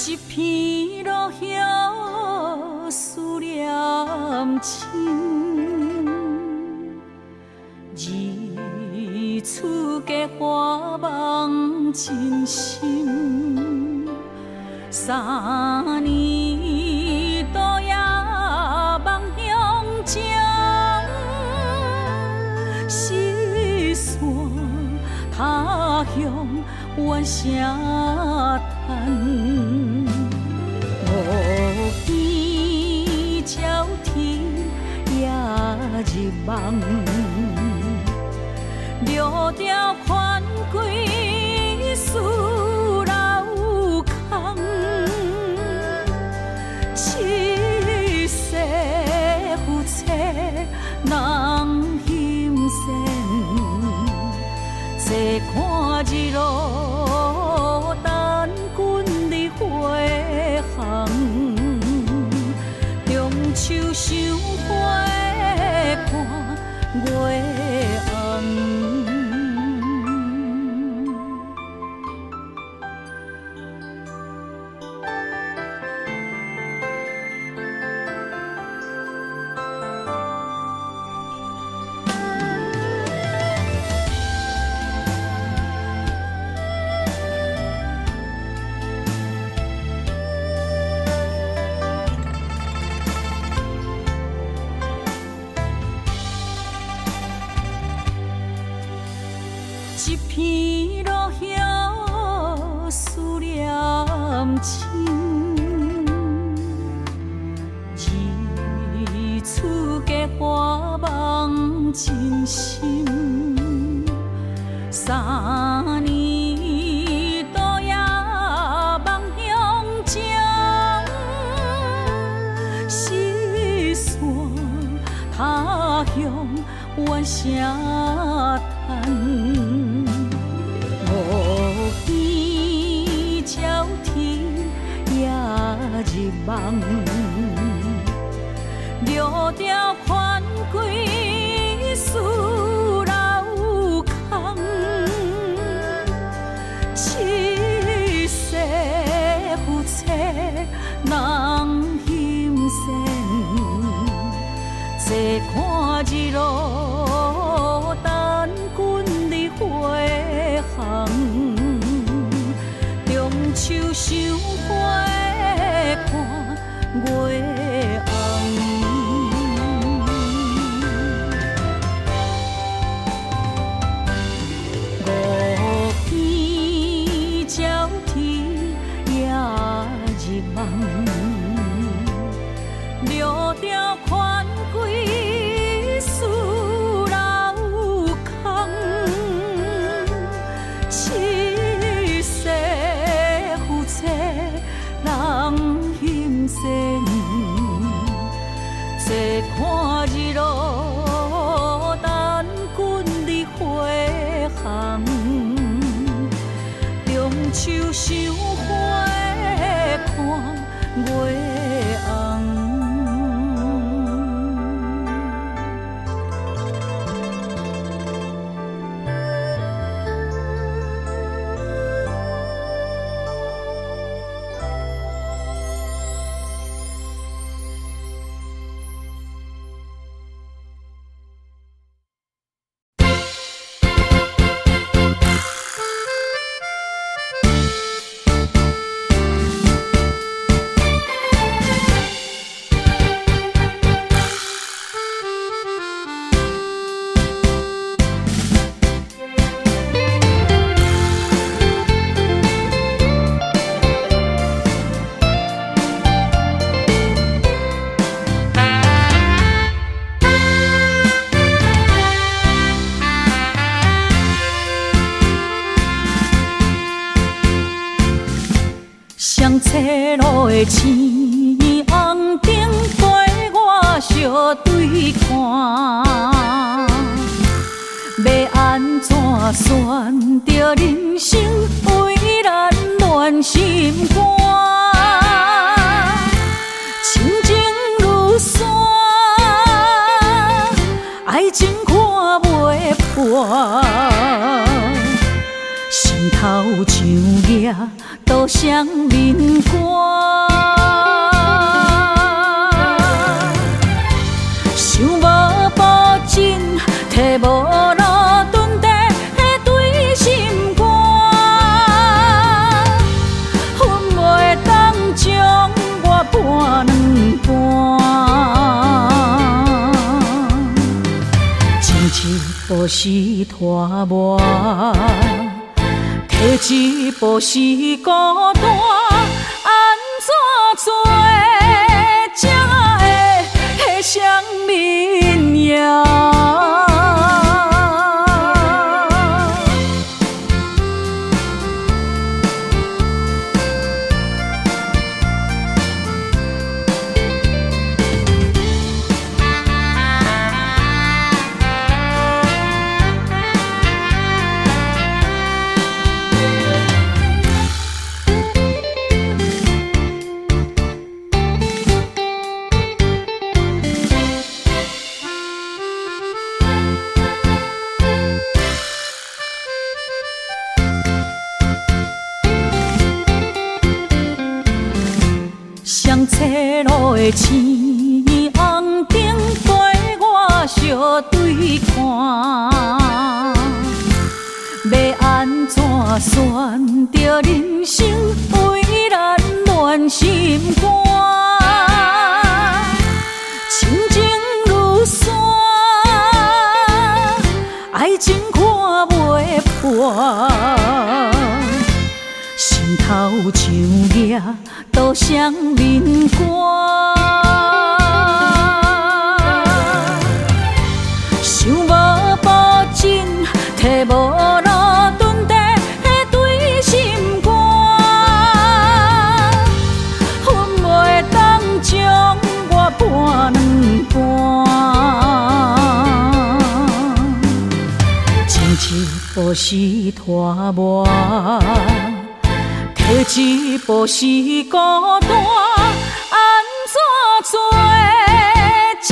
一片落叶思念亲，二次结花望真心，三年多夜望乡情，四散他乡怨声叹。无边鸟啼夜入梦，六条款归思老空。七世夫妻人心善，坐看日落等君日回航。中秋赏花看月红。一片落叶思念亲，二次结花望真心，三年多夜望乡情，四散他乡怨声叹。无边鸟啼夜入梦，六条款归思老空。七世夫妻人心善，坐看日落等君日回航。中秋赏花看月红。五边鸟啼夜入梦，六条款归思老空。七世夫妻人心善，坐看日落等君日回航。中秋赏花看月红。双车路的青红灯陪我相对看，要安怎选择人生为咱暖心肝？亲情如山，爱情看袂破，心头像夜都乡民歌。想无保证，摕无路蹲地对心肝，恨袂当将我搬两半。前一步是拖磨，摕一步是孤单，安怎做才会乡民赢？双车路的青红灯陪我相对看，要安怎选择人生？为咱乱心肝，亲情如山，爱情看袂破。心头像野都乡民歌，想无保证，摕无路蹲地对心肝，恨袂当将我搬两半。前一步是拖磨，摕一步是孤单，安怎做才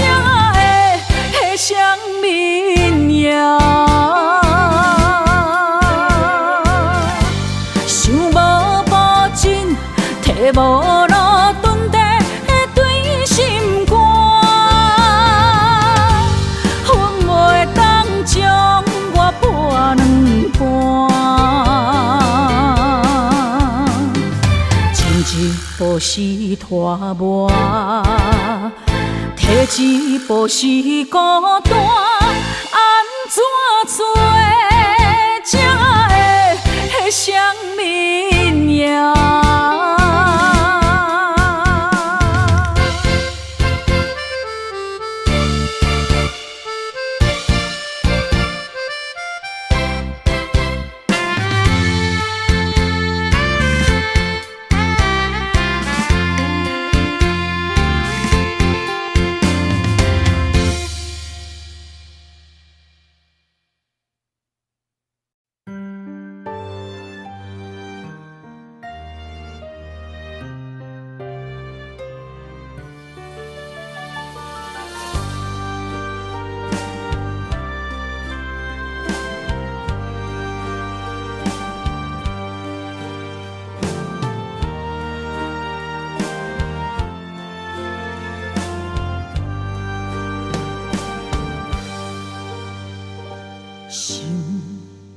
会乡民赢？想无保证，摕无路蹲地对心肝，恨袂当将我搬两半。一步是拖磨，摕一步是孤单，安怎做才会乡民赢？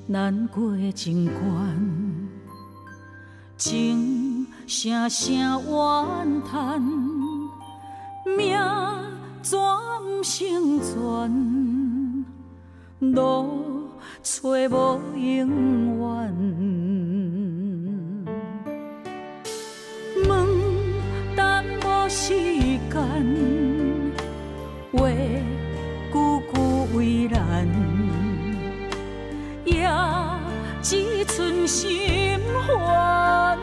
难过情关，情声声怨叹，命怎不成全？路找无永远，问等无时间，话句句为难。也只剩心烦，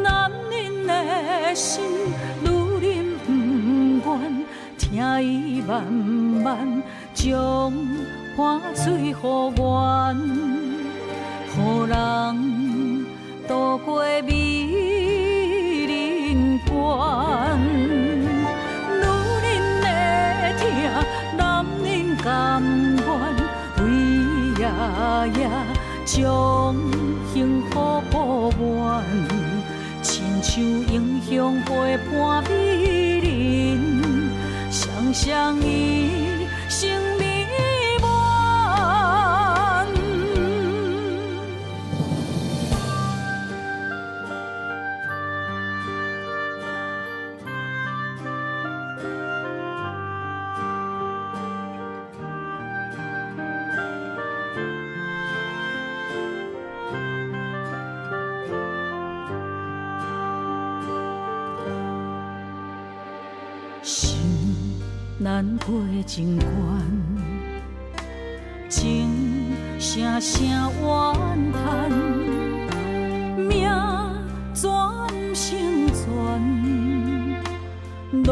男人的心，女人不愿，听伊慢慢将汗水予阮，予人渡过美人关。女人的痛，男人甘愿，为夜夜将幸福补完，亲像英雄陪伴美人，双双伊生美满。心难过情关，情声声怨叹，命全不成全，路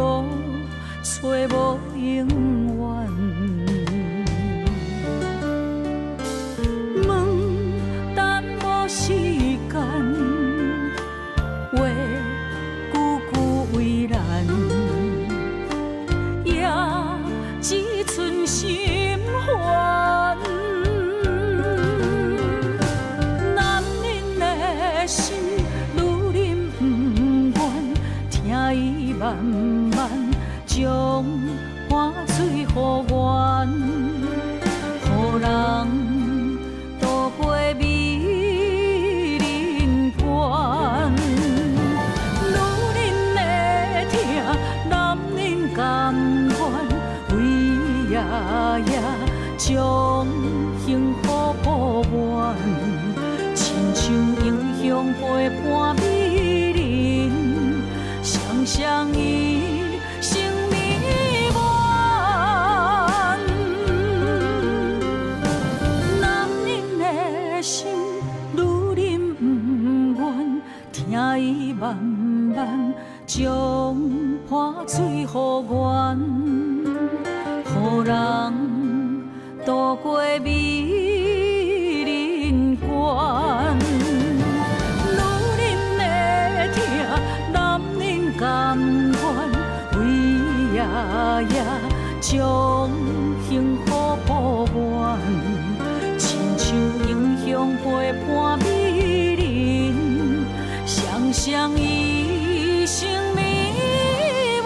找无永远。问等无时间，话句句为难。只剩心烦，男人的心，女人不愿，听伊慢慢将汗水予阮，予人渡过美人关。女人的疼，男人甘愿。夜夜将幸福补完，亲像英雄陪伴美人，双双伊生美满。男人的心，女人不愿，听伊慢慢将汗水予阮。予人渡过美人关，女人的疼，男人甘愿，为夜夜将幸福补完，亲像英雄陪伴美人，双双一生美满。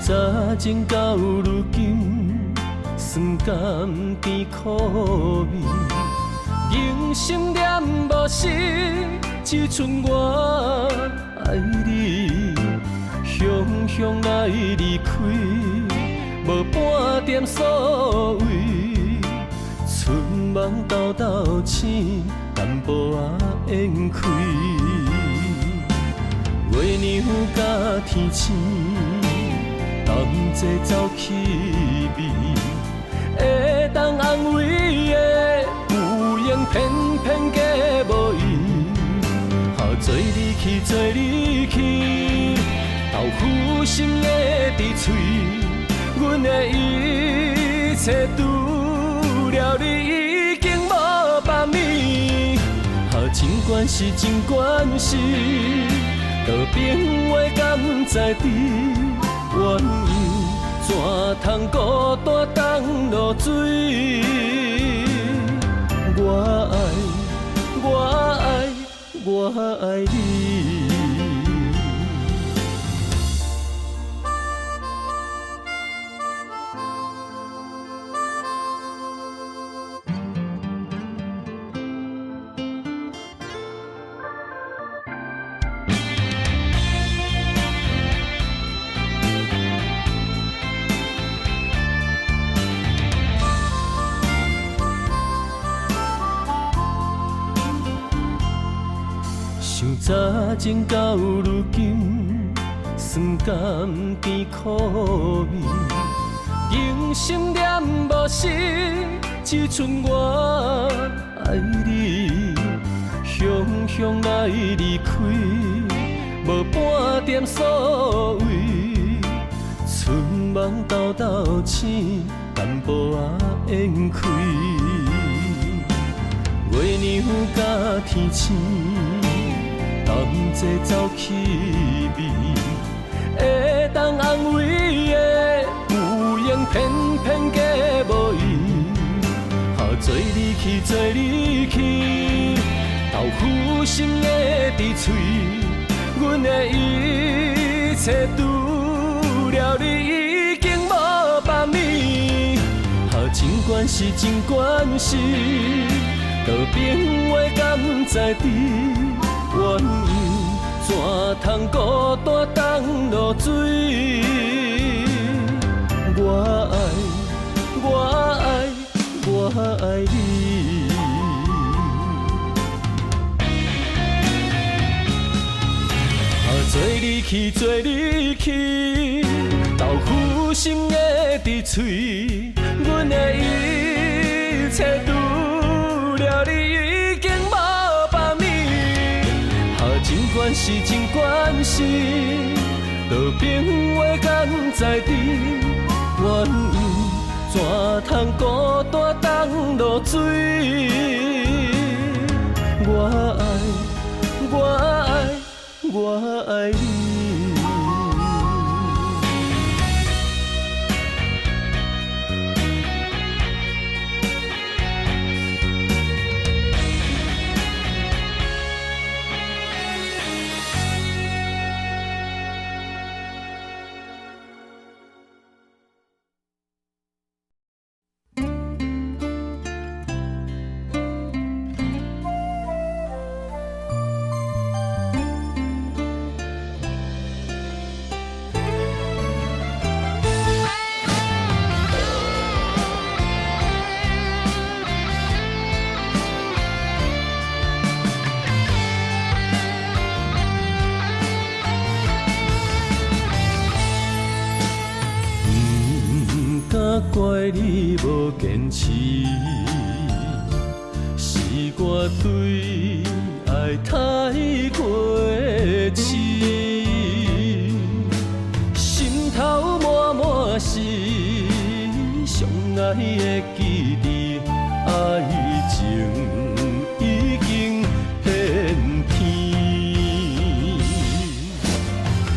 早前到如今，酸甘甜苦味，人生念无失，只剩我爱你。雄雄来离开，无半点所谓，春梦豆豆醒，淡薄仔烟开。月娘甲天星。同齐走气味，会当安慰的有缘偏偏假无意，做你去，做你去，豆腐心的伫嘴，阮的一切除了你已经无别物，尽管是尽管是，道朋友敢知知？缘由怎通孤单当落水？我爱，我爱，我爱你。早前到如今，酸甘甜苦味，用心念无失，只剩我爱你。雄雄来离开，无半点所谓，春梦豆豆醒，淡薄仔烟开。月娘甲天星，同齐走气味，会当安慰的有缘，偏偏假无意。做你去，做你去，豆腐心的伫嘴，阮的一切除了你已经无别物。尽管是，尽管是。道别话敢知知，缘由怎通孤单当落水？我爱，我爱，我爱你。做你去，做你去，豆腐心的伫嘴，阮的一切除了你已经无别物，尽管是，尽管是，道别话敢知知，缘由怎通孤单当落水？我爱，我爱，我爱你。怪你无坚持，是我对爱太过痴，心头满满是相爱的记忆，爱情已经变天，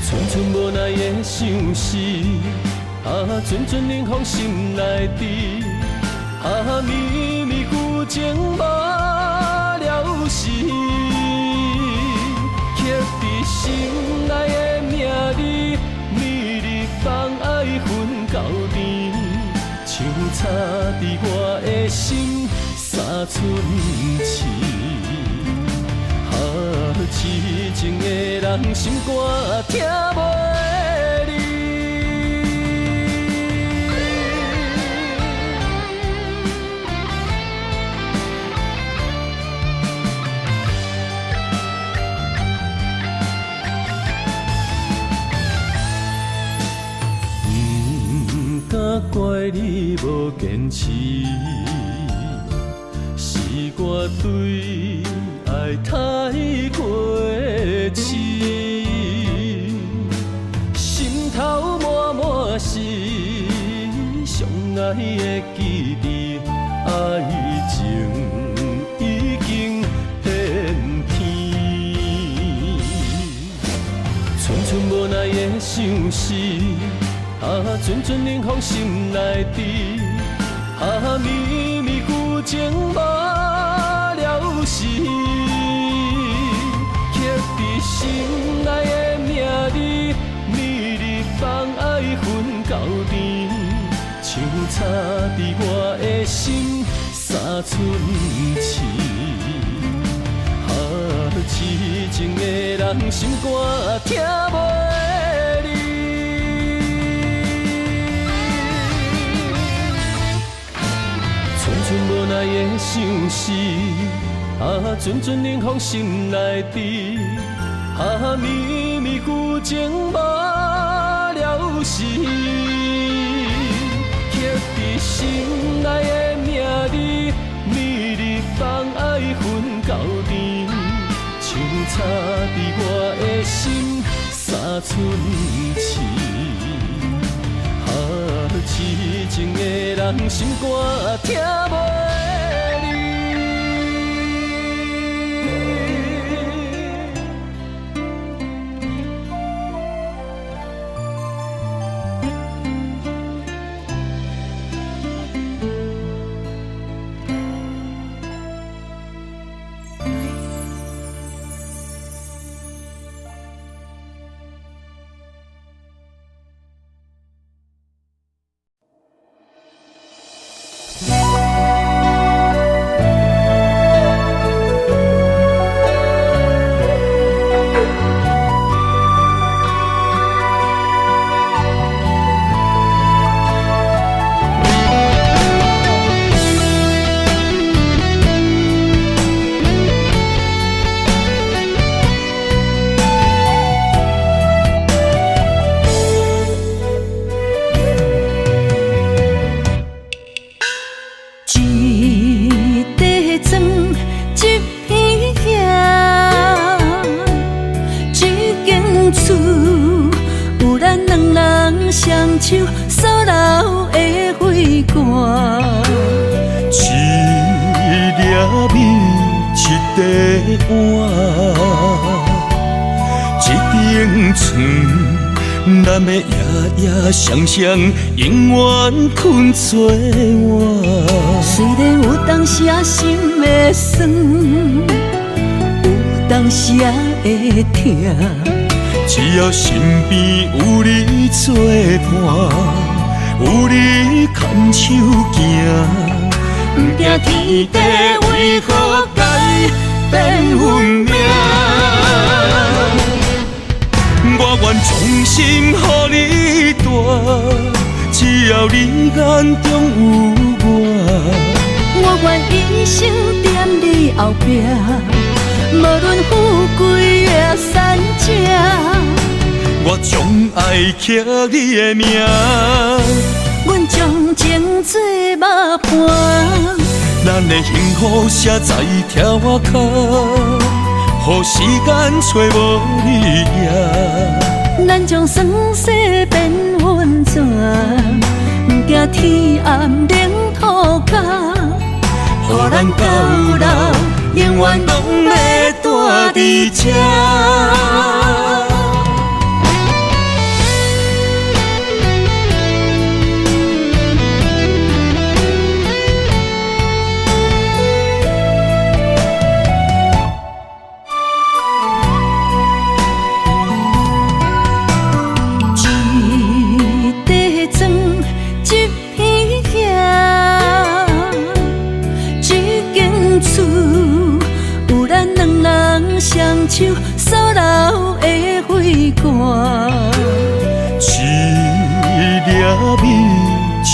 寸寸无奈的相思。阵阵冷风心内滴，绵绵旧情无了时，刻在心内的名字，暝日放爱分到甜，像插在我的心三寸刺。痴情的人心肝听袂离。怪你无坚持，是我对爱太过痴，心头满满是相爱的记忆，爱情已经变天，寸寸无奈的相思。阵阵冷风心内滴，绵绵旧情无了时，刻在心内的名字，暝日放爱分到甜，像插在我的心三寸刺。痴情的人心肝听袂离。寸无奈的相思，阵阵冷风心内滴。绵绵旧情无了时，刻在心内的名字，每日放爱分到甜，像插在我的心三寸刺。痴情的人心肝听袂。手所留的花冠，一粒米，一块碗，一顶床，咱的夜夜双双，永远困做我。虽然有当时啊心会酸，有当时啊会痛。只要身边有你作伴，有你牵手行，不惊天地为何改变运命。我愿衷心予你带，只要你眼中有我。我愿一生踮你后壁，无论富贵也善正。我将爱刻你的名，阮将情做幕伴，咱的幸福写在条脚，予时间找无你影。咱将酸涩变温泉，不惊天暗冷土干，予咱到老永远拢要住伫这。双手所留的花冠，一粒米，一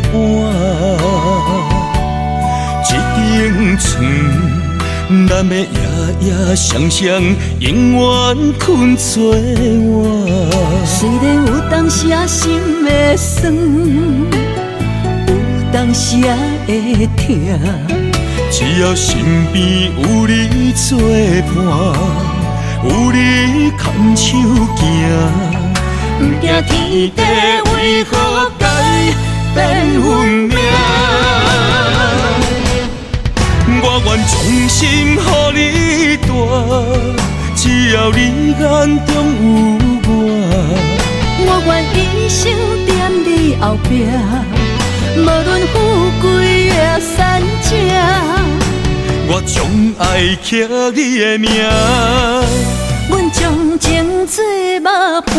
块碗，一顶床，咱的夜夜双双，永远困做我。虽然有当时啊心会酸，有当时啊会痛。只要身边有你作伴，有你牵手行，不惊天地为何改变运命。我愿衷心予你带，只要你眼中有我。我愿一生踮你后壁，无论富贵也善正。我将爱刻你的名，阮将情做幕伴，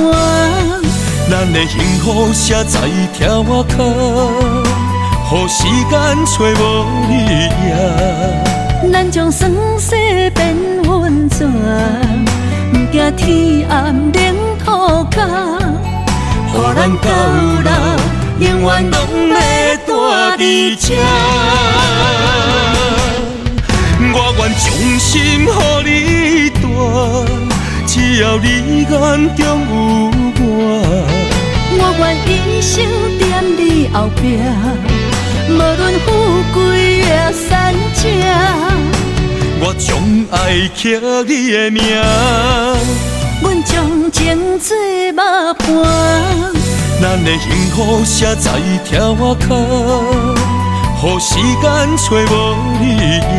咱的幸福写在条脚，予时间找无你影。咱将酸涩变温泉，不惊天暗冷土干，予咱到老永远拢要住伫这。我愿衷心予你带，只要你眼中有我愿一生踮你后壁，无论富贵也善者，我将爱刻你的名。阮将情做肉伴，咱的幸福写在条脚，予时间找无你影。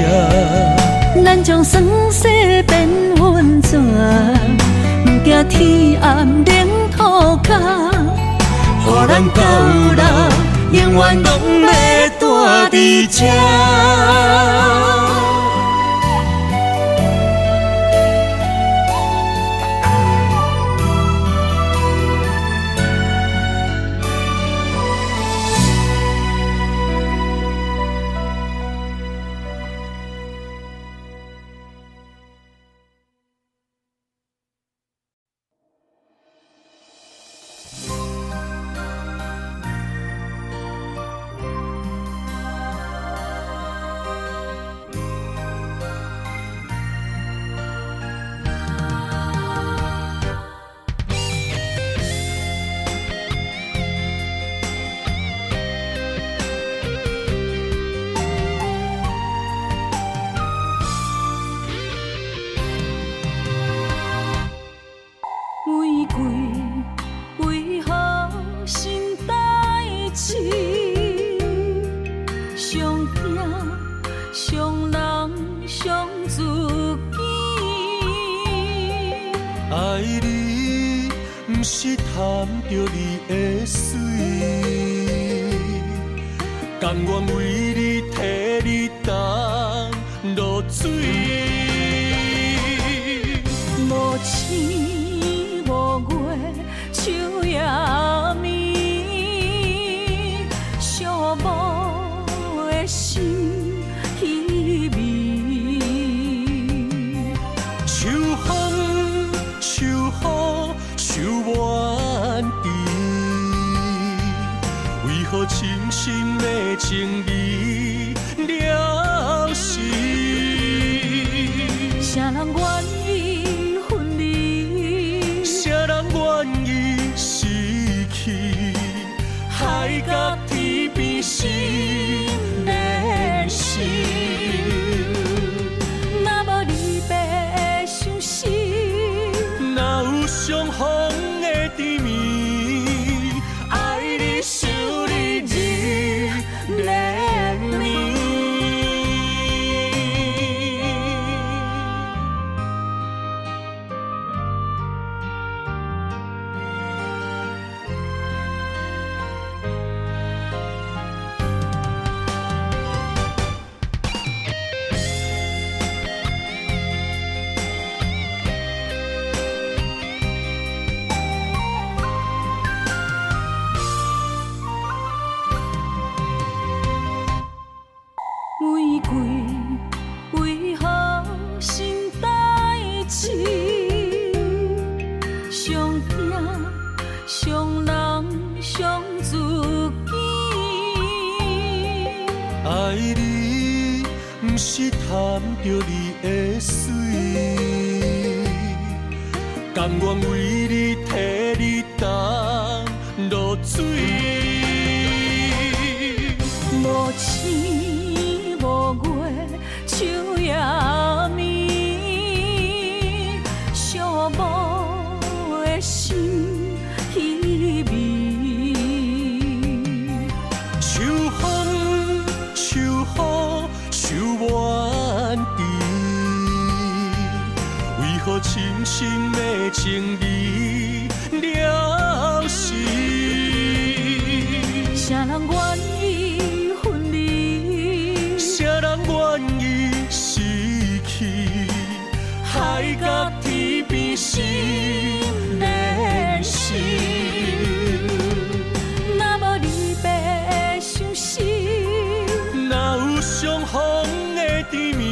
咱将酸涩变温泉，不惊天暗冷土脚，予咱到老永远拢要住伫这。玫瑰为何心代志？上惊上人上自己。爱你，不是贪着你的水，甘愿为你替你担落水。无星无月，树也眠，寂寞的心稀微。秋风秋雨秋怨滴，为何深深的情义了时？啥人愿意分离？谁人愿意失去？海角天边心连心。若无离别伤心，哪有相逢的甜蜜？爱你想你日连绵。玫瑰为何心代志？上惊上人上自己。爱你，不是贪着你的水，甘愿为你替你担落水。无星无月，树也眠，寂寞的心稀微。秋风秋雨秋怨滴，为何深深的情义了时？啥人愿意分离？谁人愿意失去？海角天边心连心。若无离别伤心，哪有相逢的甜蜜？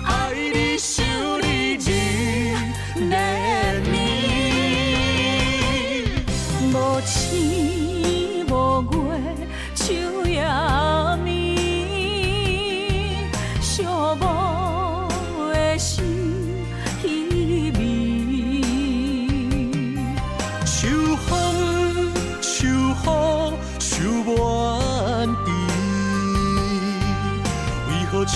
爱你想你日连绵。无星无月，树也眠，寂寞的心稀微。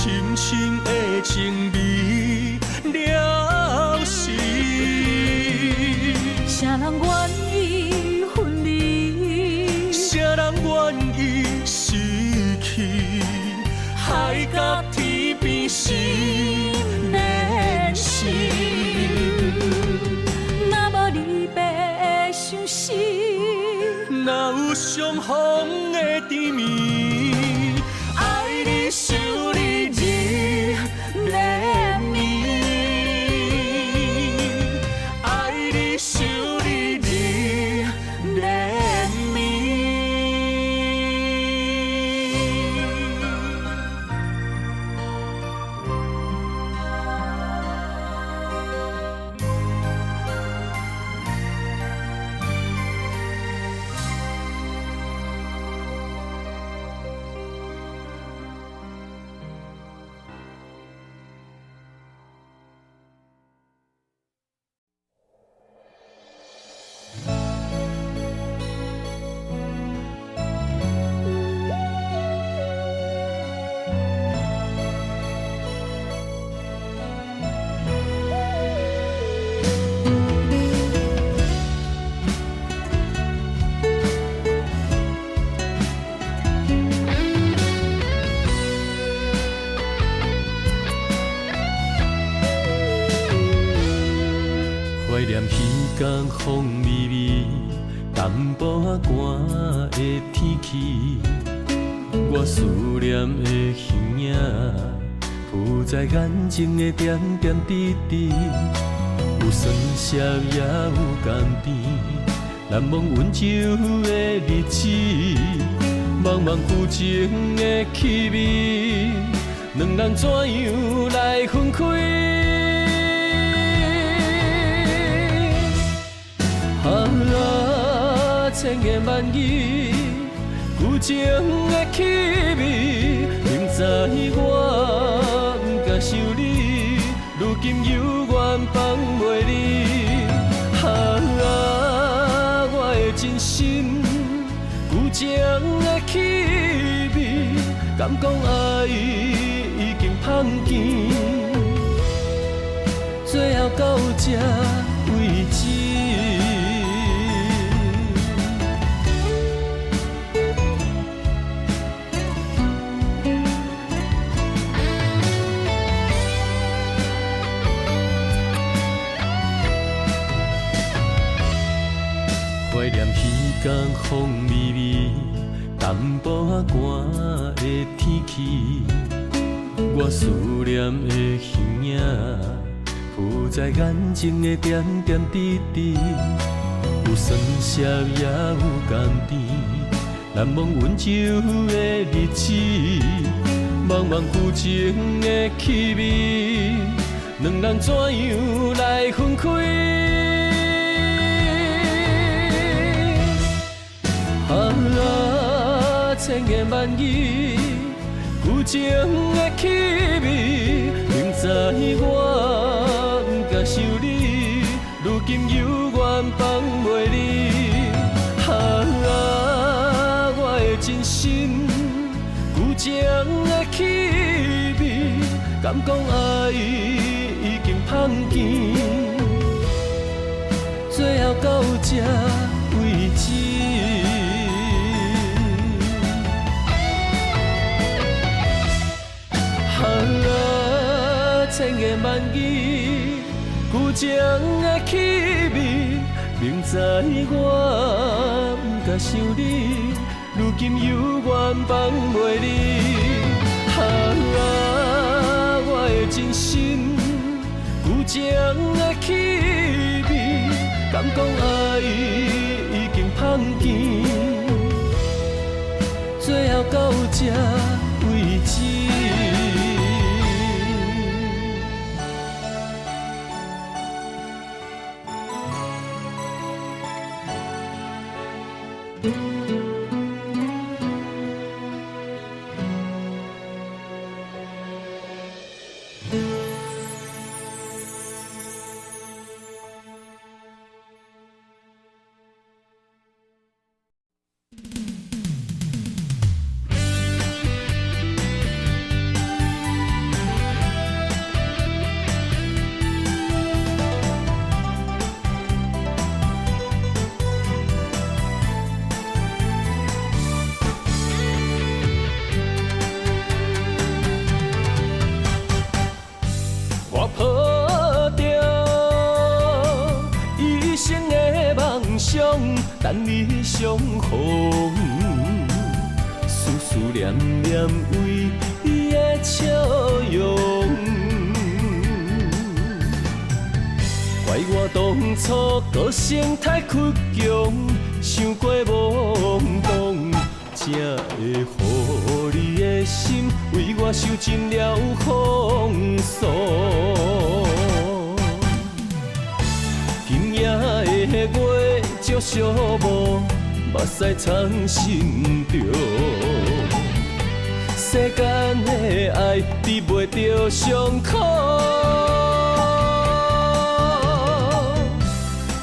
深深的情味了时，啥人愿意分离？啥人愿意失去？海角天边心连心。若无离别的相思，哪有相逢的甜蜜？爱你想你日连绵，爱你想你日连绵。怀念彼天风微微，淡薄仔寒的天气。我思念的形影，浮在眼前的点点滴滴，有酸涩也有甘甜，难忘温柔的日子，茫茫旧情的气味，两人怎样来分开？千言万语，旧情的气味，明知我不敢想你，如今犹原放袂离。我的真心，旧情的气味，敢讲爱已经芳甜，最后到这为止。怀念彼天风微微，淡薄仔寒的天气。我思念的形影，浮在眼前的点点滴滴，有酸涩也有甘甜，难忘温柔的日子，茫茫旧情的气味，两人怎样来分开？千言万语，旧情的气味，明知我不敢想你，如今犹原放袂离。我的真心，旧情的气味，敢讲爱已经芳甜，最后到这为止。千言万语，旧情的气味，明知我不敢想你，如今犹原放袂离。我的真心，旧情的气味，敢讲爱已经芳甜，最后到这为止。上，等你相逢。思思念念为伊的笑容，怪我当初个性太倔强，想过懵懂，才会予你的心为我受尽了风霜。今夜的月照寂寞，目屎藏心中。世间的爱治袂着伤苦，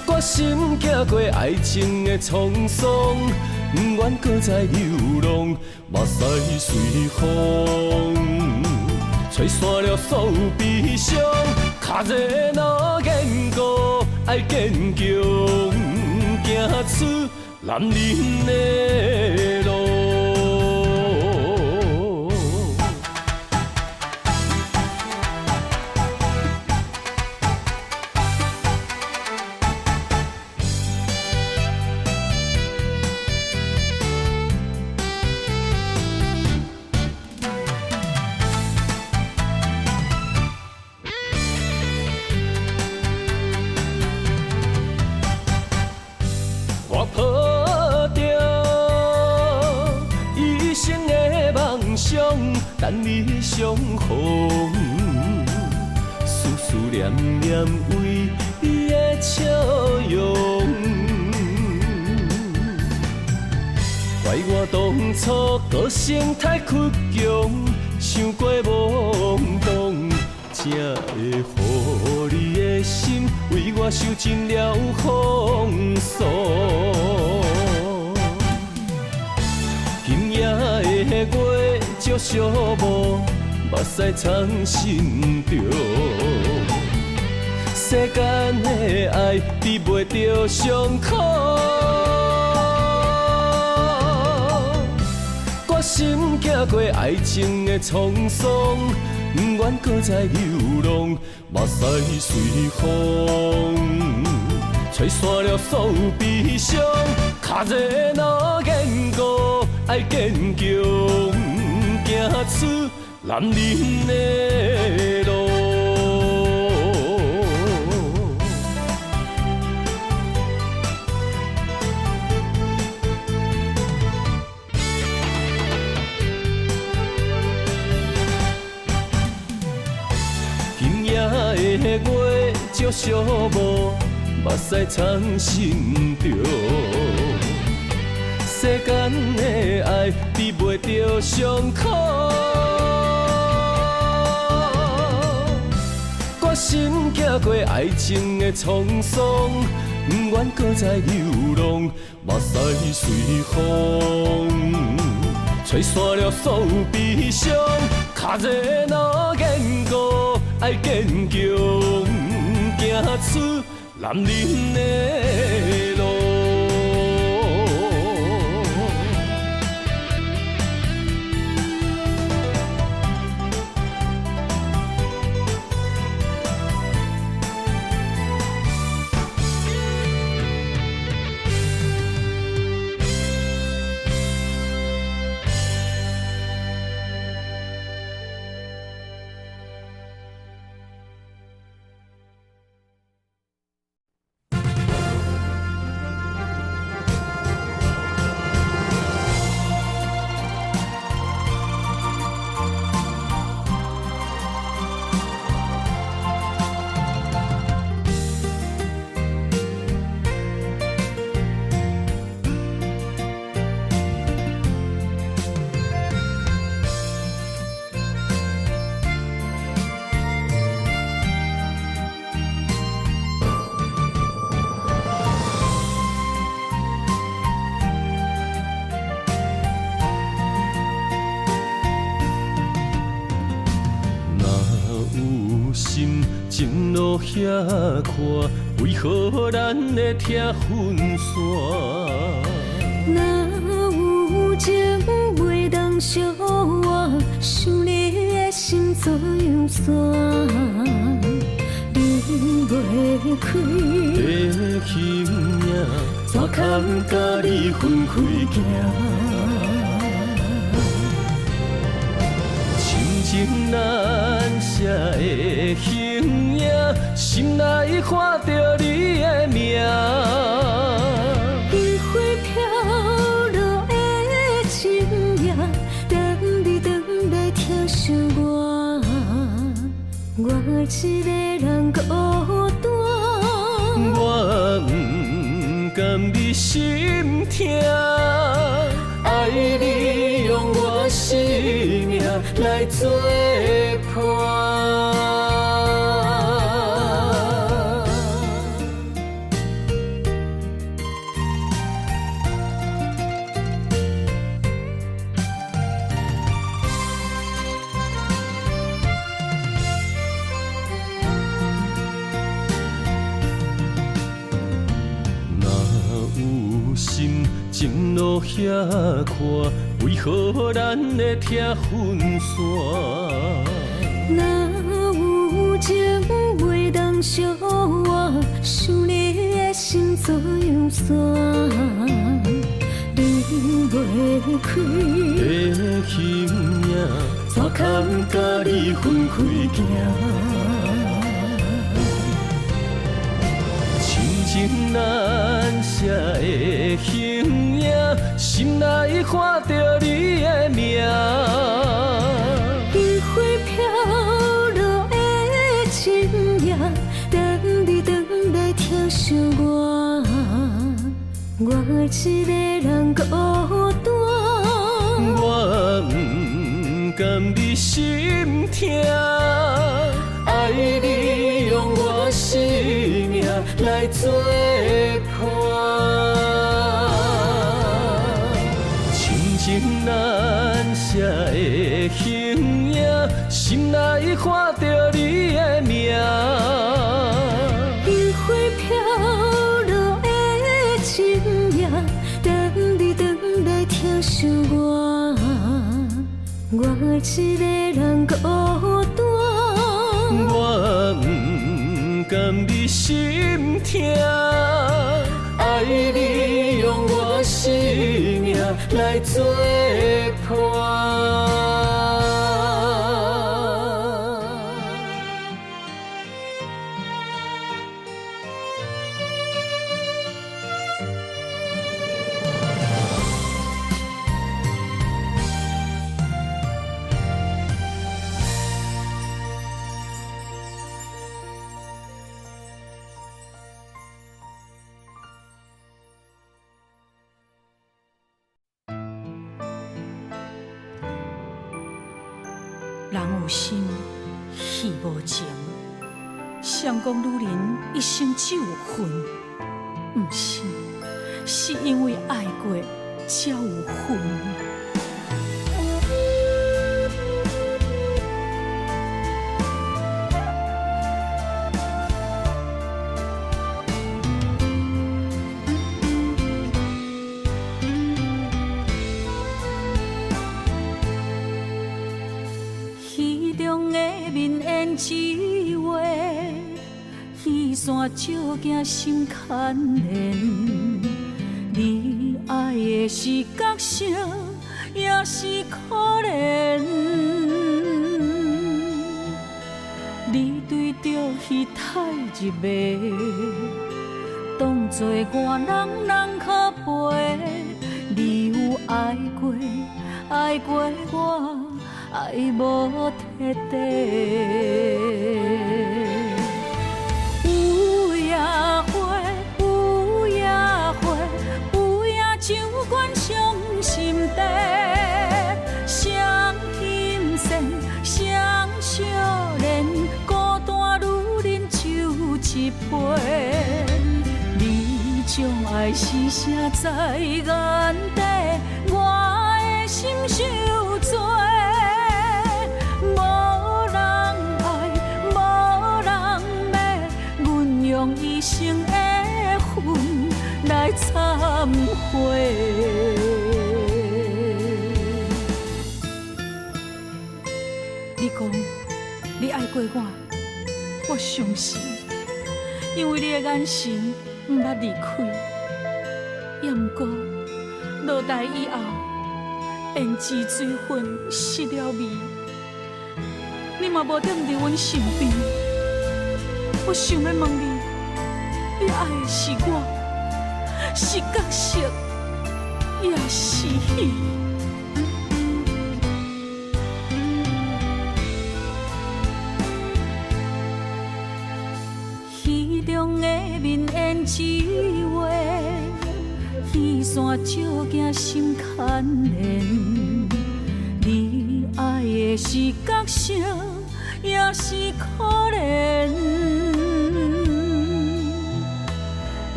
我心行过爱情的沧桑，不愿搁再流浪，目屎随风吹散了所有悲伤。脚热若坚固，爱坚强，行出男人的路。我抱着一生的梦想，等你相逢。思思念念为伊的笑容，怪我当初个性太倔强，想过懵懂，才会予你的心为我受尽了风霜。今夜的月照寂寞，目屎藏心中。世间的爱治袂着伤苦，我心行过爱情的沧桑，不愿搁再流浪，目屎随风吹散了所有悲伤。脚热若坚固，爱坚强，行出男人的路。今夜的月照寂寞，目屎藏心中。世间的爱治袂着伤苦，我心行过爱情的沧桑，不愿搁再流浪，目屎随风吹散了所有悲伤。脚热若坚固，爱坚强，行出男人的路。情路遐宽，为何咱会听分散？若有情袂当相换，想你的心怎样散？离袂开的形影，怎堪甲你分开行？深情难舍的形影，心内看着你的名。烟花飘落的深夜，等你回来疼惜我，我一个人孤单。我不甘你心痛，爱你用我生命来作伴。情路遐宽，为何咱会拆分线？若有情袂当相换，想你的心怎样散？离袂开的形影，怎堪甲你分开行？情难舍的形影，心内看着你的名。烟花飘落的深夜，等你回来疼惜我，我一个人孤单。我不甘你心痛，爱你用我生命来作伴。深情难舍的形影，心内看着你的名。烟花飘落的深夜，等你回来疼惜我，我一个人孤单。我不甘你心痛，爱你用我生命来作伴。人有心，戏无情。相公女人一生只有恨，不是，是因为爱过才有恨。一话，雨伞照镜心牵连。你爱的是角色，也是可怜。你对着彼太入迷，当作我人可陪。你有爱过，爱过我。爱无彻底，有夜花，有夜花，有夜酒馆伤心地，伤心线，伤惜恋，孤单女人就一杯。你将爱是写在眼底，我的心受罪。用一生的恨来忏悔。你讲你爱过我，我相信，因为你的眼神不捌离开。念过，落台以后，胭脂水粉失了味。你嘛无踮伫阮身边，我想要问你，你爱的是我，是角色，也是戏？戏中的面胭脂画，戏线照镜心牵连。你爱的是角色，也是可怜。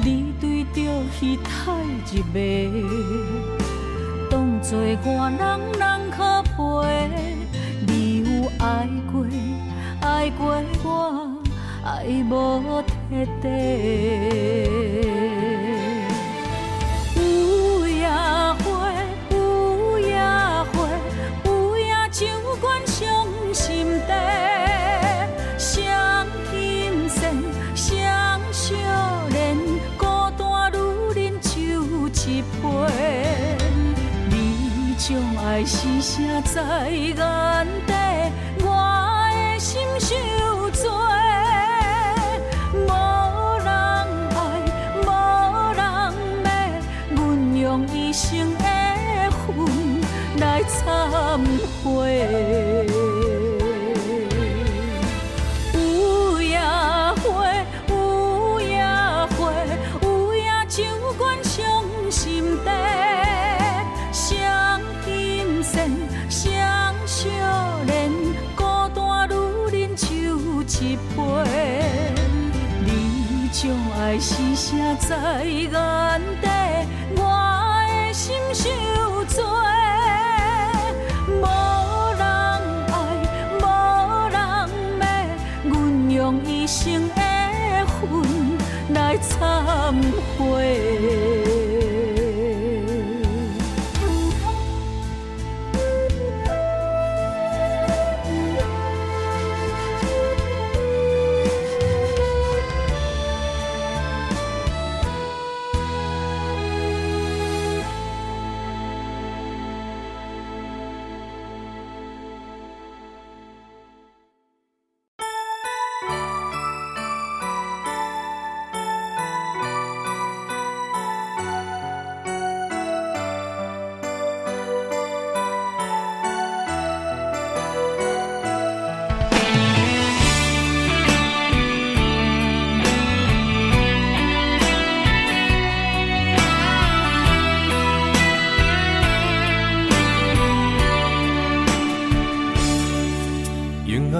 你对着戏太入迷，当作外人人可陪。你有爱过，爱过我。爱无彻底，有夜花，有夜花，有夜酒馆伤心地，双心线，双少年，孤单女人酒一杯。你将爱是写在眼底，我的心受罪。用一生的恨来忏悔。有夜花，有夜花，有夜酒馆伤心地，双心线，双少年，孤单女人酒一杯。你将爱是写在眼底。心受罪，无人爱，无人骂，阮用一生的恨来忏悔。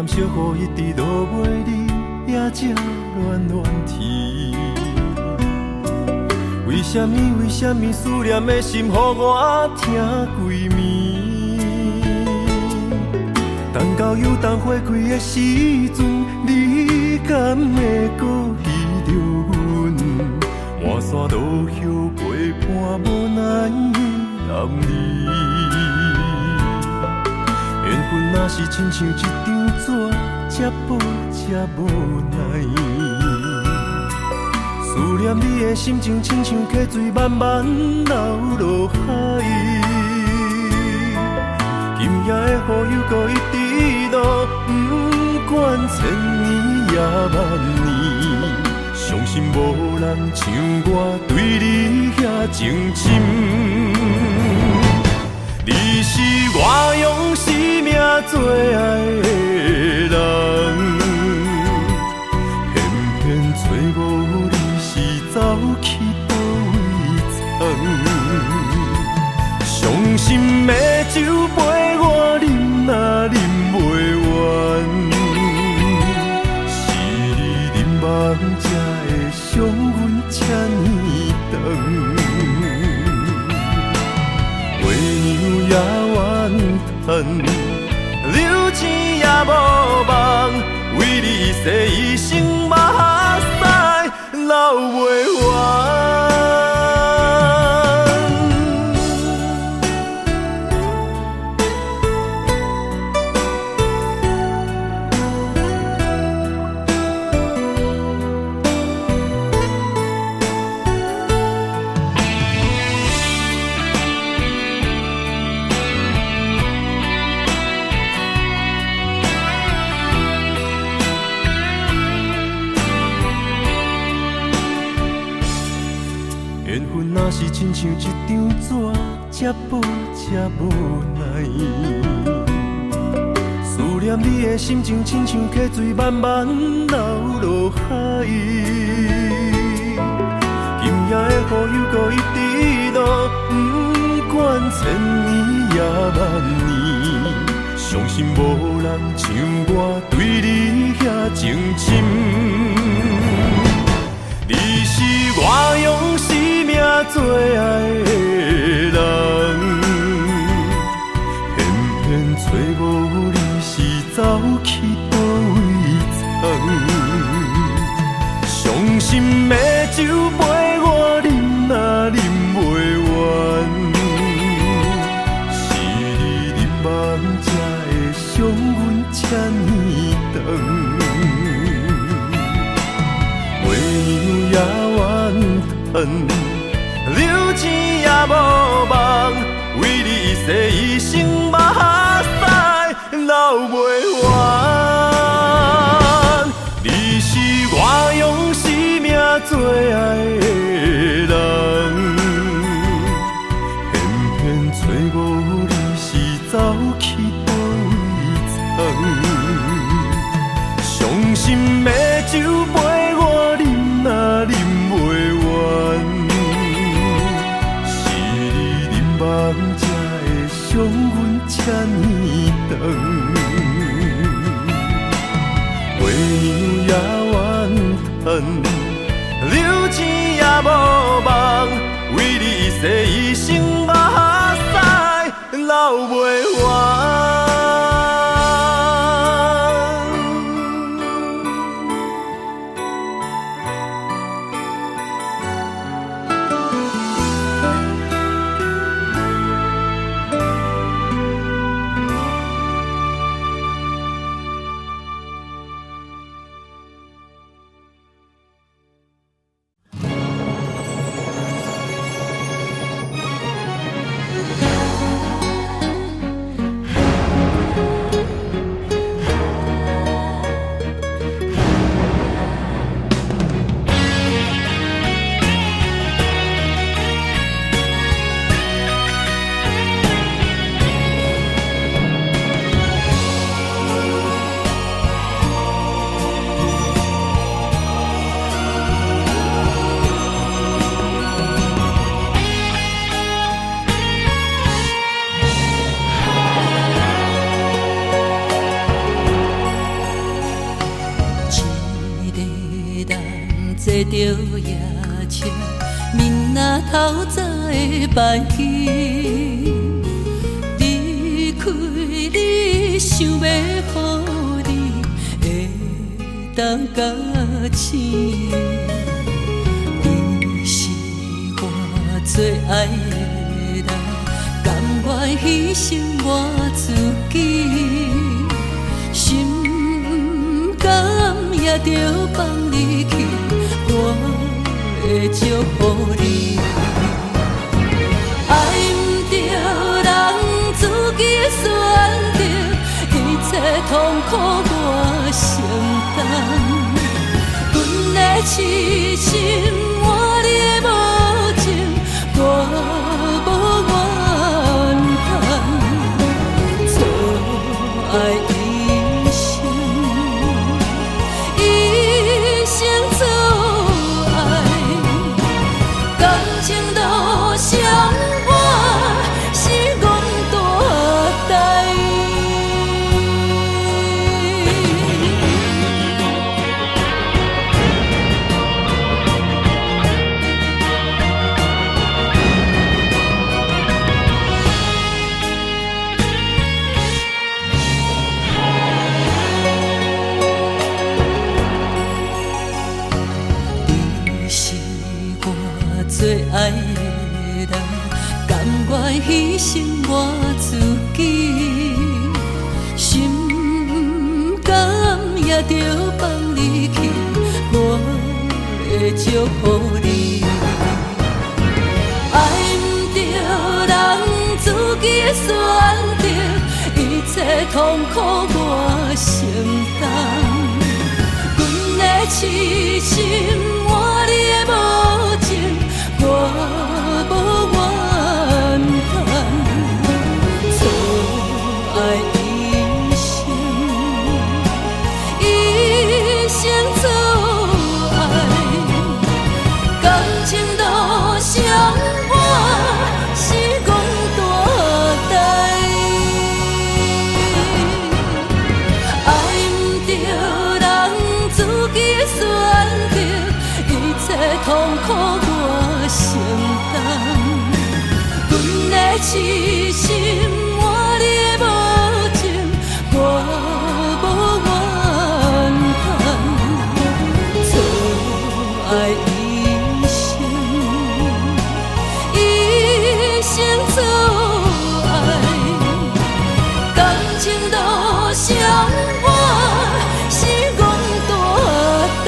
小雨一直落袂离，也才乱乱天。为什么思念的心，予我疼规暝？等到有冬花开的时阵，你敢会搁忆着阮？满山落叶陪伴无奈的暗暝。缘分若是亲像一张纸，这薄这无奈。思念你的心情，亲像溪水慢慢流落海。今夜的雨又搁一直落，不管千年也万年，相信无人像我对你遐情深。你是我用生命最爱的人，偏偏找无你是走去倒位藏。伤心的酒杯我饮若饮袂完，是你饮梦才会伤阮这呢长。也怨叹，流钱也无望，为你洗一生目屎流袂完。缘分若是亲像一张纸，这薄这无奈。思念你的心情，亲像溪水慢慢流落海。今夜的雨又搁一直落，不管千年也万年，相信无人像我对你遐情深。你是我用生命最爱的人，偏偏找无你是走去倒位藏。伤心的酒杯我饮啊饮袂完，是你饮梦才会伤阮这呢长。月娘也怨叹，流钱也无望，为你一世一生目屎流袂完。你是我用生命最爱的人，偏偏找无你是走去倒位藏。伤心的酒杯我饮啊饮袂完，是你饮梦才会伤阮这呢长。月娘也怨叹，流钱也无望，为你一世一生目屎流袂完。坐着夜车，面仔透早的白天，离开你，想要予你会当甲醒。你是我最爱的人，甘愿牺牲我自己，心甘也着放你去。我会祝福你，爱不着人自己选择，一切痛苦我承担。阮的痴心，我你的无情，我无怨叹。错爱一生，一生错。情路相伴是阮大代。你是我最爱的人，甘愿牺牲我自己，心甘也着放你去。我会祝福你，爱不着人自己选择，一切痛苦我承担。阮的痴心，我你的无情，我痴心，换你的无情，我无怨叹。错爱一生，一生错爱，感情路上我是戆大台。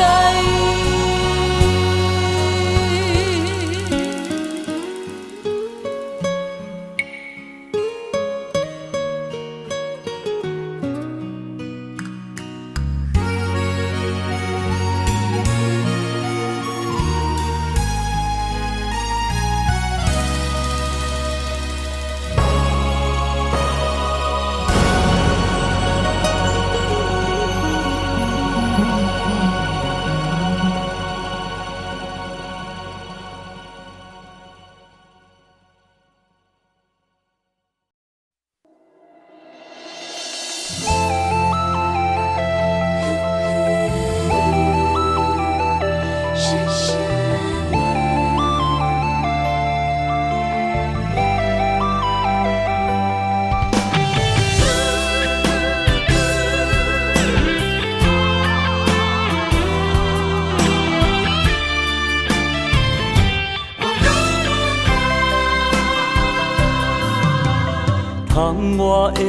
窗外的雨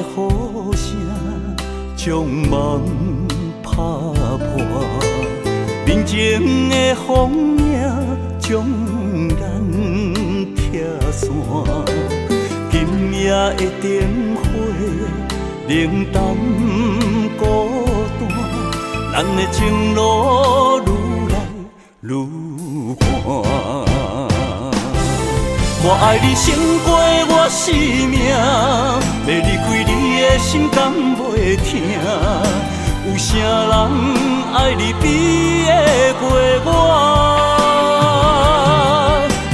声将梦打破，面前的风影将眼拆散。今夜的灯火冷淡孤单，咱的情路愈来愈寒。我爱你胜过我生命，要离开你的心敢袂疼？有啥人爱你比会过我？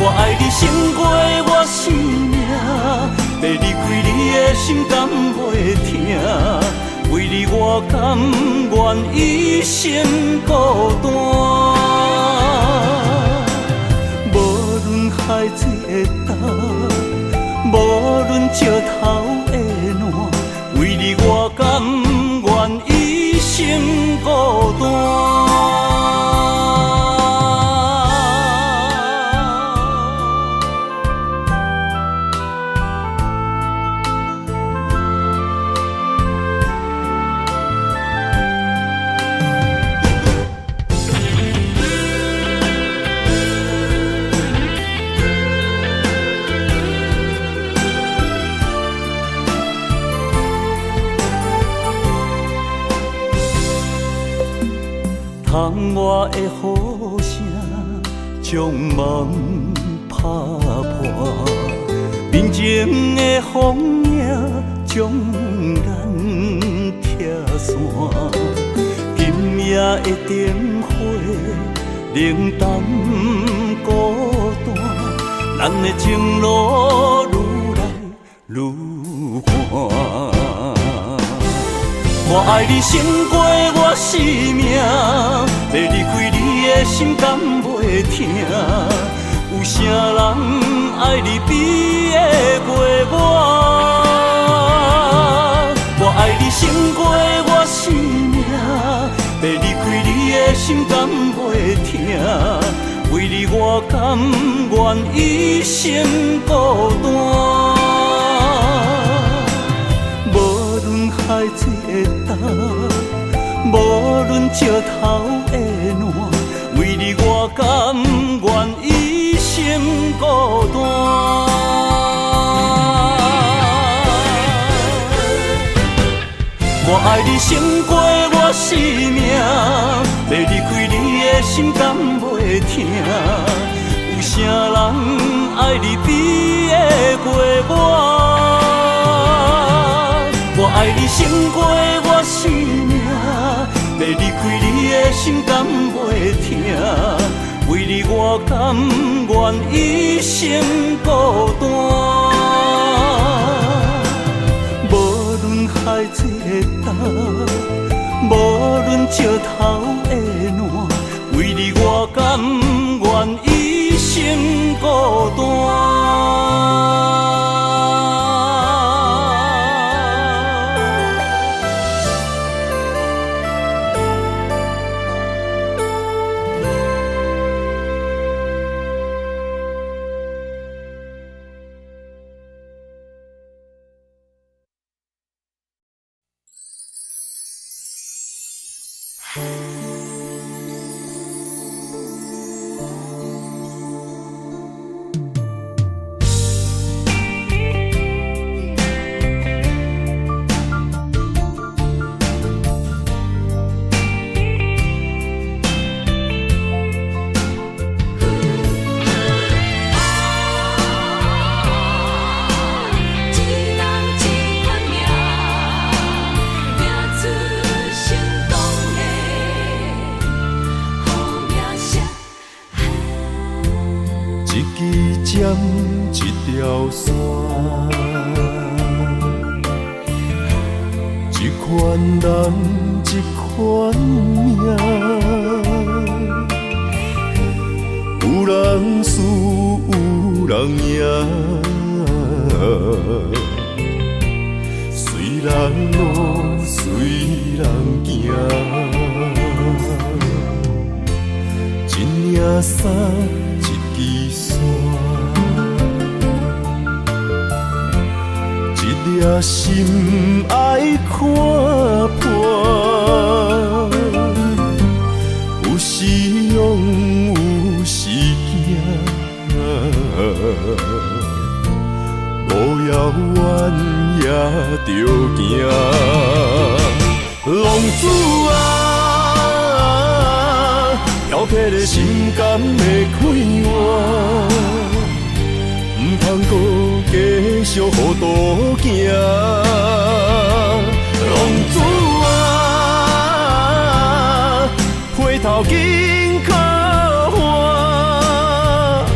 我爱你胜过我生命，要离开你的心敢袂疼？为你我甘愿一生孤单。海水的干，无论石头的烂，为你我甘愿一生孤单。窗外的雨声将梦打破，面前的风影将眼拆散。今夜的灯火冷淡孤单，咱的情路愈来愈寒。我爱你胜过我生命，要离开你的心敢袂疼？有啥人爱你比会过我？我爱你胜过我生命，要离开你的心敢袂疼？为你我甘愿一生孤单。海水的干，无论石头的烂，为你我甘愿一生孤单。我爱你胜过我生命，要离开你的心敢袂疼？有啥人爱你比会过我？我爱你胜过我生命，要离开你的心敢袂疼？为你我甘愿一生孤单。无论海水的干，无论石头的烂，为你我甘愿一生孤单。一条线，一款人，一款命，有人输，有人赢，随人路，随人行，一领衫，一支线。一颗心爱看破，有时勇，有时惊，路遥远也着行。浪子啊，要撇的心甘会开换。唔通搁继续糊涂行，浪子啊，回头紧靠岸，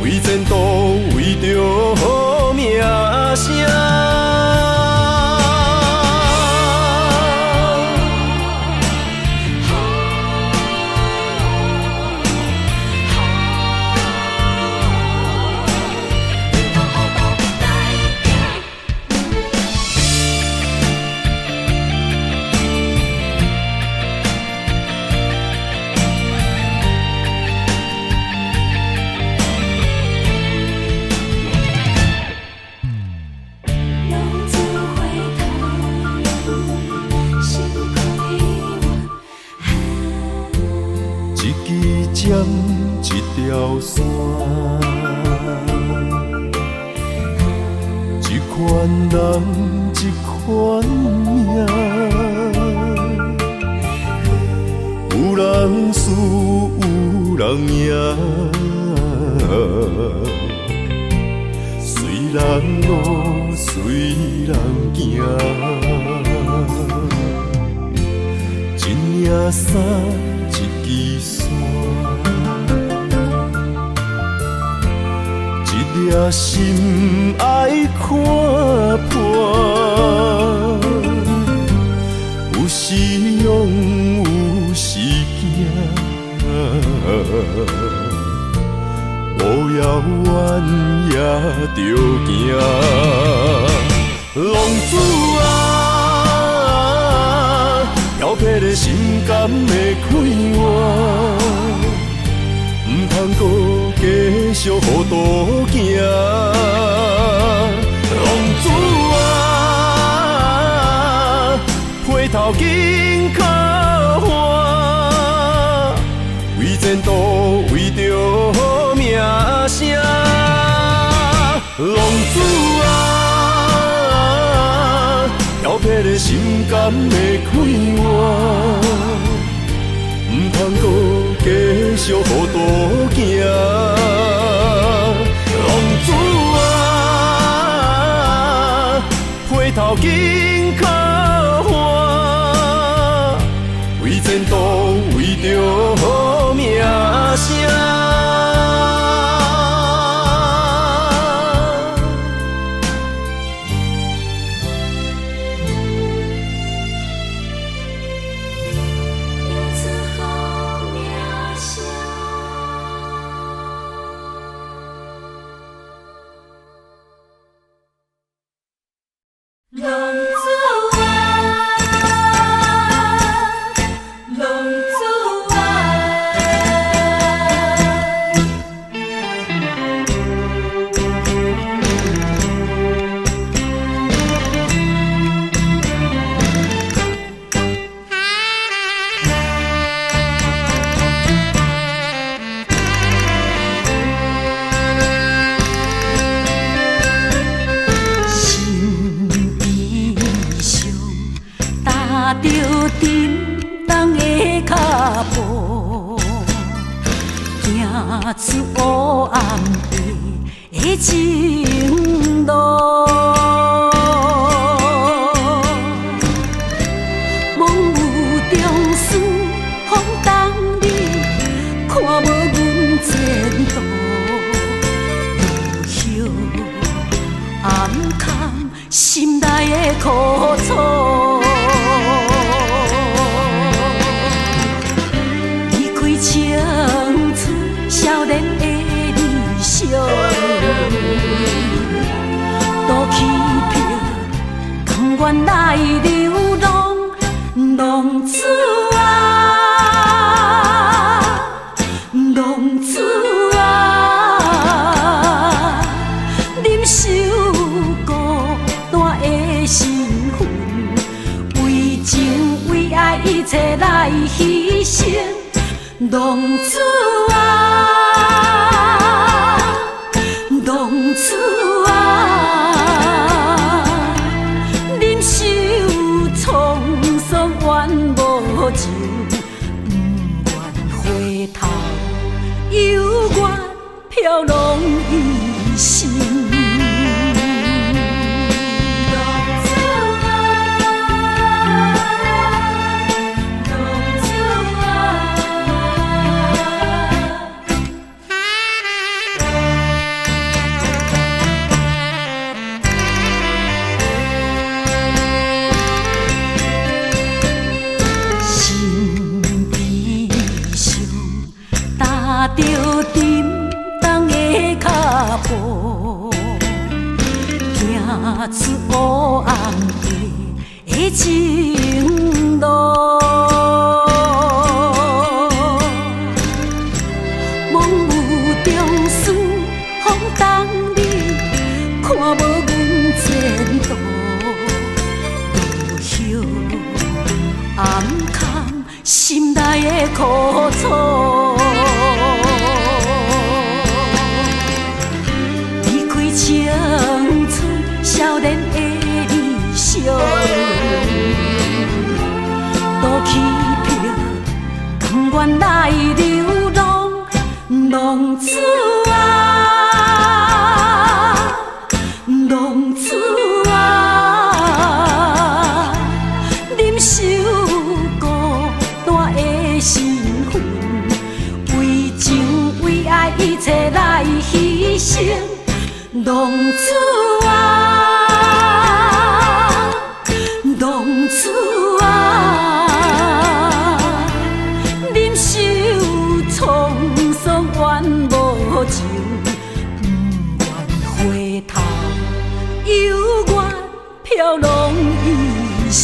为前途，为着好名声。一条线，一款人，一款命，有人输，有人赢，随人路，随人行，一领衫，一支线。一颗心爱看破，有时勇，有时惊，路遥远也着行。浪子啊，要撇的心甘会开换。唔通搁继续糊涂行，浪子啊，回头紧靠岸，为前途，为着好名声。浪子啊，要撇的心甘会开换。唔通搁继续糊涂行，浪子啊，回头紧靠岸，为前途，为着好名声。沉重的脚步，行出黑暗的情路。梦有中思，风动你，看无阮前途。落叶暗藏心内的苦楚。离开青春少年的理想，都欺骗，甘愿来流浪，浪子啊，浪子啊，忍受孤单的身份，为情为爱一切来牺牲，浪子啊，浪子啊，忍受沧桑怨无情，不愿回头，犹原飘浪一生。踏着沉重的脚步，行出黑暗的情路。梦有中思，风动你，看无阮前途。落叶暗藏心内的苦楚。青春少年的理想，都欺骗，甘愿来流浪，浪子啊，浪子啊，忍受孤单的身份，为情为爱一切来牺牲。浪子啊，浪子啊，忍受沧桑怨无情，不愿回头，犹原飘浪一生。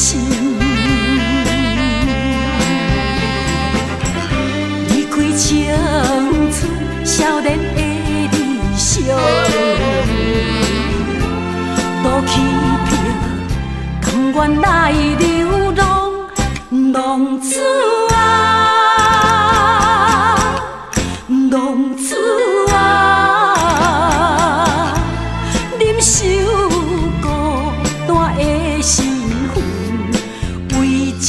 离开青春少年的理想，都欺骗，甘愿来流浪，浪子啊，浪子啊，忍受孤单的身份，为情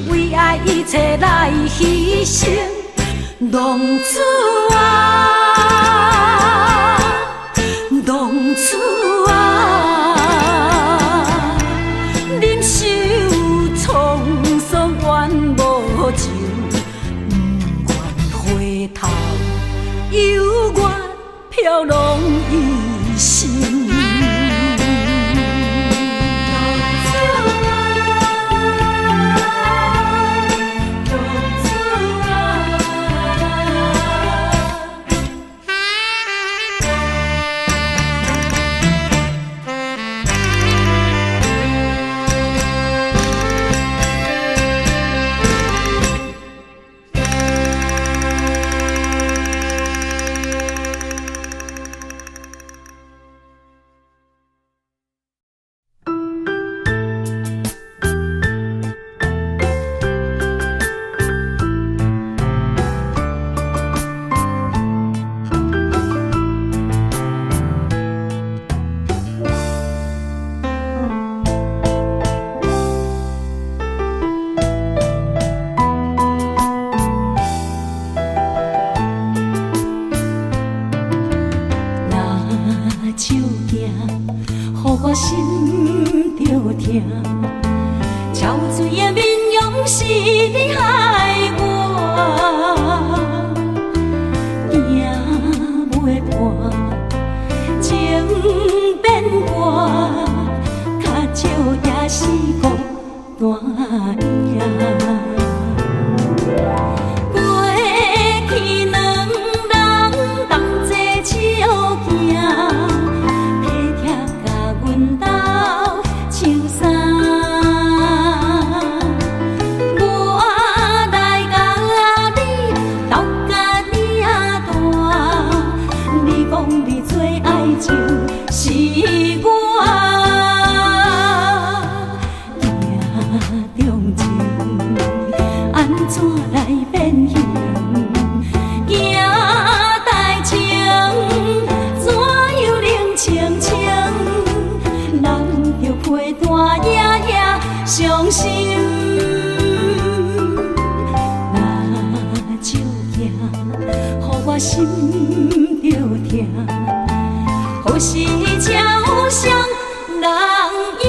为爱一切来牺牲，浪子啊，浪子啊，忍受沧桑怨无情，不愿回头，犹原飘浪一生。浪子啊，手行，予我心着疼。潮水的面容是你害我，行袂破，情变寒，较少也是孤单影。伤心，拿手行，予我心着疼，好是超双人影。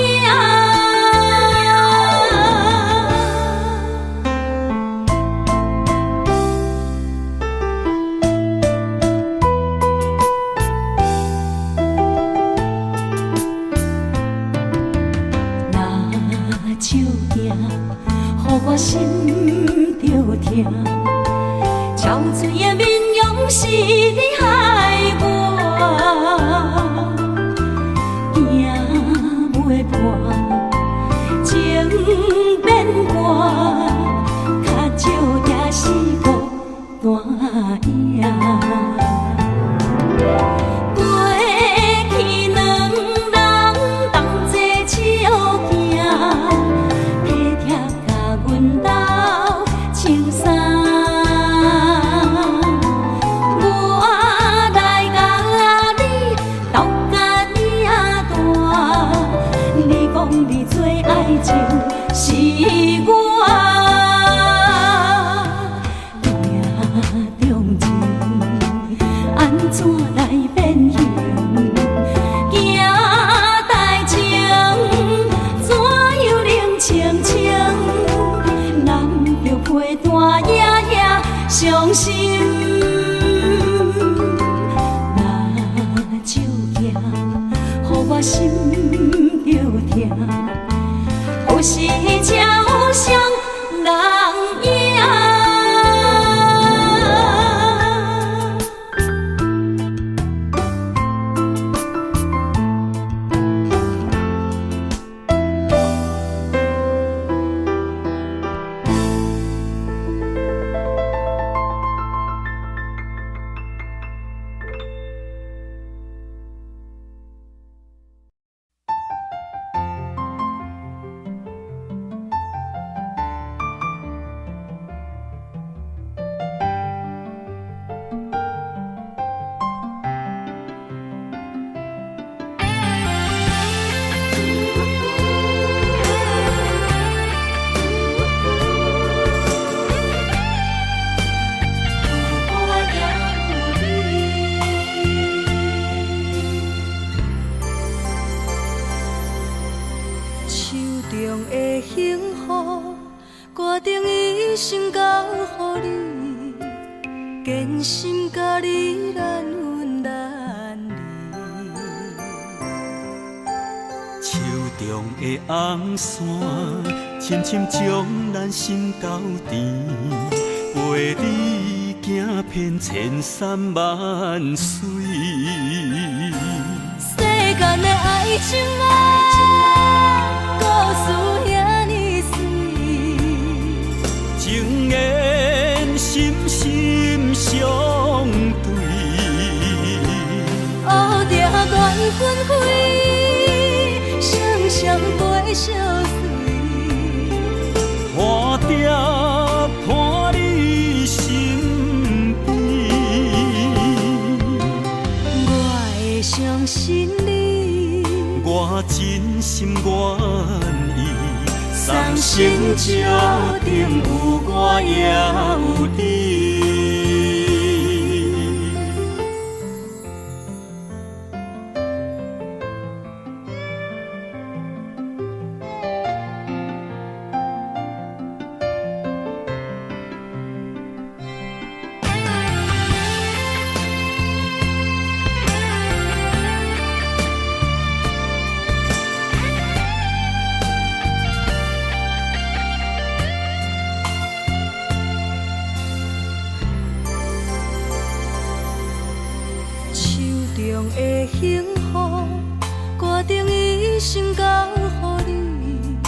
手行，予我心着疼。潮水的面容是你害我，行袂破，情变寒，较少也是孤单影。是我命中情，安怎来变形？行代情，怎又冷清清？难着陪伴夜夜伤心。拿手行，予我心着疼。有时超双人影。决定一生交予你，坚心甲你难分难离。手中的红线，深深将咱心交缠，陪你行遍千山万水。世间的爱情啊，故事遐尼水，情缘深深相对，乌定缘分开，双双陪相随，看定伴你身边，我会相信你，我真心愿意。三生石定有我也有你。心交予你，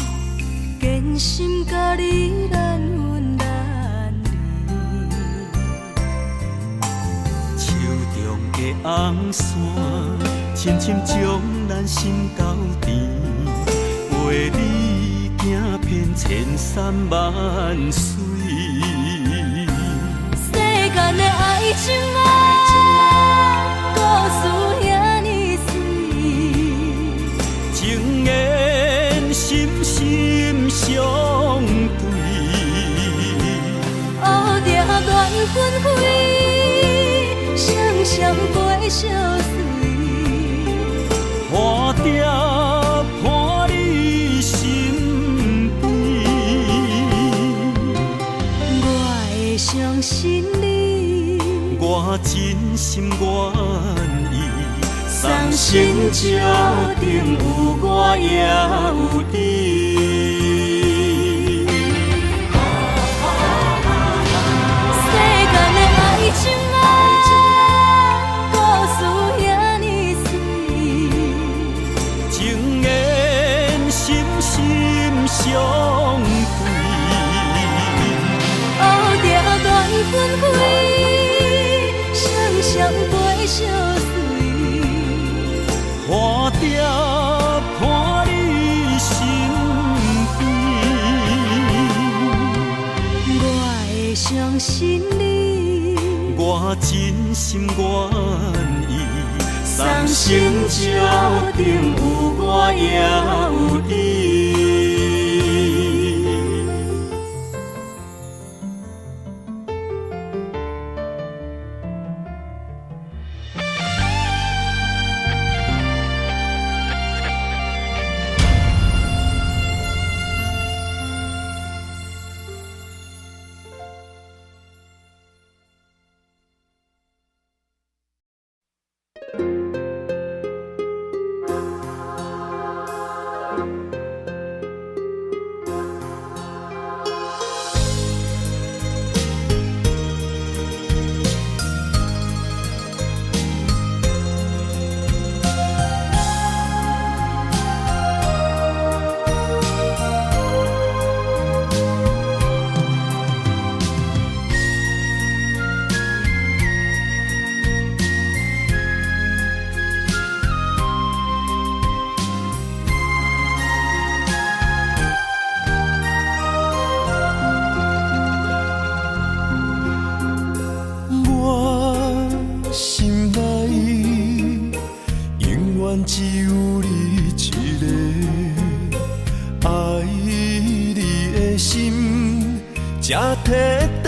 坚心甲你难分难离。手中的红线，深深将咱心斗甜，陪你行遍千山万水。世间的爱情啊，故事遐尼水，情缘深深相对，乌蝶乱纷飞，双双陪相随，花蝶伴你身边，我会相信你，我真心愿意，送心石顶有我也有你。世间的爱情啊，故事遐尼水，情缘深深相对，乌蝶乱纷飞，双双陪相随，花蝶伴你身边，我会相信你，我真心愿意，送心石顶有我也有你。只有你一个，爱你的心才摕底。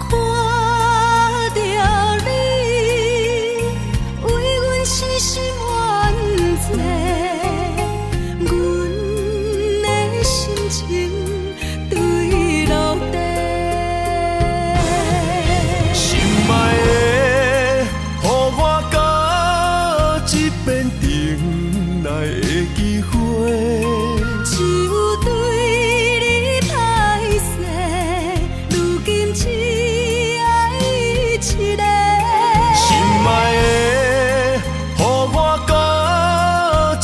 看着你，为阮痴心怨罪，阮的心情坠落地。心爱的，予我到一遍重来的机会。只有对你歹势，如今只爱一个。心爱的，予我到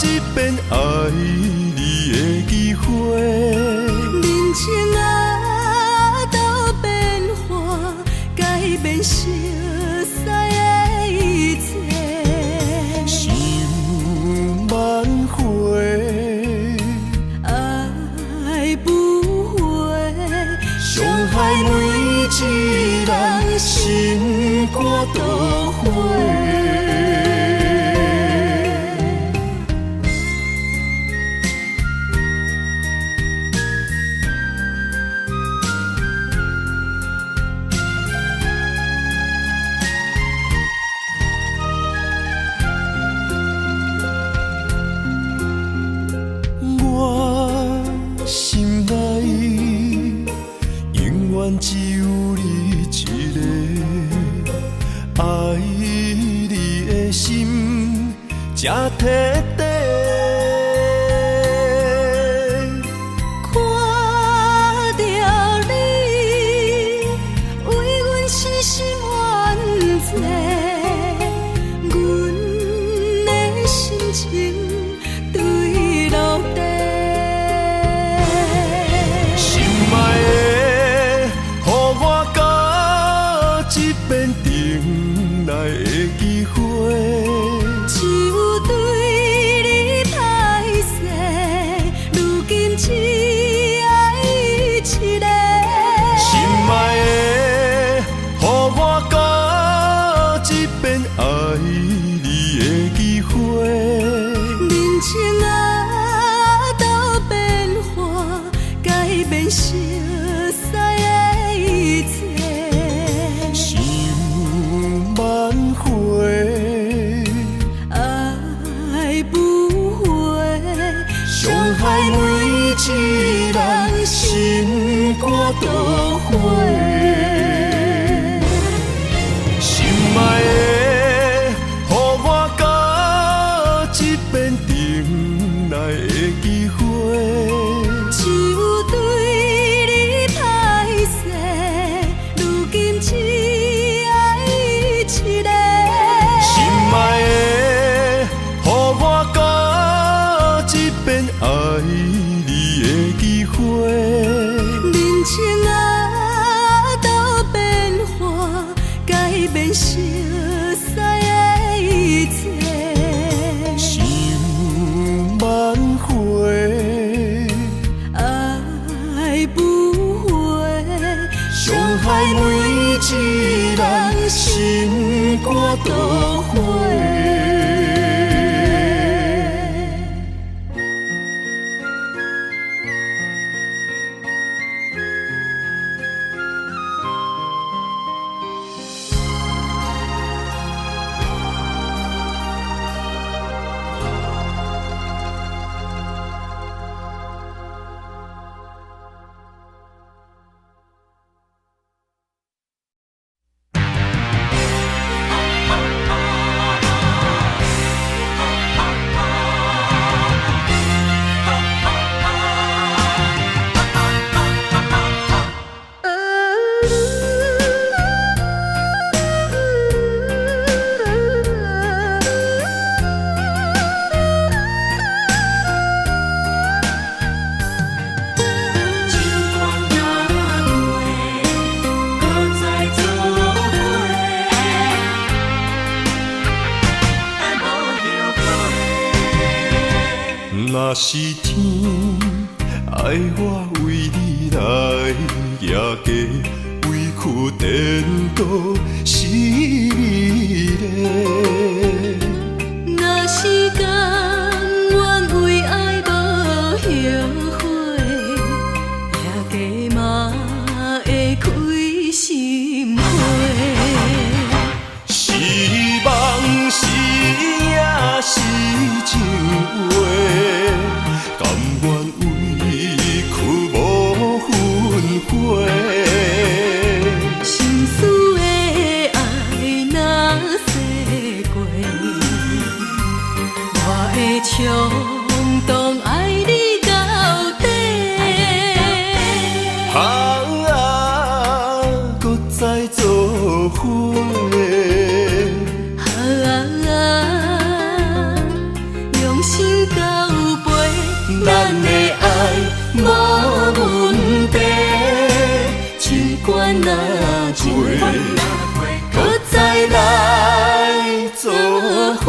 一遍爱你的机会。人情啊，都变化，改变熟悉的一切。想挽回，爱不回，伤害每一人心肝都灰。我心内永远只有你一个，爱你的心才摕底。看着你，为阮痴心怨罪，阮遍爱你的机会。人情啊，都变化，改变熟悉的一切。想挽回，爱不回，伤害每一人心肝都花。心爱的，予我到一遍重来的机会。就对你歹势，如今只爱一个。心爱的，予我到一遍爱你的机会。人情啊，都变化，改变熟悉的一切。想挽回，爱不回，伤害每一人心肝都花。若是天爱我为你来夜嫁，委屈颠倒是你嘞。若是甘愿为爱无后悔，夜嫁嘛会开心花。是梦是也是情话，甘愿委屈无分悔。心思的爱若逝过，我会冲动爱你到底。搁再做伙。用心交陪，咱的爱无问题，尽管若过，搁再来做伙。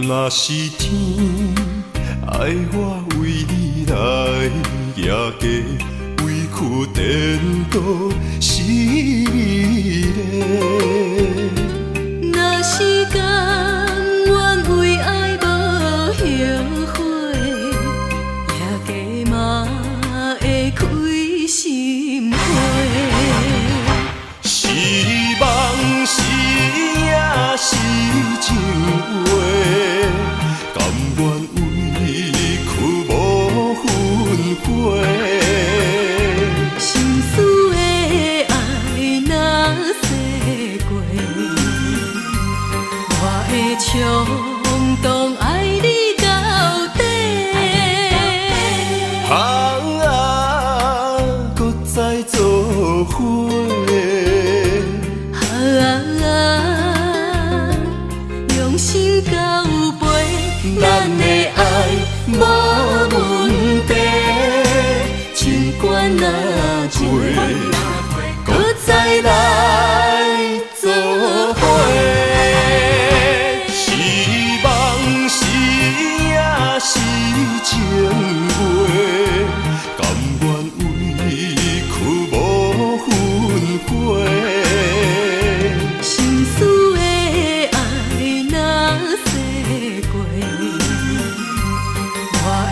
若是天爱我为你来夜嫁，委屈颠倒是你嘞。若是甘愿为爱无后悔，夜嫁嘛会开心花。是梦是也是情话，甘愿委屈无分悔。心思的爱若逝过，我会冲动爱你到底。搁再做伙。用心交陪，咱的爱。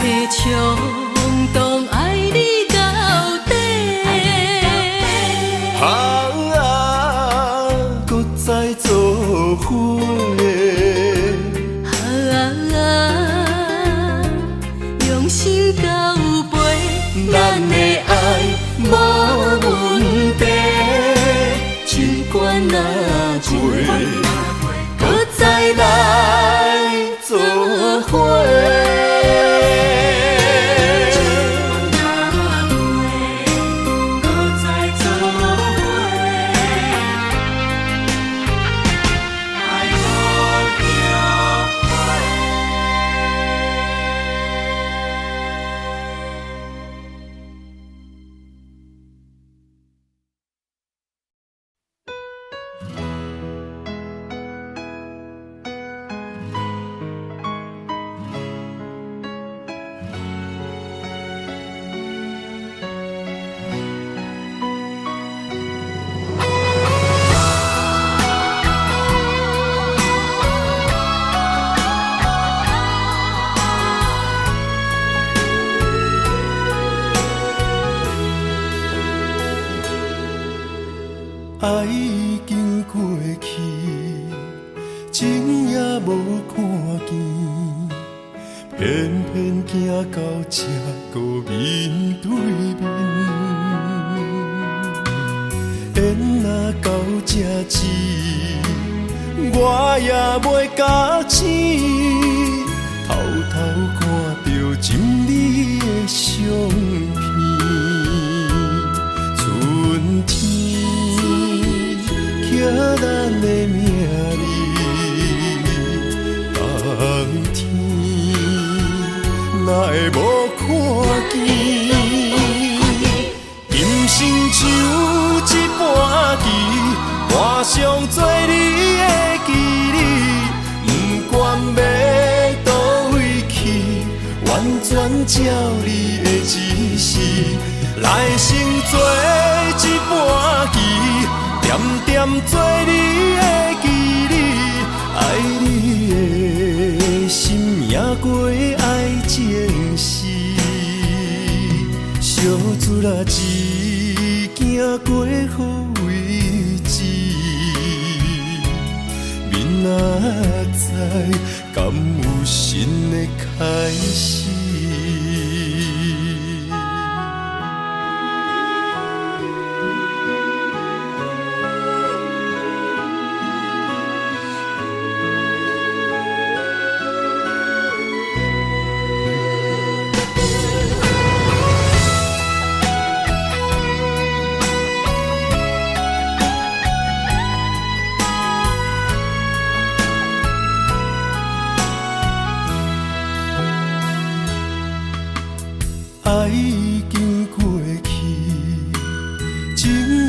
会冲动爱你到底。搁再做伙。用心交陪，咱的爱无问题，尽管若过，搁再来做伙。爱已经过去，情也无看见，偏偏行到这个面对面。缘若到这止，我也袂假醒，偷偷看到心里的相片，春天。寄咱的名字，冬天哪会无看见？今生像一盘棋，换上做你的记忆，不管要倒位去，完全照你的指示，来生做一盘棋。点点做你的记忆，爱你的心也过爱情诗，小船仔一行过好位置，明仔载敢有新的开始？爱已经过去，情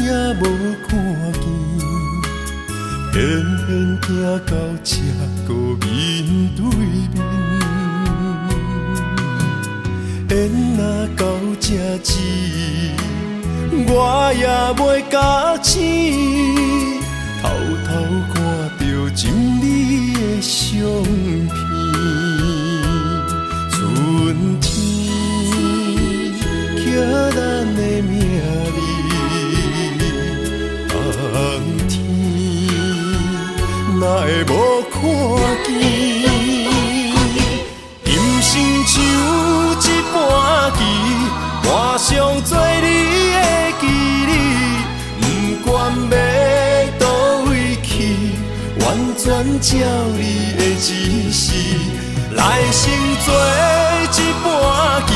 也无看见，偏偏行到这个面对面。缘若到这止，我也袂假醒，偷偷看到心里的相片，春天。寄咱的名字，冬天哪会无看见？今生像一盘棋，换上做你的记忆，不管要倒位去，完全照你的指示，来生做一盘棋。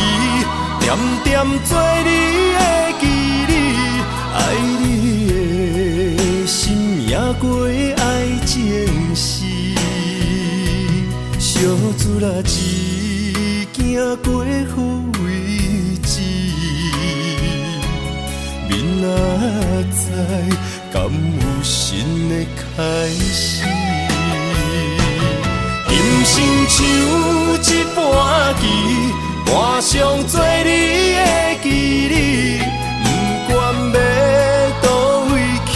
点点做你的记忆，爱你的心也过爱情诗，小船仔一行过好位置，明仔载敢有新的开始？今生像一盘棋。换上做你的记忆，不管要倒位去，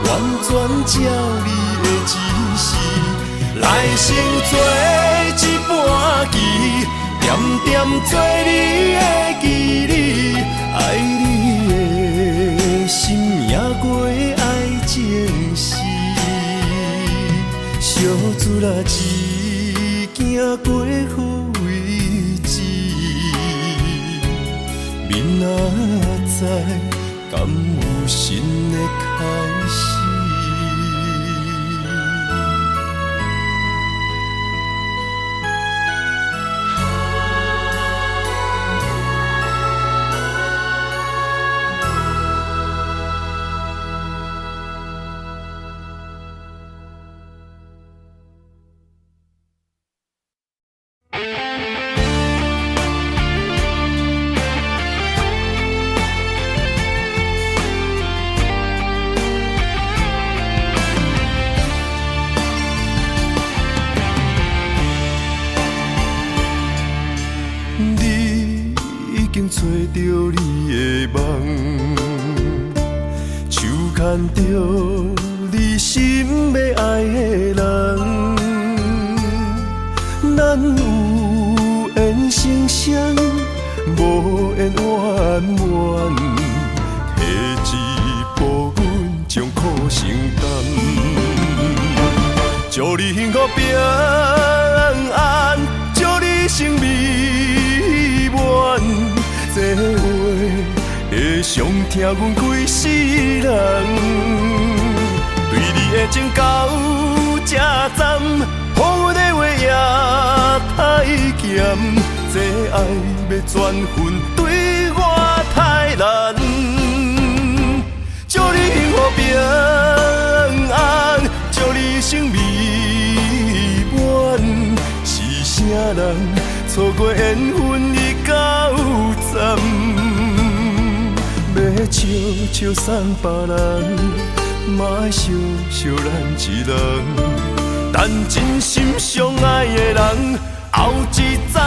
完全照你的指示，来生做一盘棋，点点做你的记忆，爱你的心也过爱情诗。小子啦，一行过位置，明仔载敢有新的开始？找着你的梦，手牵着你心要爱的人，咱有缘成双，无缘圆满，提一步阮将苦承担，祝你幸福平安，祝你生美满。这话会伤疼阮规世人，对你的情到这站，好阮的话也太咸，这爱要转分对我太难。祝你幸福平安，祝你生美满，是啥人错过缘分已到站，要笑笑送别人，嘛爱笑笑咱一人，等真心相爱的人后一站。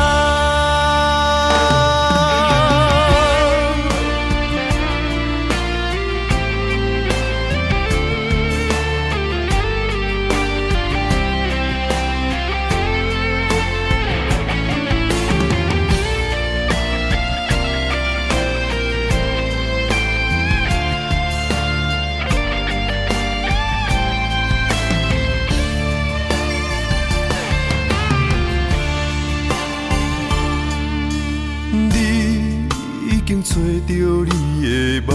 找着你的梦，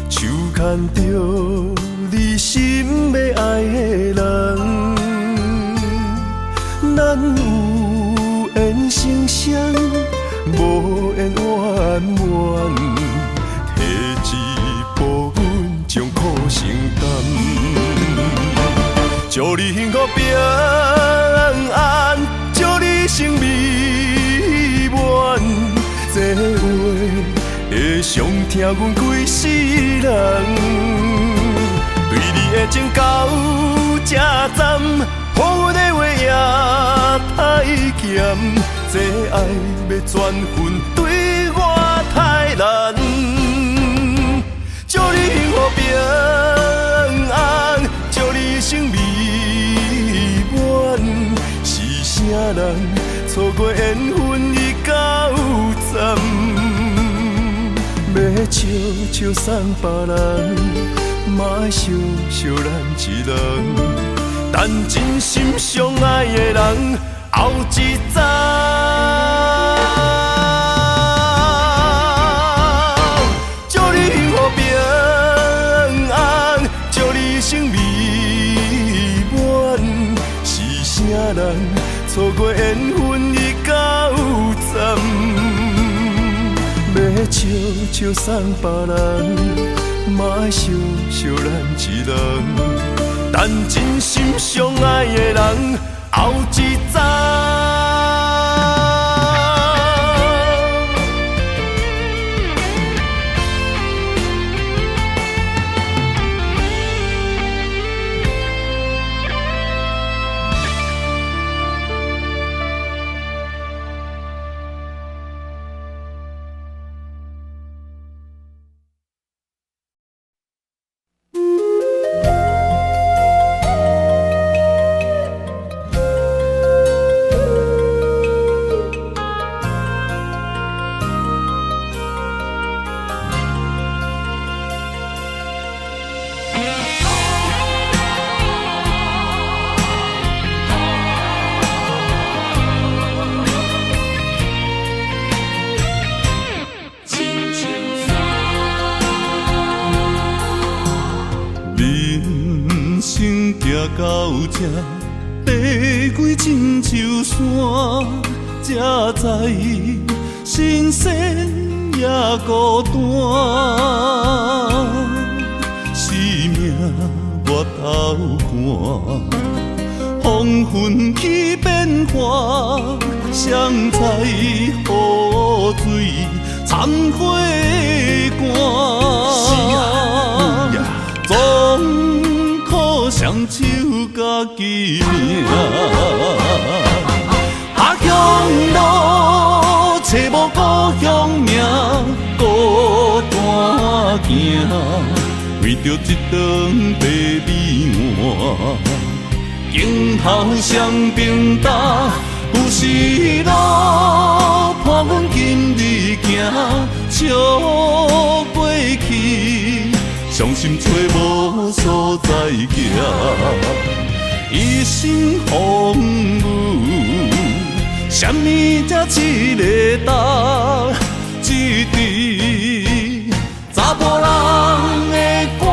手牵着你心要爱的人，咱有缘成双，无缘圆满，提一步阮将苦承担，祝你幸福平安，祝你生美满。这话会伤疼阮规世人，对你的情到这站，好阮的话也太咸，这爱要转分对我太难。祝你幸福平安，祝你生美满，是啥人错过缘分已到站，要笑笑送别人，嘛爱笑笑咱一人，等真心相爱的人后一站。祝你幸福平安，祝你生美满，是啥人错过缘分已到站，要笑笑送别人，嘛爱笑笑咱一人，等真心相爱的人后一站。到这，爬过亲像山，才知新鲜也孤单。生命我头看，黄昏起变化，谁知雨水掺火寒。总靠双手家己拼。下乡路，找无故乡名，孤单行，为着一顿白米碗。镜头双平搭，有时路伴阮今日行，笑过去，伤心找无所在行。一生风雨，什么才一个答？一滴查甫人的歌。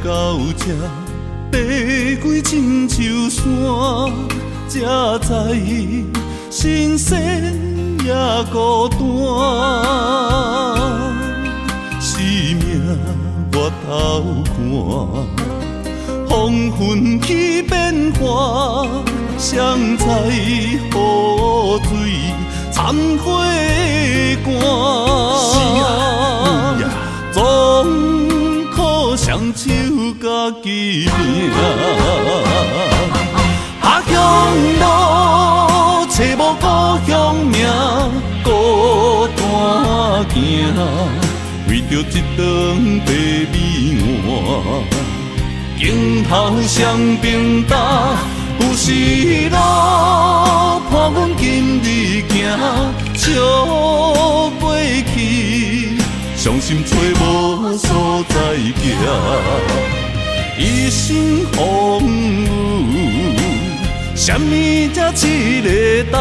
到这，爬过亲像山，才知新鲜也孤单。生命我头看，黄昏起变化，谁知雨水掺火寒。总靠双手家己拼。下乡路，找无故乡名，孤单行，为着一顿白米碗。镜头双平搭，有时路伴阮今日行，笑过去，伤心找无所在行。一生风雨，什么才一个答？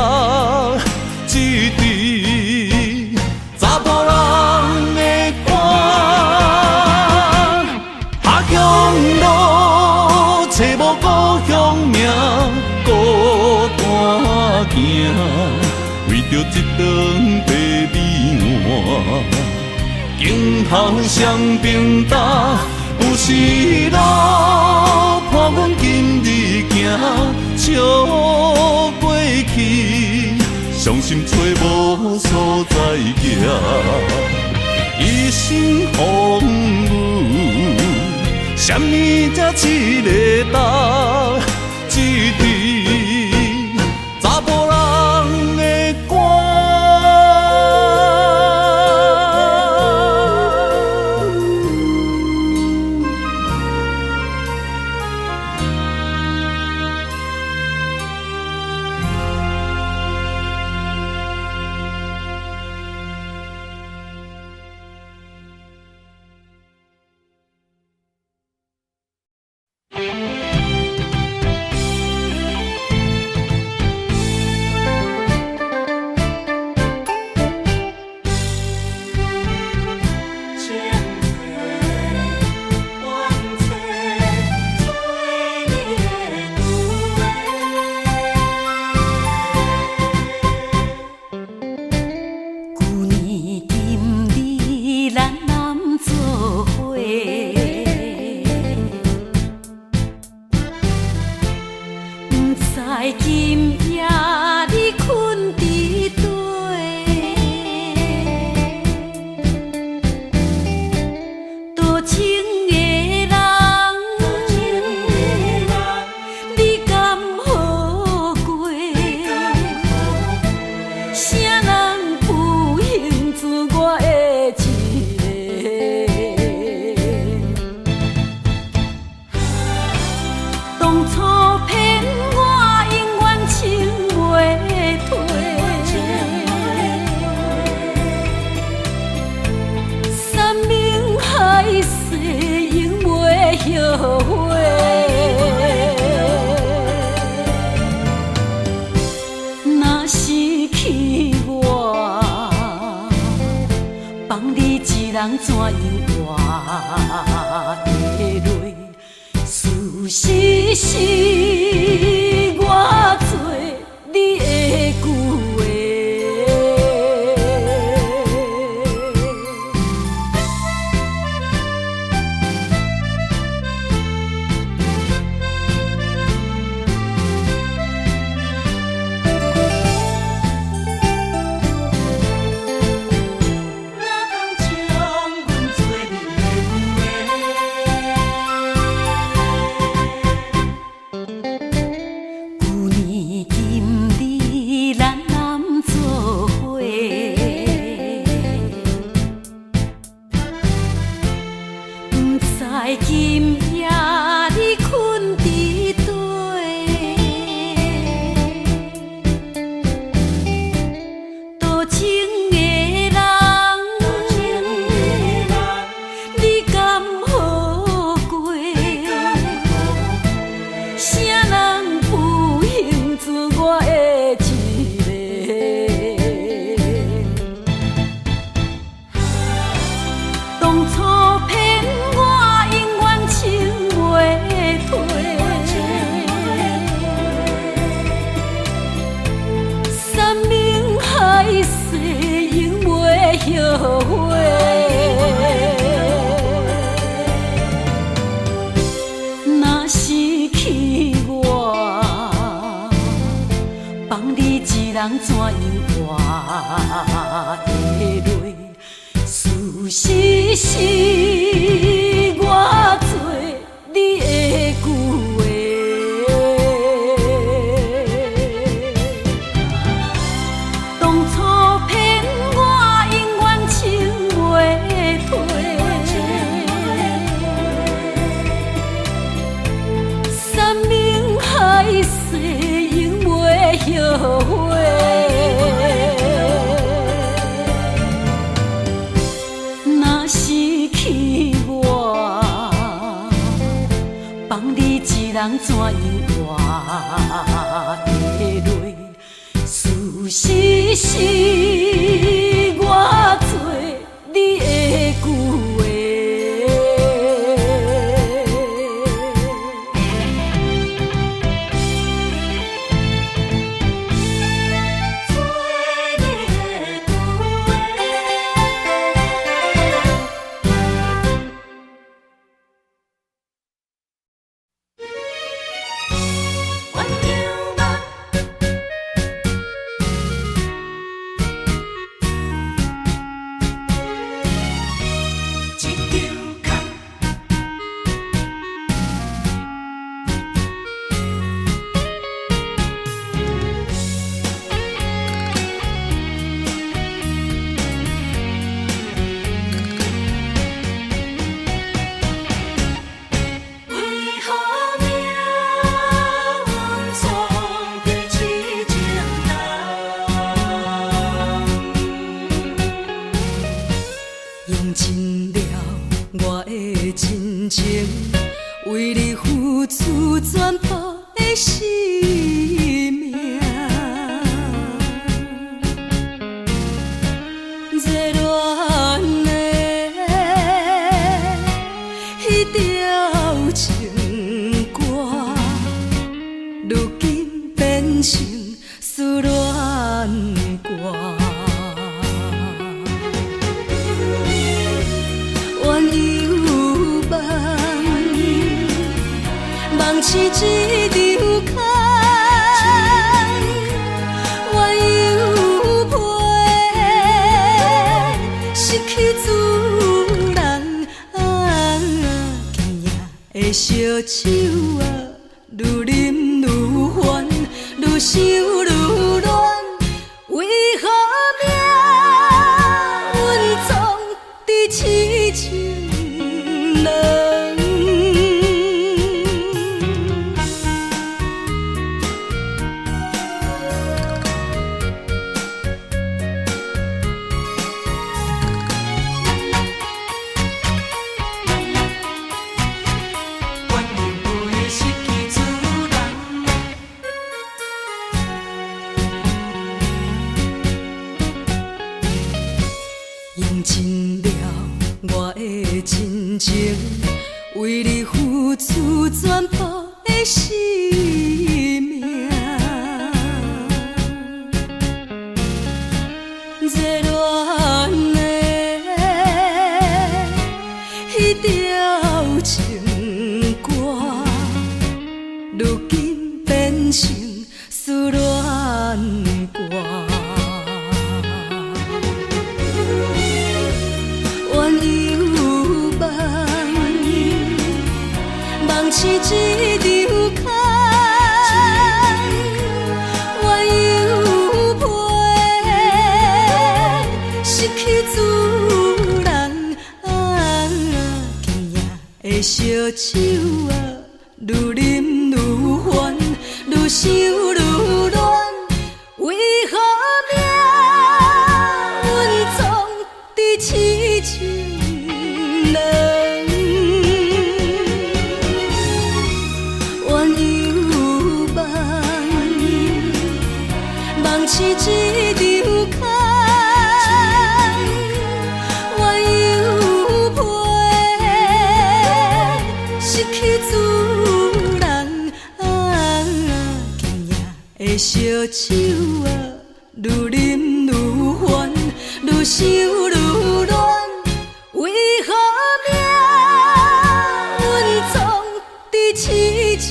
一滴查甫人的歌。下乡路，找无故乡名，孤单行，为着一顿白米碗。镜头双平搭，有时路伴阮今日行，笑过去，伤心找无所在行。一生风雨，什么才一个答？一滴查甫人的歌。怎样活下落？事实是我做你的旧话。今夜你困伫底，多情的人，你敢好过？啥人不幸自我的一个？当初骗我。山盟海誓永袂后悔，若失去我，放你一人怎样活下落？事实是我做你的旧话。当初骗我永远情袂退，山盟海誓永袂后悔。若失去我，放你一人怎样活下落？事实是我做你的旧话。用尽了我的真情，为你付出全部的生命。热恋的迄条情歌，如今变成思恋歌。梦是一场空，怨犹陪，失去主人。今夜的烧酒啊，愈啉愈烦，愈想愈乱。为何命运总在痴情人？如今变成思恋歌。怨犹梦，梦是一场空。怨犹陪，失去主人。今夜的烧酒啊，愈啉愈烦，愈想愈乱。为何命运总在痴情人？怨犹梦，梦是一场空。怨犹陪，失去主人。今夜的烧酒啊，愈啉愈烦，愈想愈乱。为何命运总在痴情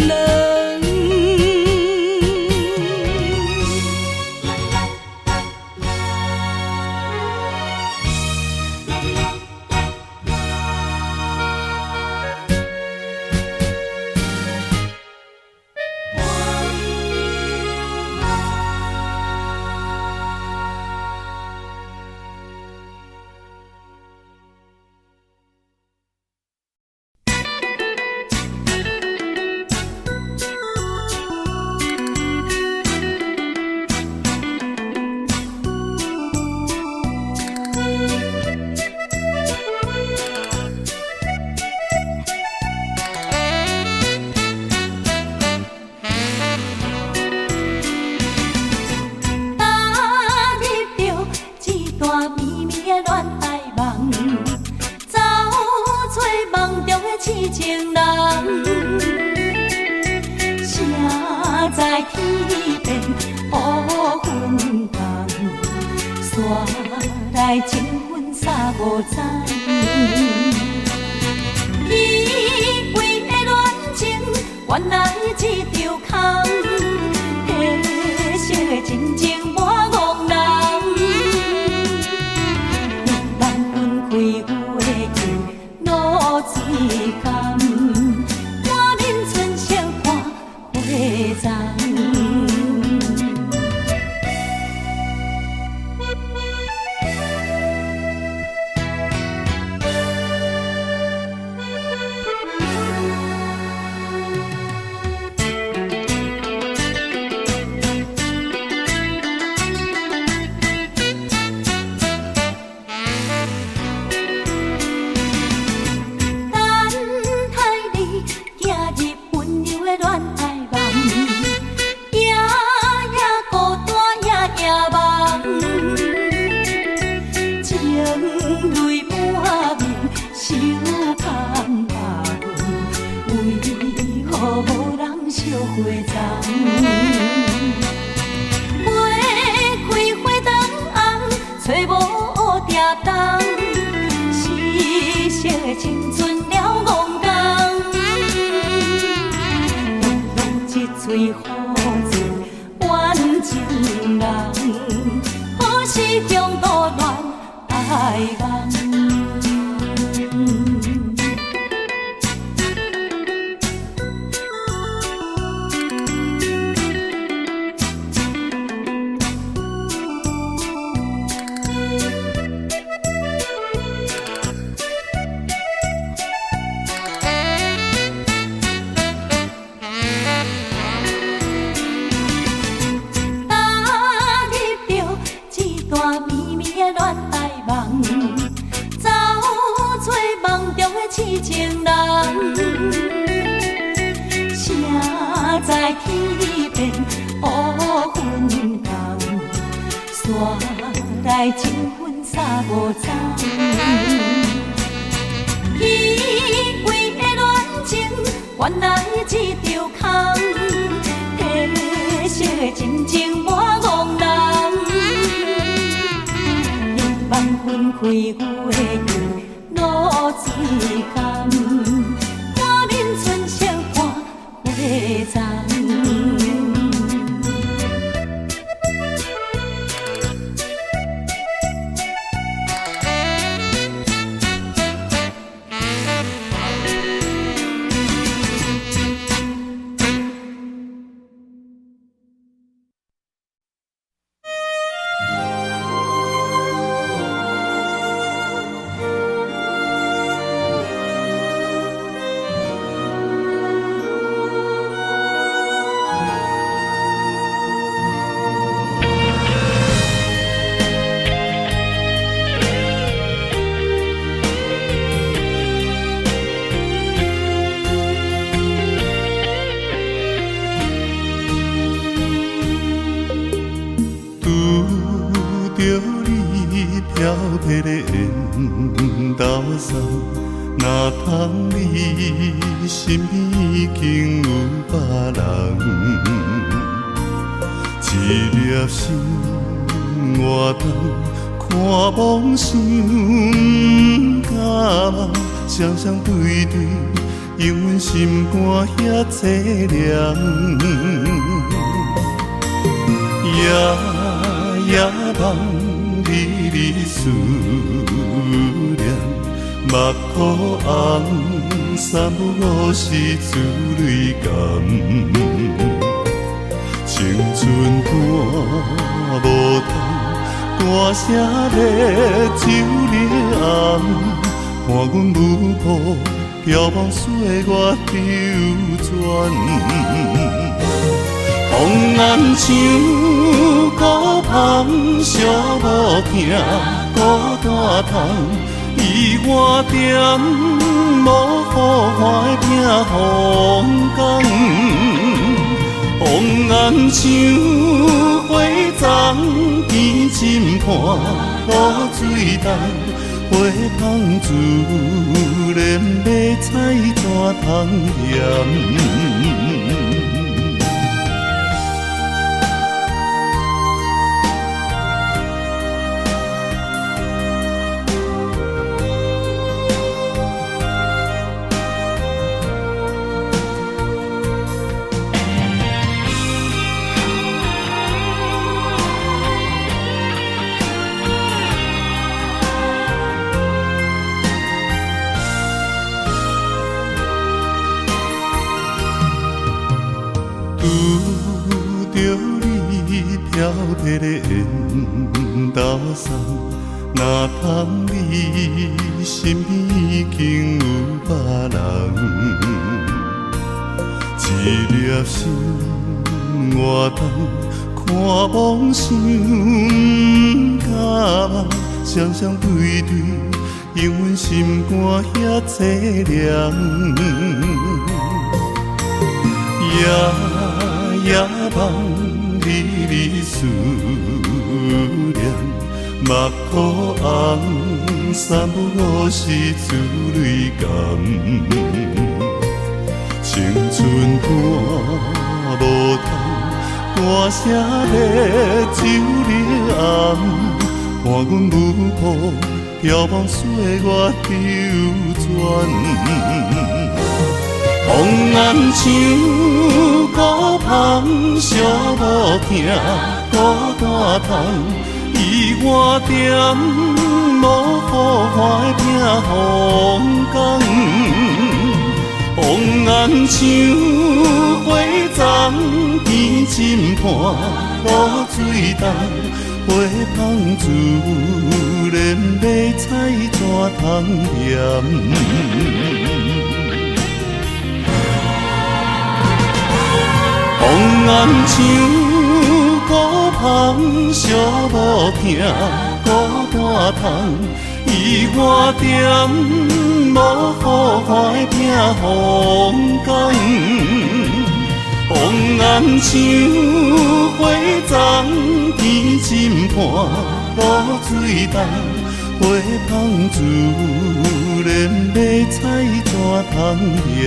人？痴情人，谁在天边乌云淡，山来情分三五层。以为的恋情，原来一场空，褪色的真情我憨人，人分开有的情，露水甘，我忍春宵看花丛。青春了憨工，浓一嘴好情怨情人，可是中途乱爱梦。痴情人，谁在天边乌云淡，山来情分三五层。以为的恋情，原来一场空，褪色的真情我憨人，人梦分开有的情。露水甘，我忍春宵看藏。飘撇的缘投送，若通你身边已经有别人，一粒心活动，看梦想甲梦，双双对对，永远心肝遐凄凉。夜夜梦。离离思念，目眶红，三不五时珠泪甘。青春赶无通，歌声咧酒咧红，看阮舞步飘往岁月流转。风暗像孤帆，寂无听孤单窗，伊我点无雨花拼风光。风暗像花丛见浸畔，露水重，花香自然要采怎通嫌？拄着你飘撇的缘投送，若通你身边已经有别人，一粒心活动，看梦想甲梦，双双对对，永远心肝遐凄凉。夜梦离离思念，目眶红，三不五时珠泪甘。青春赶无通，歌声咧酒咧红，看阮舞步飘往岁月流转。风暗像孤帆，寂无听孤单窗，伊我点无雨花拼风光。风暗像花丛见浸畔，露水重，花香自然要采怎通嫌？风暗像孤帆，寂无听孤单窗，伊我点无雨花拼风光。风暗像花丛见浸畔，露水重，花香自然要采怎通嫌？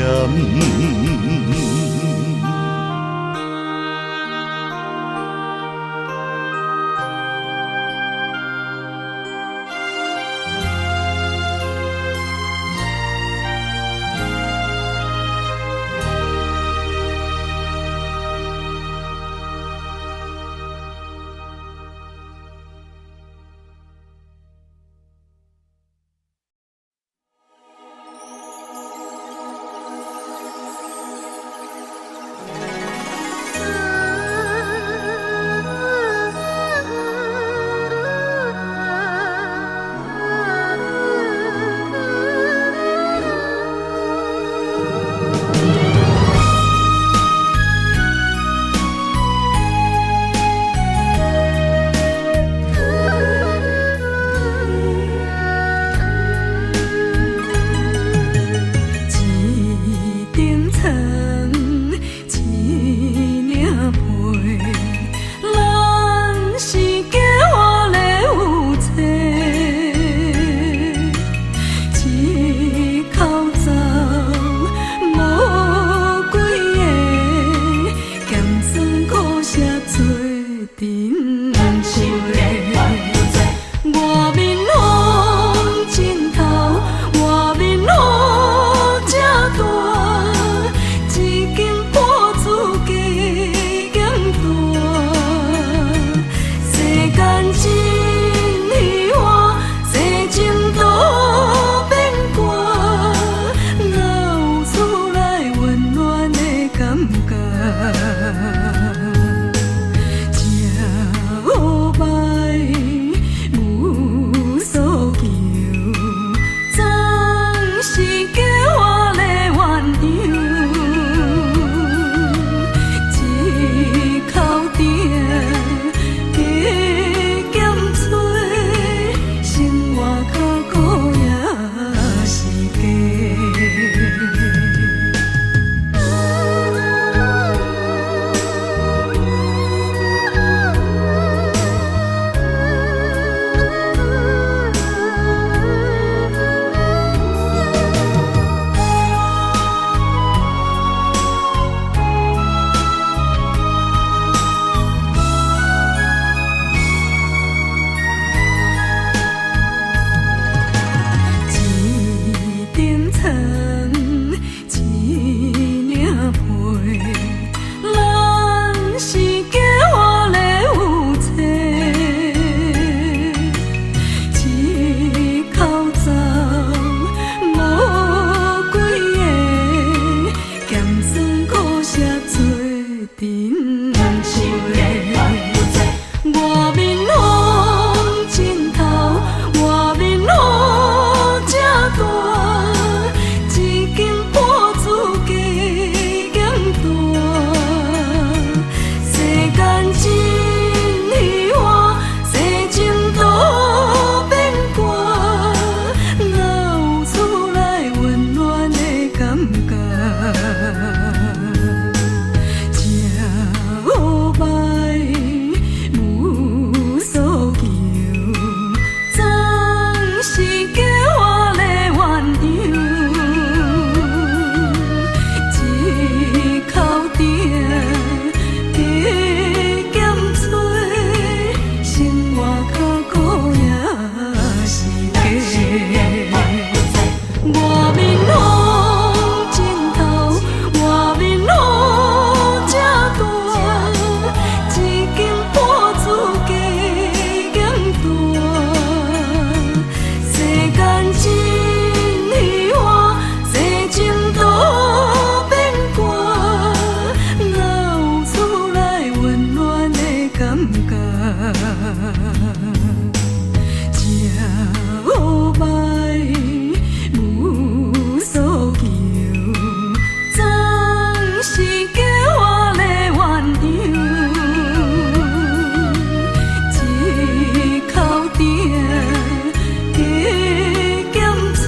写做珍贵。外面风真透，外面雨正大，一间破厝加减大。世间真虚幻，世情都变卦，哪有厝内温暖的感觉？好歹无所求，总是叫我来鸳鸯，一口鼎加减吹，生活较苦也是假。外面风真透，外面雨正大，一间破厝加减大。世间真虚幻，世情都变卦，哪有厝内温暖的感觉？吃好歹无所求，总是叫我来鸳鸯，一口鼎加减吹，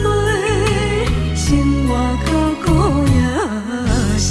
生活较苦也是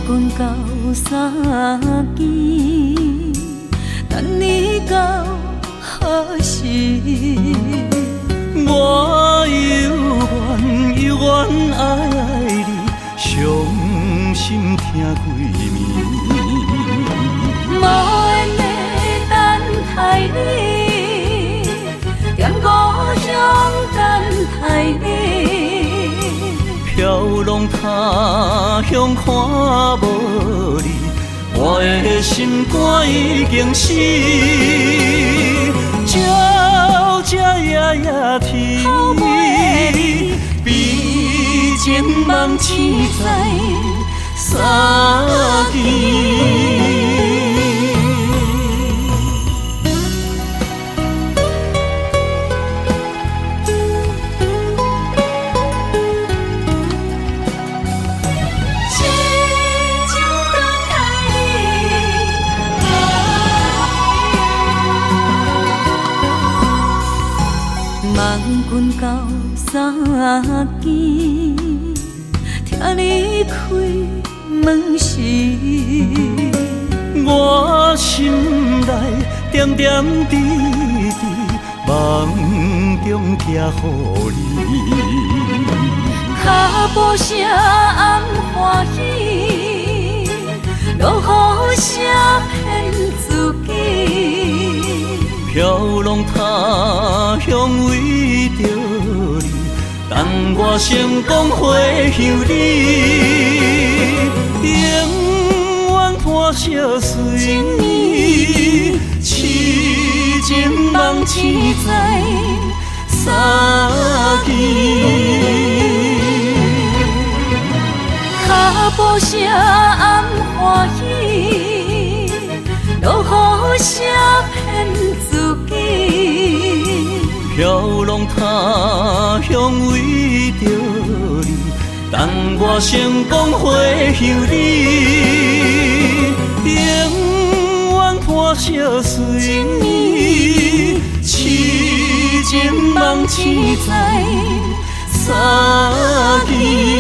阮到三更，等你到何时？我犹原爱你，伤心听几暝。无缘的等待你，踮故乡等待你。飘浪他乡看无你，我的心肝已经死。朝朝夜夜天，比情梦痴在三更。梦君到三更，听你开门时，我心内点点滴滴，梦中寄予你。脚步声暗欢喜，落雨声骗自己。飘浪他乡为着你，但我成功回乡你，永远伴相随。痴情梦痴在三更。脚步声暗欢喜，落雨声骗自己。飘浪他乡为着你，但我成功回乡你，永远伴笑水，痴情梦痴在三更。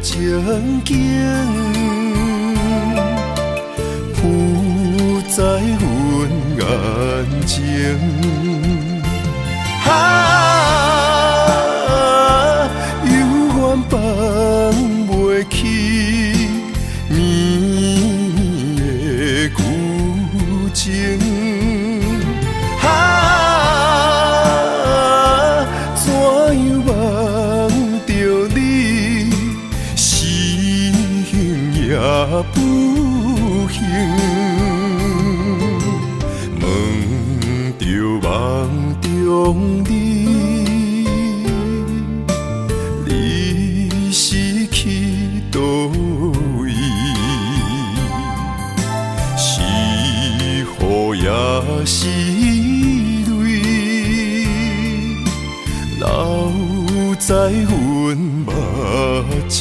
情景，浮在阮眼前。犹原放袂起绵的旧情。怎样忘着你，心也不幸。问着梦中你，你是去倒位？是雨也是泪，留在阮目前。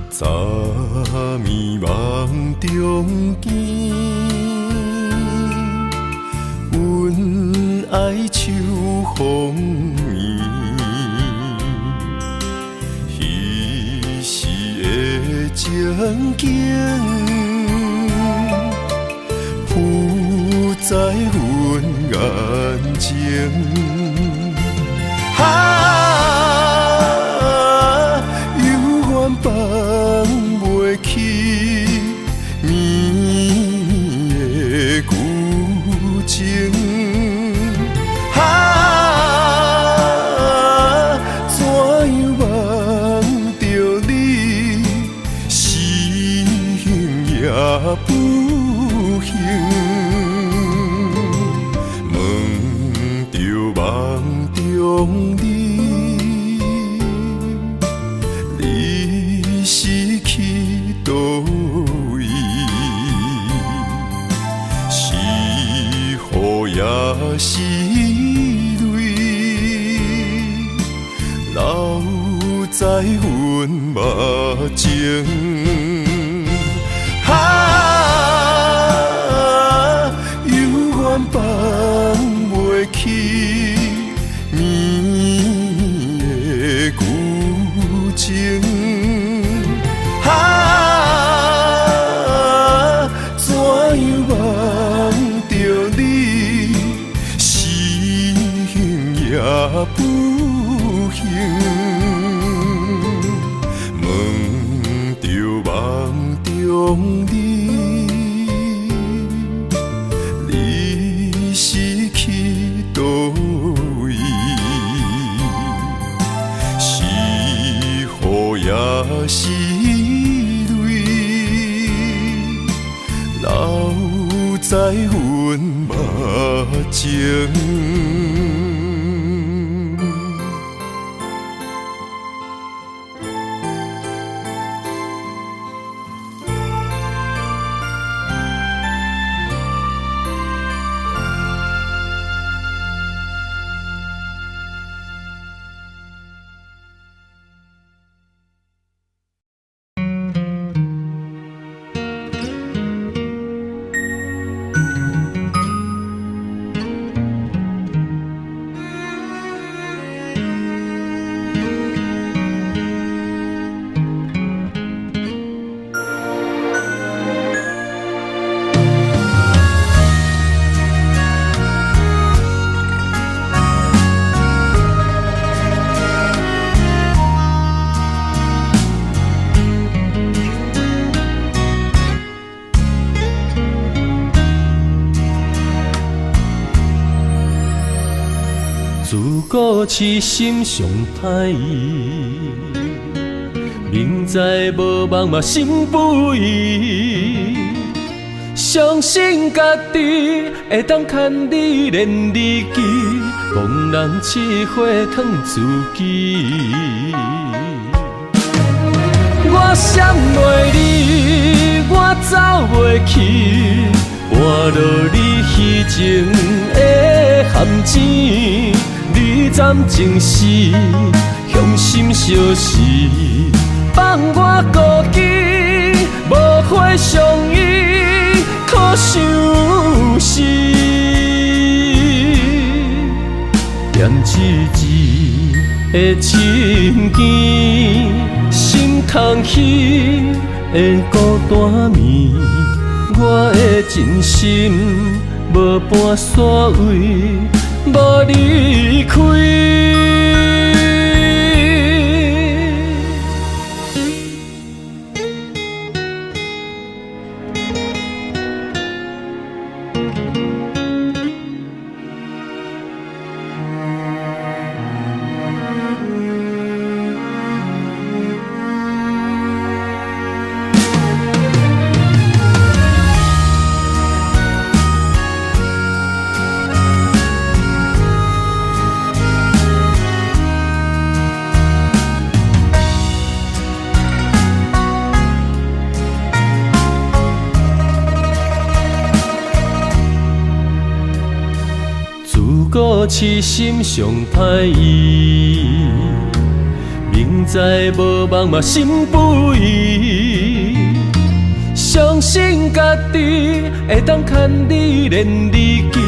昨暝梦中见，阮爱秋风眠。彼时的情景，浮在阮眼前。放袂起绵的旧情，怎样忘着你，心也不幸。问着梦中你，是去倒位？是雨也是泪，留在阮目前。犹原放袂起绵的旧情。怎样忘着你，心也不幸。问着梦中你，你是去倒位？是雨也是泪，留在阮目前。自古痴心上歹意，明知无望嘛心不移。相信家己会当牵你连理记，望人试火烫自己。我闪袂你。袂去，换落你虚情的陷阱。你暂情是向心相识，放我孤己，无花相依，可相思。念一字的情ken心通起的孤单眠，我的真心无半煞位，无离开。痴心上歹意，明知无望嘛心不移，相信家己会当牵你连理记，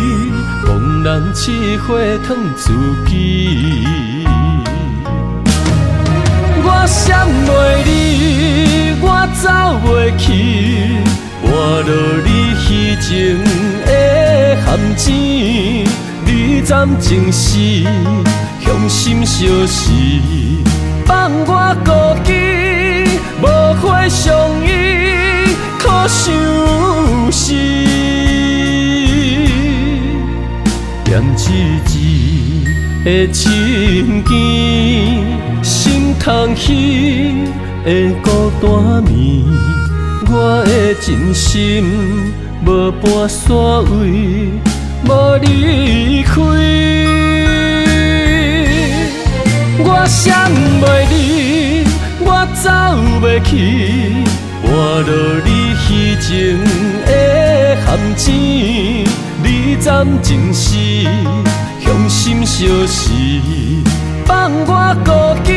茫然试火烫自己。我闪袂你，我走袂去，换落你虚情的陷阱。你暂情是向心相识，放我孤己，无花相依，可相思。念一字的情ken心通起的孤单眠，我的真心无半煞位，无离开。我闪袂你，我走袂去，换落你虚情的陷阱。你暂情是向心相识，放我孤己，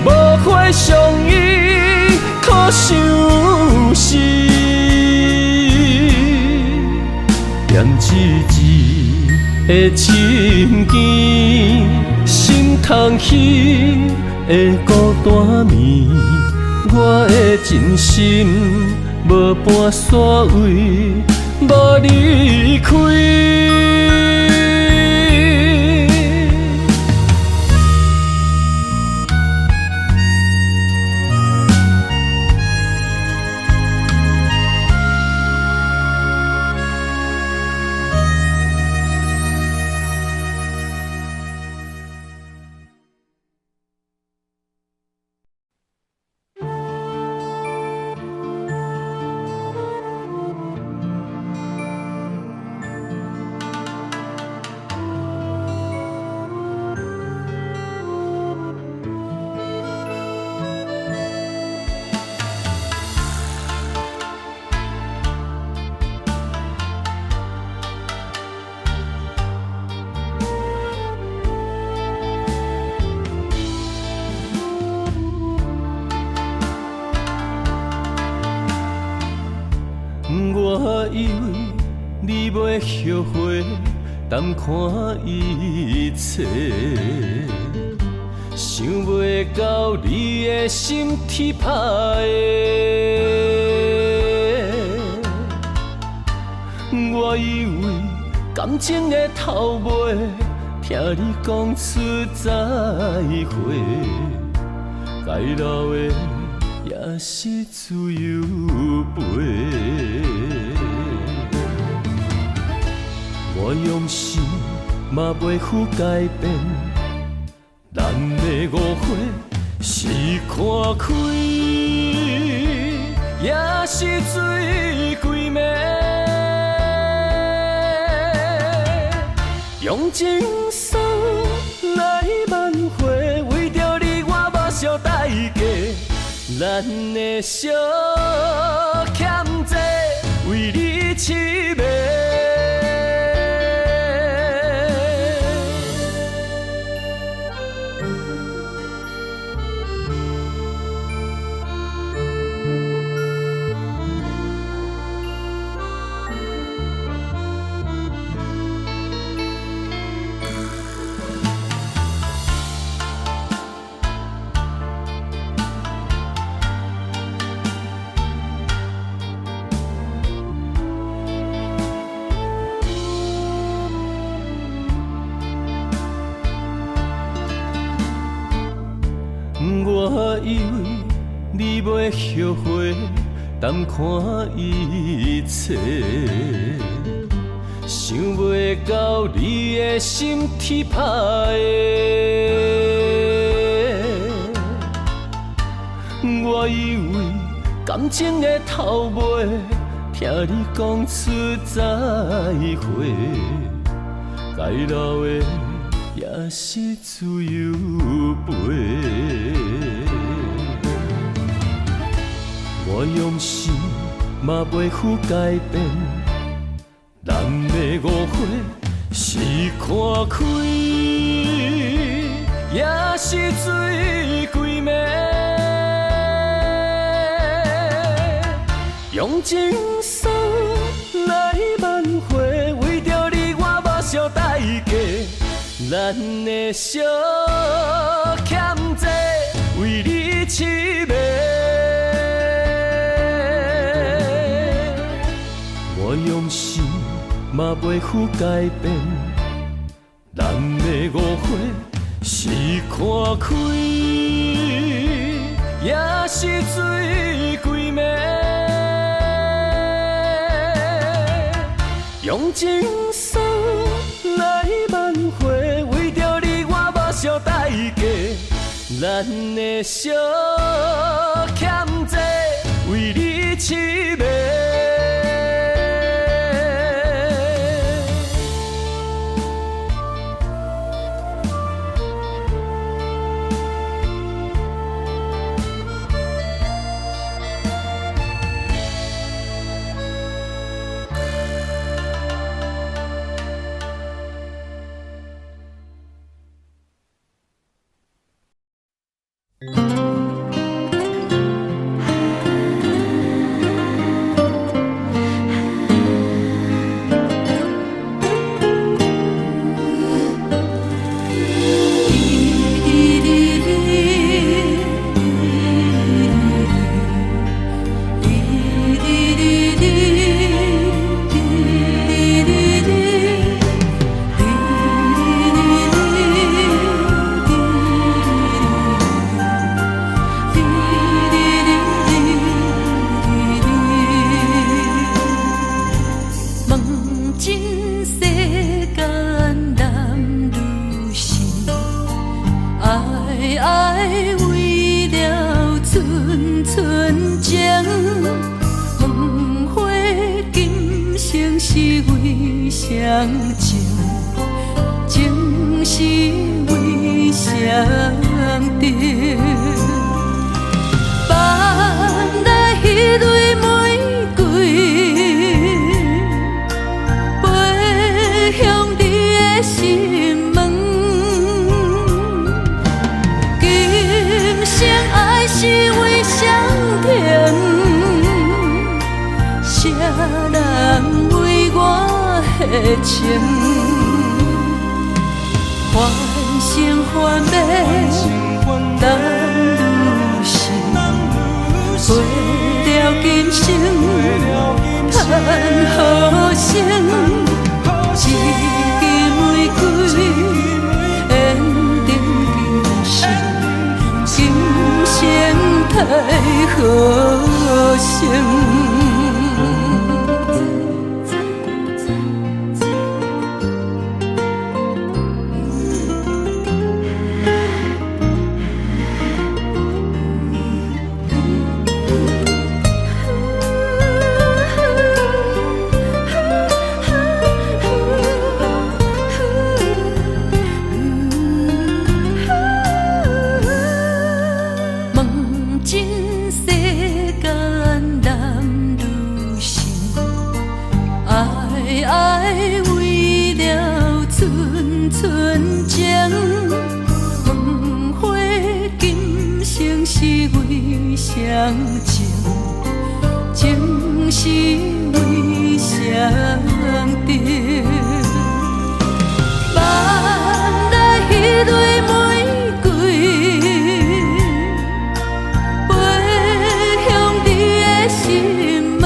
无花相依，可相思。念一字的情ken心通起的孤单眠，我的真心无半煞位，无离开。我以为你袂后悔，淡看一切，想袂到你的心铁打的。我以为感情的头尾，听你讲出再会，该留的也是自由飞。我用心嘛袂负改变，咱的误会是看开，也是水鬼暝。用情书来挽回，为着你我无小代价，咱的小欠债。凄美。我以为你袂后悔，淡看一切，想袂到你的心天歹的。我以为感情的头尾，听你讲出再会，该留的也是自由飞。我用心嘛袂负改变，人的误会是看开，也是水鬼迷。用情书来挽回，为着你我无惜代价。咱的小欠债，为你凄美。我用心嘛袂负改变，人的误会是看开，也是水鬼迷。用情书来挽回，为着你我无惜代价。咱的小欠债，为你凄美。梦真世间男女是为谁情，情是为谁定？万来迄蕊玫瑰，飞向你的心门。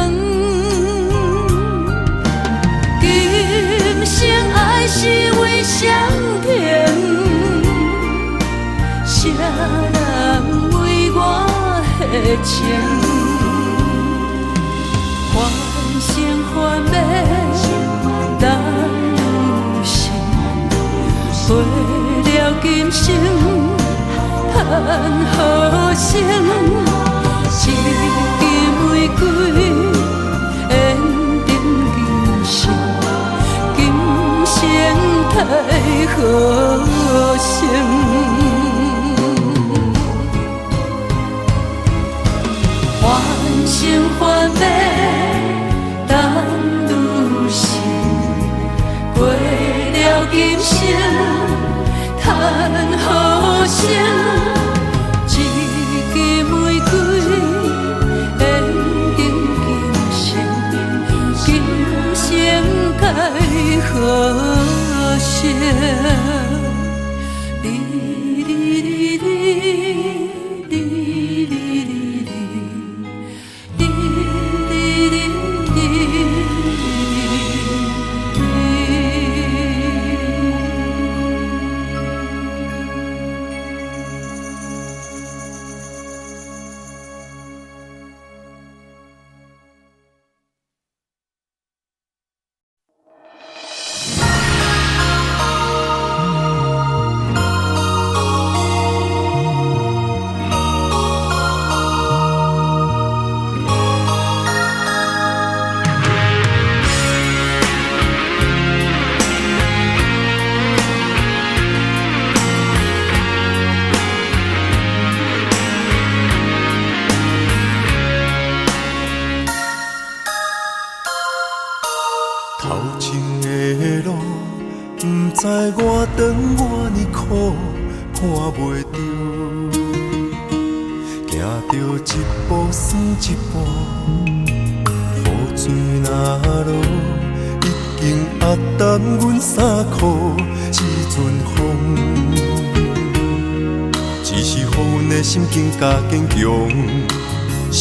今生爱是为谁停？谁人为我的情？欢声欢美当有心，为了今生叹好声。一枝玫瑰缘定今生，今生太好声。欢声欢美当如心，过了今生叹好声。一枝玫瑰缘定今生，今生该好声。头前的路，不知我长我呢苦，看袂着，行着一步算一步，雨水若落，已经压淡阮衫裤一阵风，只是予阮的心境加坚强，成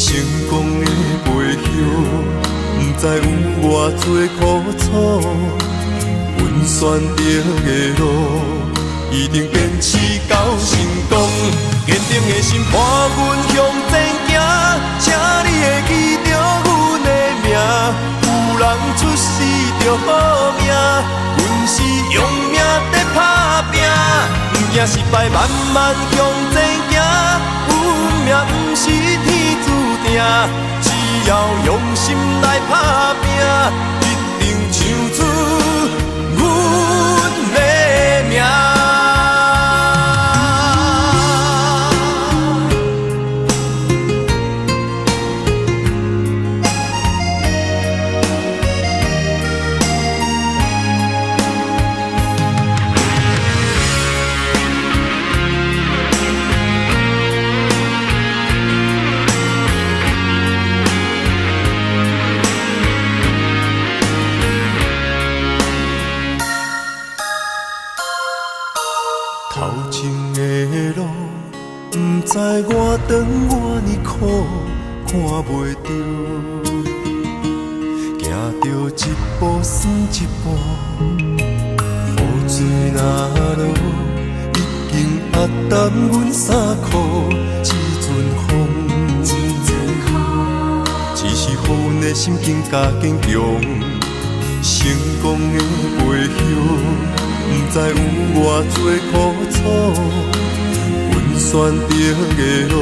功的背后。不知有偌多苦楚，阮选择的路，一定坚持到成功。坚定的心伴阮向前行，请你会记着阮的名。有人出世着好命，阮是用命在打拼，不惊失败，慢慢向前行。运命不是天注定。只要用心来打拼，一定唱出阮的名。头前的路，不知我长我呢苦，看袂着，行着一步算一步，雨水若落，已经压淡阮衫裤一阵风，只是予阮的心境加坚强，成功的背后。不知有偌多苦楚，阮选择的路，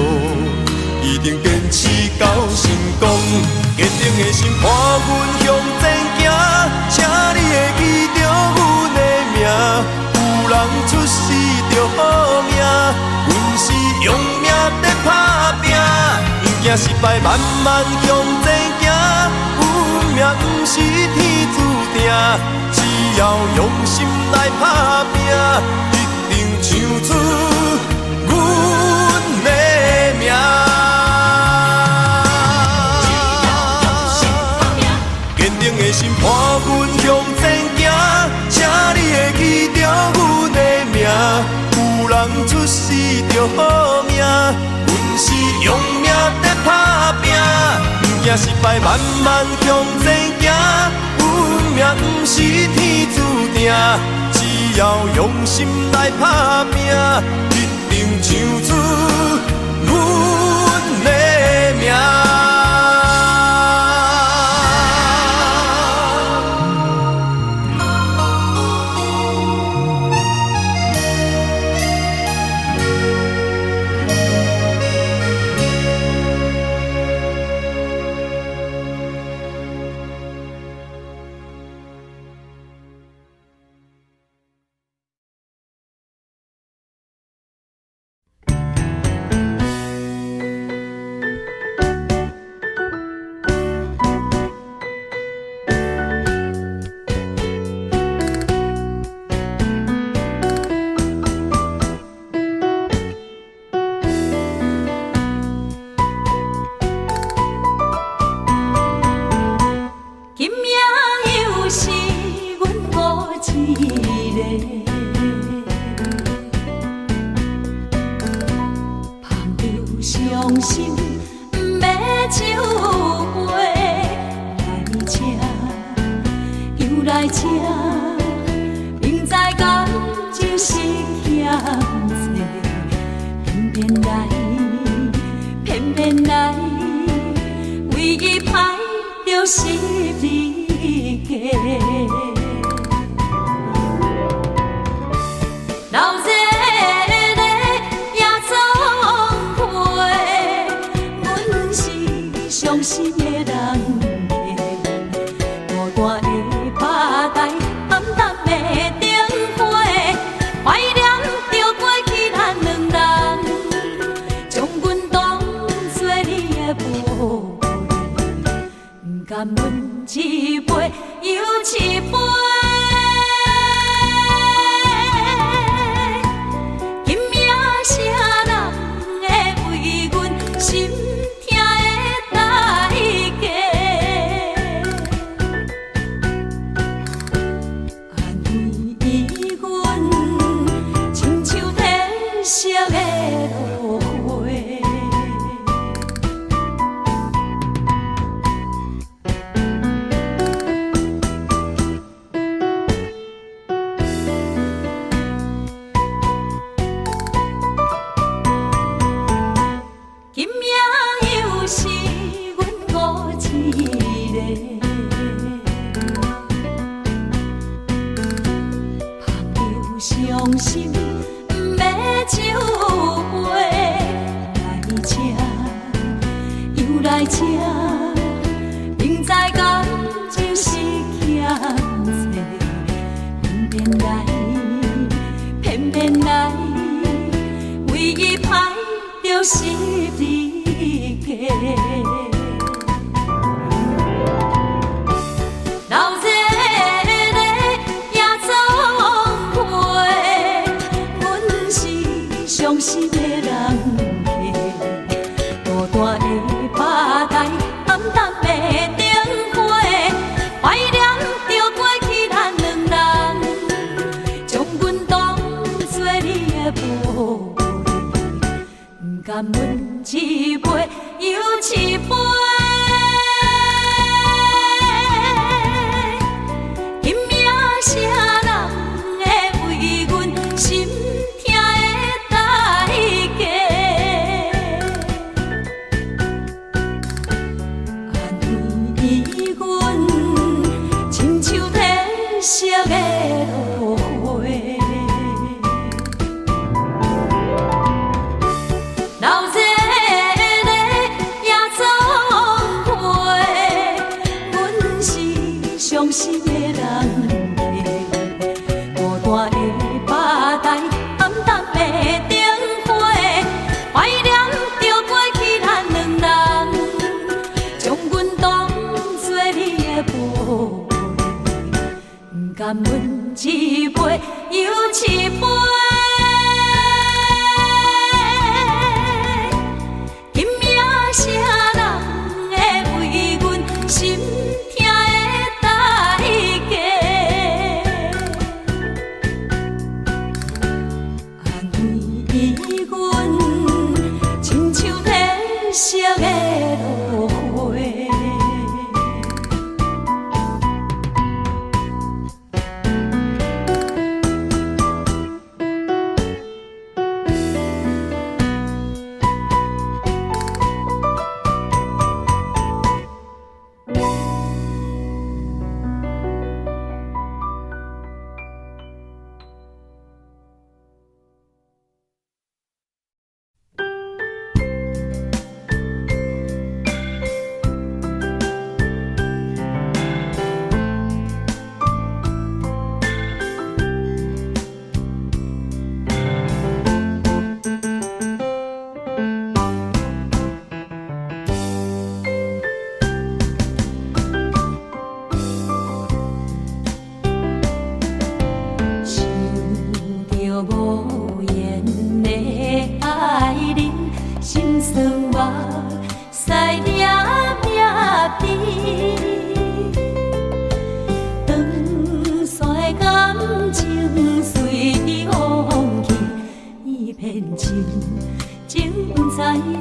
一定坚持到成功。坚定的心伴阮向前行，请你会记着阮的名。有人出世着好命，阮是用命在打拼，不惊失败，慢慢向前行。运命不是天注定。只要用心来打拼，一定唱出阮的名。着好命，阮是用命在打拼，不惊失败，慢慢向前行。运命不是天注定，只要用心来打拼，一定唱出阮的名。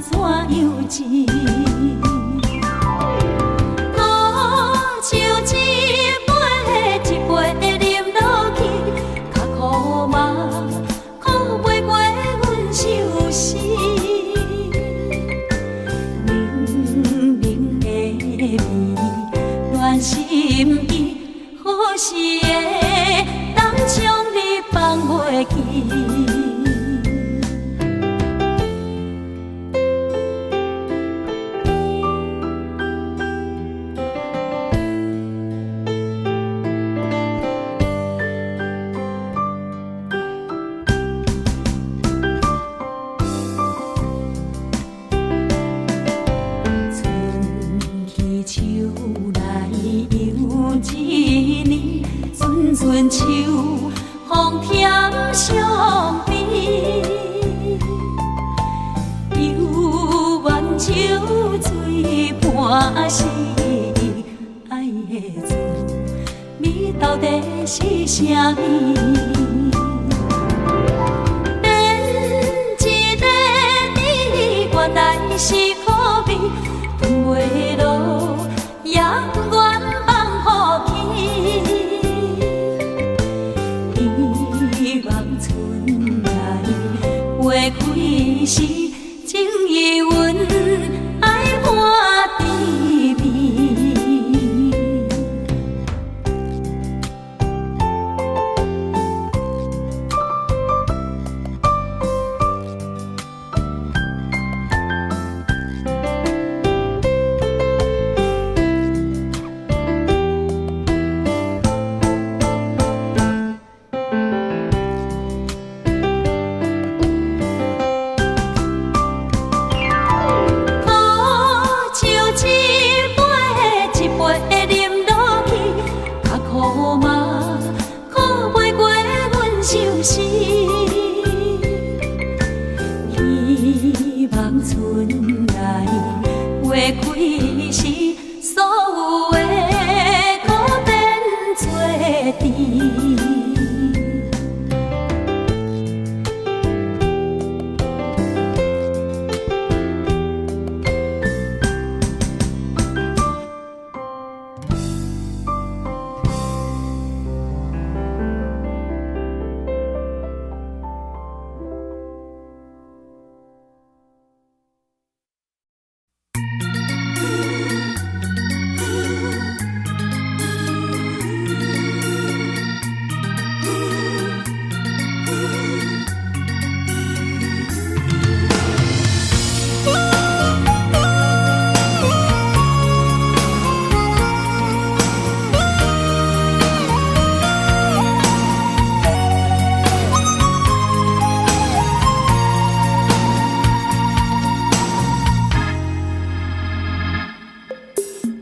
怎样治。苦酒一杯一杯饮落去，较苦嘛，苦袂过阮相思。明明的味，暖心意，何时会当将你放袂记？春秋风添伤悲，犹原酒醉半时，爱的滋味到底是啥物？连一个你原来是苦味，吞袂落，也不愿放予去。花开时，情意阮爱伴甜蜜。希望春来花开时，所有的苦变做甜。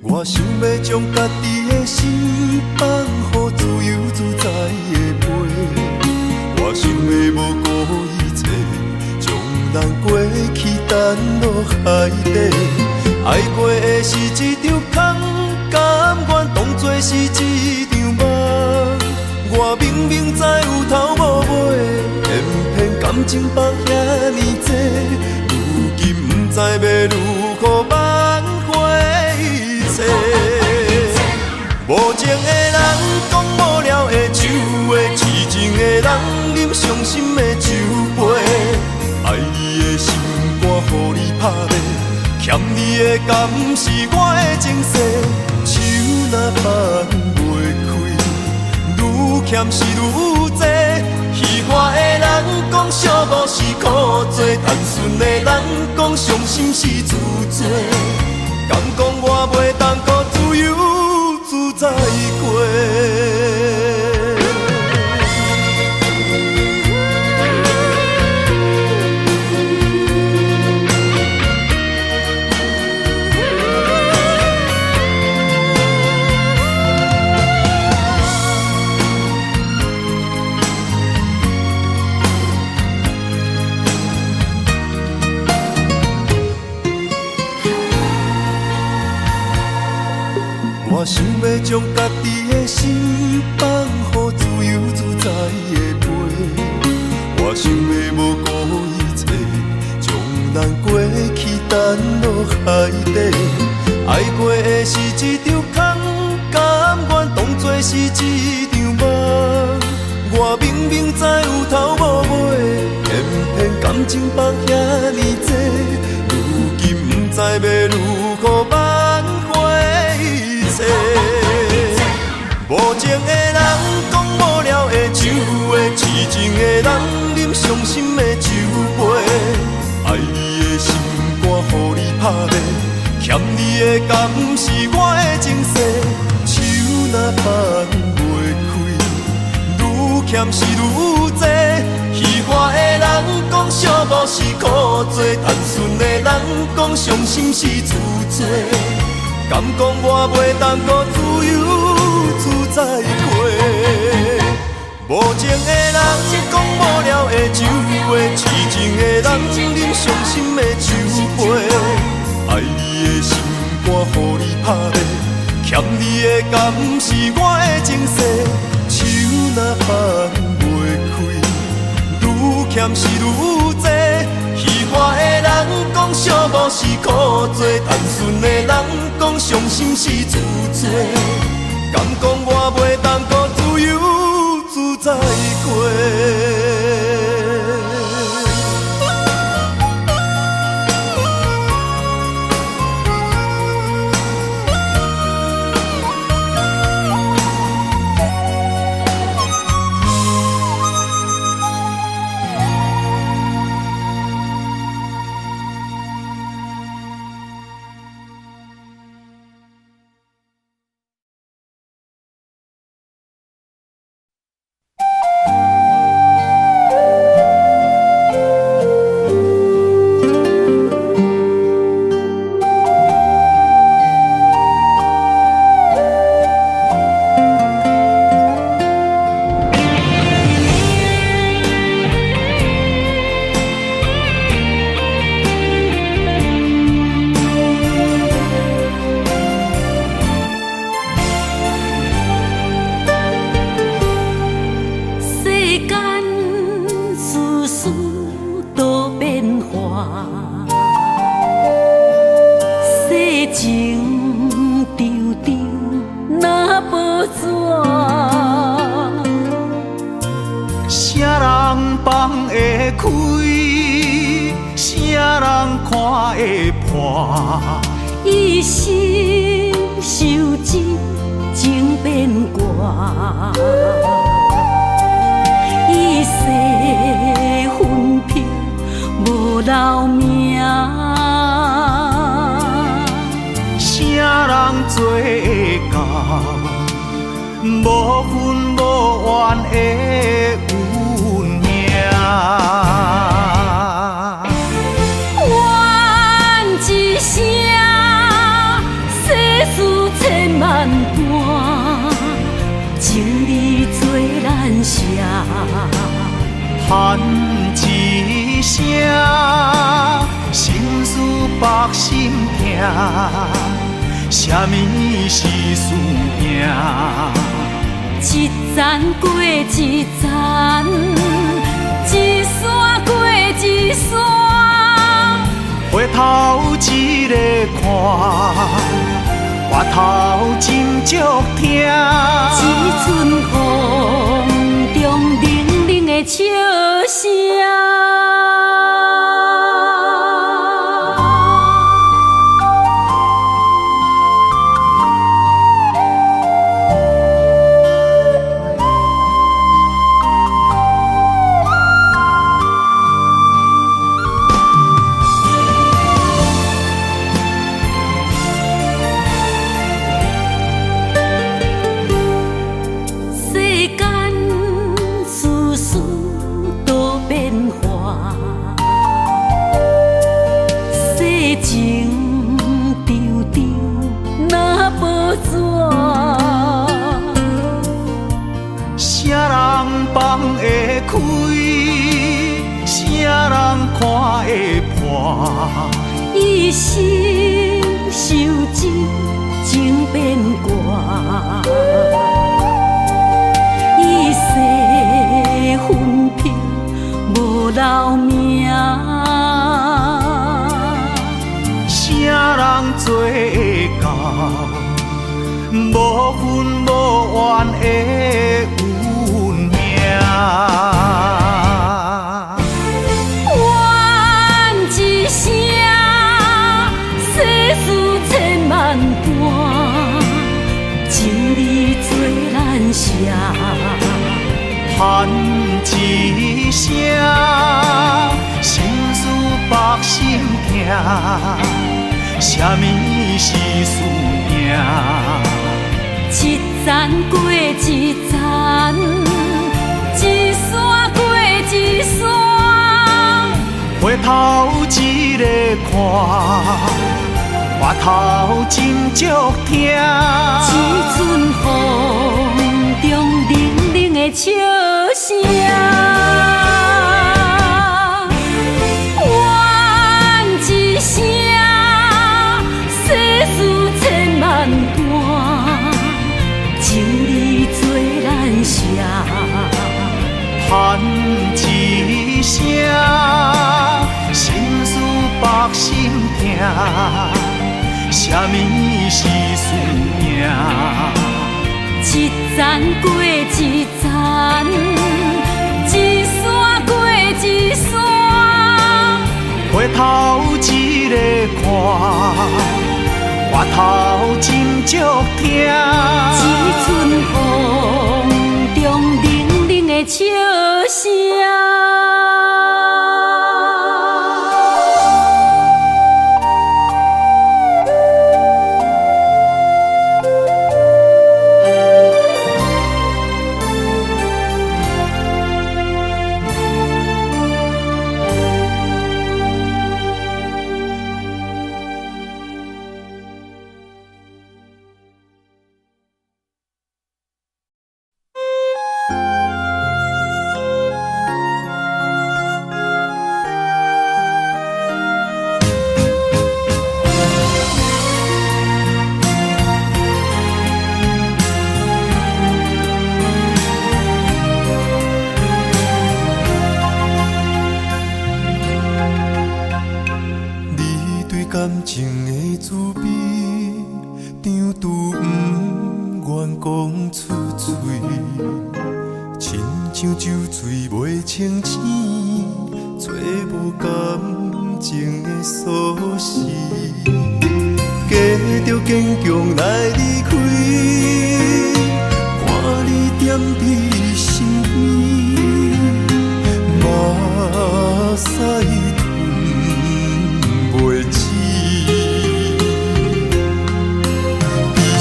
我想要将家己的心放予自由自在的飞，我想要无顾一切，将咱过去沉落海底。爱过的是一场空，甘愿当作是一场梦。我明明知有头无尾，偏偏感情放遐尼多，如今不知要如何挽回。无情的人讲无聊的酒话，痴情的人饮伤心的酒杯。爱你的心肝，予你拍卖，欠你的甘是我的情世。手若放袂开，愈欠是愈多。戏外的人讲寂寞是苦做，单纯的人讲伤心是自罪。敢讲我袂当搁自由自在过？我想要将家己的心放予自由自在的飞，我想要无顾一切，将咱过去沉落海底，爱过的是一场空，甘愿当作是一场梦。我明明知有头无尾，偏偏感情放遐尼多，如今不知要如何挽回一切。无情的人讲无聊的酒话，痴情的人饮伤心的酒杯。爱你的心肝，予你拍卖，欠你的甘是我的情世。手若放袂开，愈欠是愈多。戏花的人讲寂寞是苦罪，单纯的人讲伤心是自罪。敢讲我袂当搁自由自在过？无情的人讲无聊的酒话，痴情的人饮伤心的酒杯。爱你的心肝，予你拍卖，欠你的甘是我的情世。手若放袂开，愈欠是愈多。戏花的人讲寂寞是苦罪，单纯的人讲伤心是自罪。敢讲我袂当搁自由自在过？一生受尽情变卦，一世分飘无留名。啥人做会到无分无怨的运命？千万般情义做难舍，叹一声心事百心痛，啥物是输赢？一站过一站，一山过一山，回头一个看。我头真足疼，一阵风中冷冷的笑声。放会开，啥人看会破？一生受尽情变卦，一世分飘无留名。做到，无份无怨的运命。怨一声，世事千万般，情义做咱舍。叹一声，心事百心痛，啥物是输赢？一站过一站，一山过一山，回头一个看，回头真足疼。一阵风中冷冷的笑声，怨一声，世事千万般，情义做咱舍。叹一声，心事百心痛，啥物是输赢？一站过一站，一山过一山，回头一个看，回头真足疼。一阵风中冷冷的笑声。感情的滋味，张拄不愿讲出嘴，亲像酒醉袂清醒，找无感情的锁匙，假着坚强来离开，看你踮伫身边，目屎吞袂止。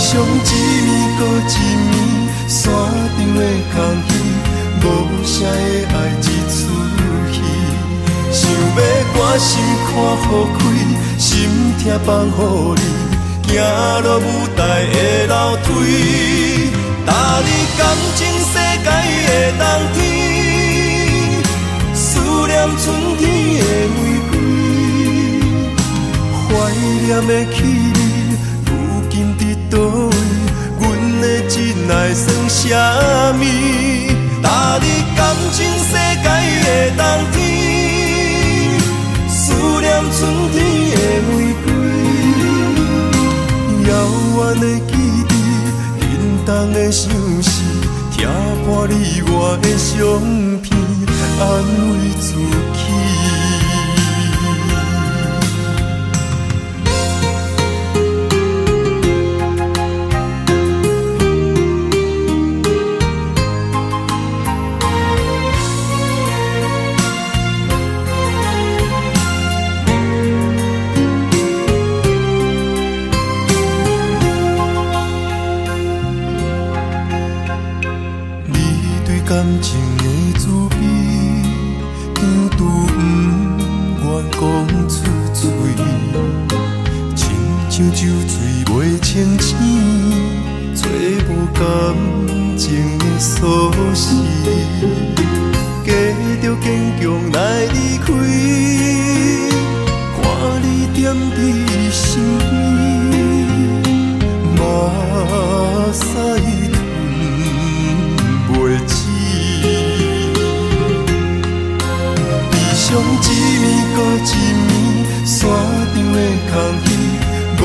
伤一暝搁一暝，山顶的空虚，无声的爱一出戏。想要关心看予开，心痛放予你，行落舞台的楼梯。搭你感情世界的冬天，思念春天的玫瑰，怀念的起你，如今伫倒位？阮的真爱算啥物？搭你感情世界的冬天，思念春天的玫瑰，遥远的记忆，震动的相思，听破你我的相片，安慰自己。感情的滋味，张拄不愿讲出嘴，亲像酒醉袂清醒，找无感情的锁匙，假着坚强来离开，看你踮伫身边，目屎吞袂止。伤一暝搁一暝，山顶的空虚，无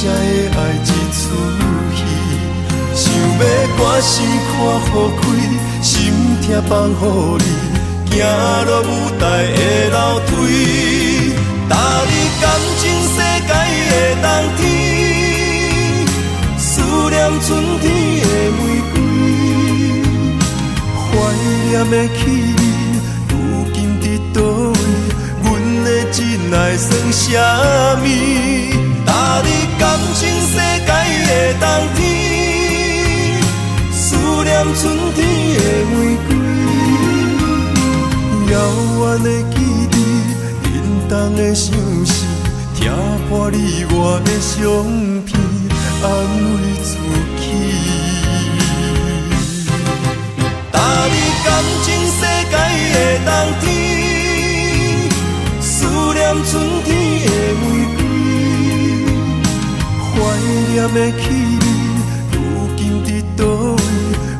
才会爱一出戏，想要关心看好开，心痛放予你，行落舞台的楼梯，踏入感情世界的冬天，思念春天的玫瑰，怀念的起你，如今伫倒位？阮的真爱算啥物？踏入感情世界的冬天，思念春天的玫瑰，遥远的记忆，震动的相思，听破你我的相片，安慰自己。踏入感情世界的冬天，思念春天的玫瑰，怀念的起你，如今伫倒位？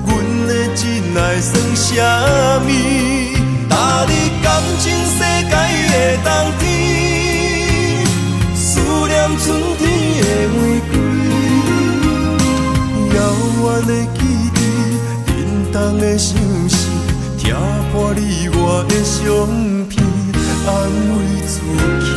阮的真爱算啥物？踏入感情世界的冬天，思念春天的玫瑰，遥远的记忆，震动的相思，听破你我的相片，安慰自己。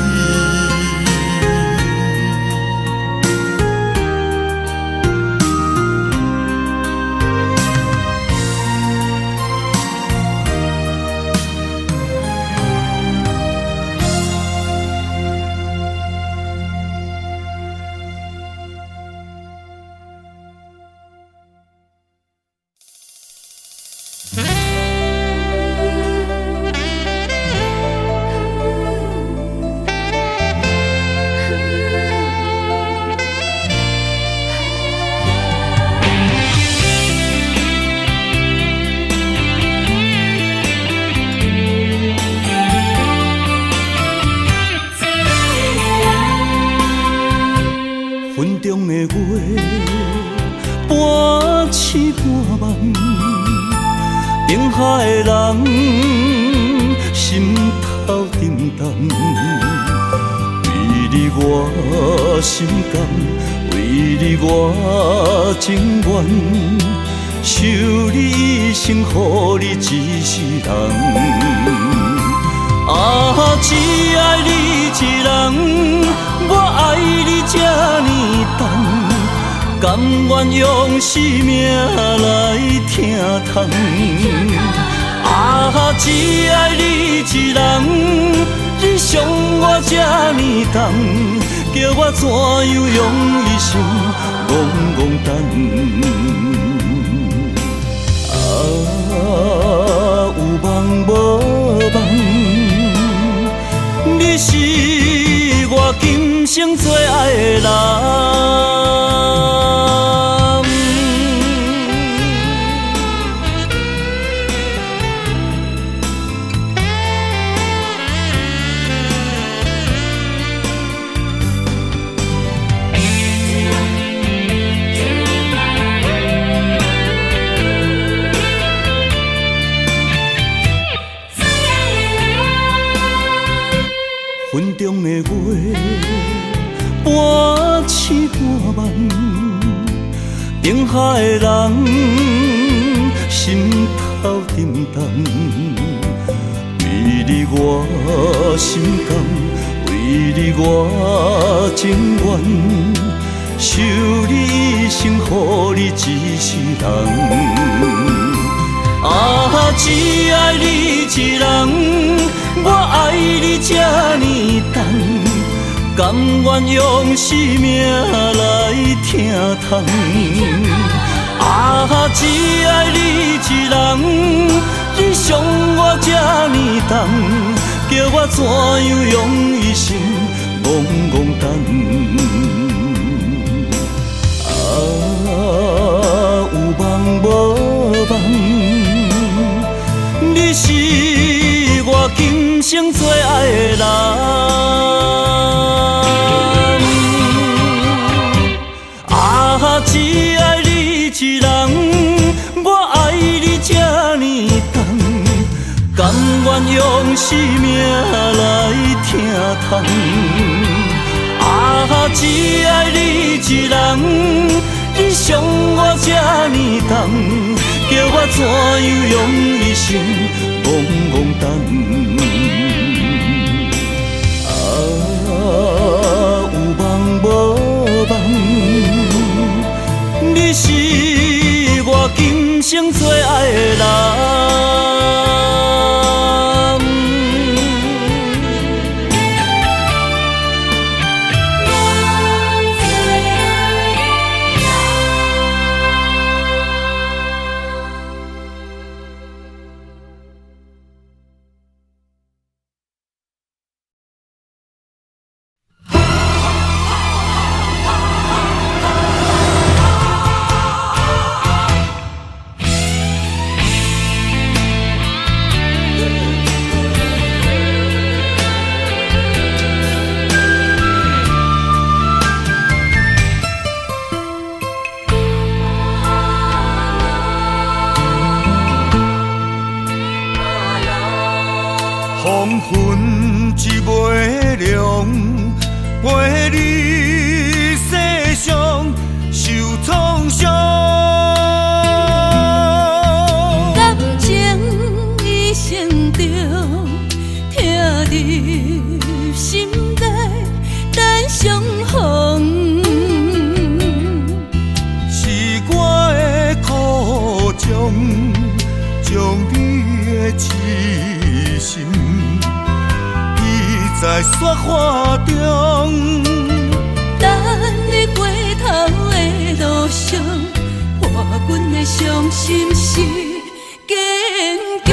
云中的月，半醒半梦，定海的人，心头沉重。为你我心甘，为你我情愿，守你一生，予你一世人。啊，只爱你一人，我爱你这呢重，甘愿用生命来疼痛。啊，只爱你一人，你伤我这呢重，叫我怎样用一生戆戆等？啊，有梦无梦？你是我今生最爱的人。云中的月，半醒半梦，定海的人，心头沉重。为你我心甘，为你我情愿，守你一生，予你一世人。啊，只爱你一人，我爱你这呢重，甘愿用生命来疼痛。啊，只爱你一人，你伤我这呢重，叫我怎样用一生戆戆等？啊，有梦无梦？你是我今生最爱的人。啊，只爱你一人，我爱你这呢重，甘愿用生命来疼痛。啊，只爱你一人，你伤我这呢重，叫我怎样用一生懵懵等？有梦无梦，你是我今生最爱的人。黄昏一袂凉，陪你世上受创伤。感情已成着，疼入心内，等相逢。是我的苦衷，将你的痴心记在雪花中。等你回头的路上，伴阮的伤心是坚强。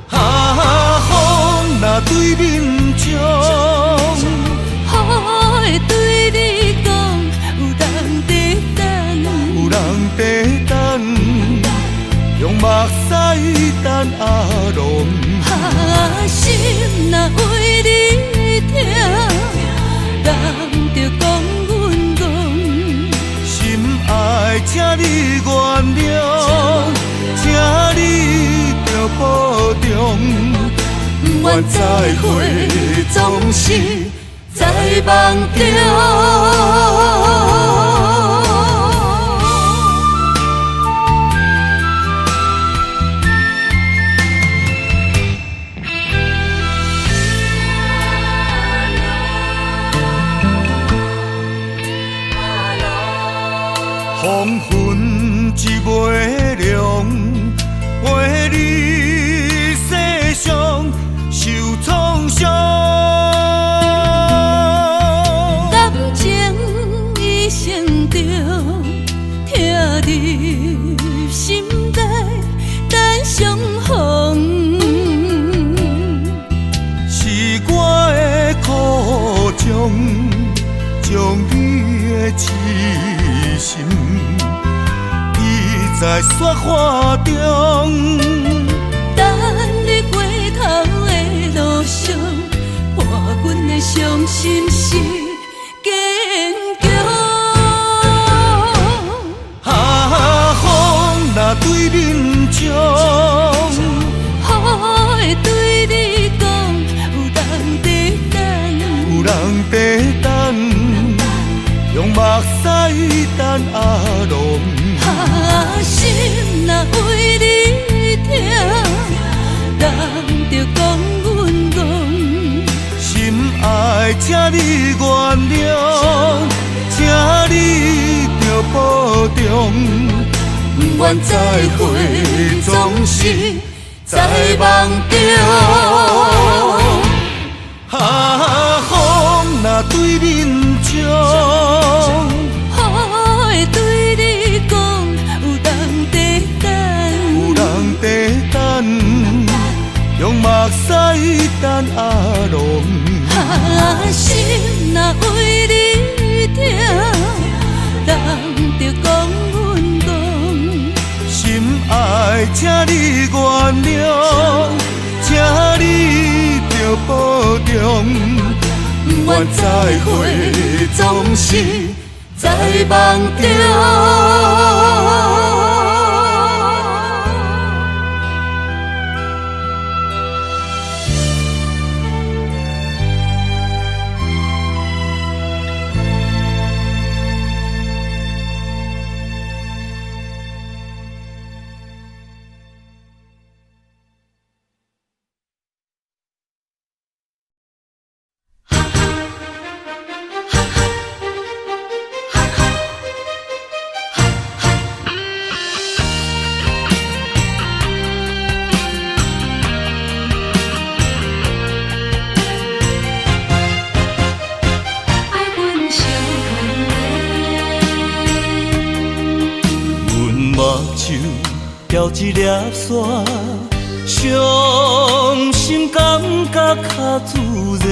风若对面冲，雨会对你讲，有人在等，有人在等，用目屎等阿龙。心若为你痛，等着讲阮讲。心爱，请你原谅，请你着保重。不愿再会，总是在梦中。黄昏一袂凉，陪你世上受创伤。感情已成着，疼入心内，等相逢。是我的苦衷，将你的痴心记在雪花中。等你回头的路上，伴阮的伤心是坚强。风若对面冲，雨会对你讲，有人在等，有人在等，用目屎等阿龙。心若为你痛，等着讲阮讲。心爱，请你原谅，请你着保重。不愿再会，总是在梦中。风若对面冲，雨会对你讲，有人在等，有人在等，用目屎等阿龙。心若为你痛，等着讲阮讲。心爱，请你原谅，请你着保重。不愿再会，总是在梦中。标一粒沙，伤心感觉较自然。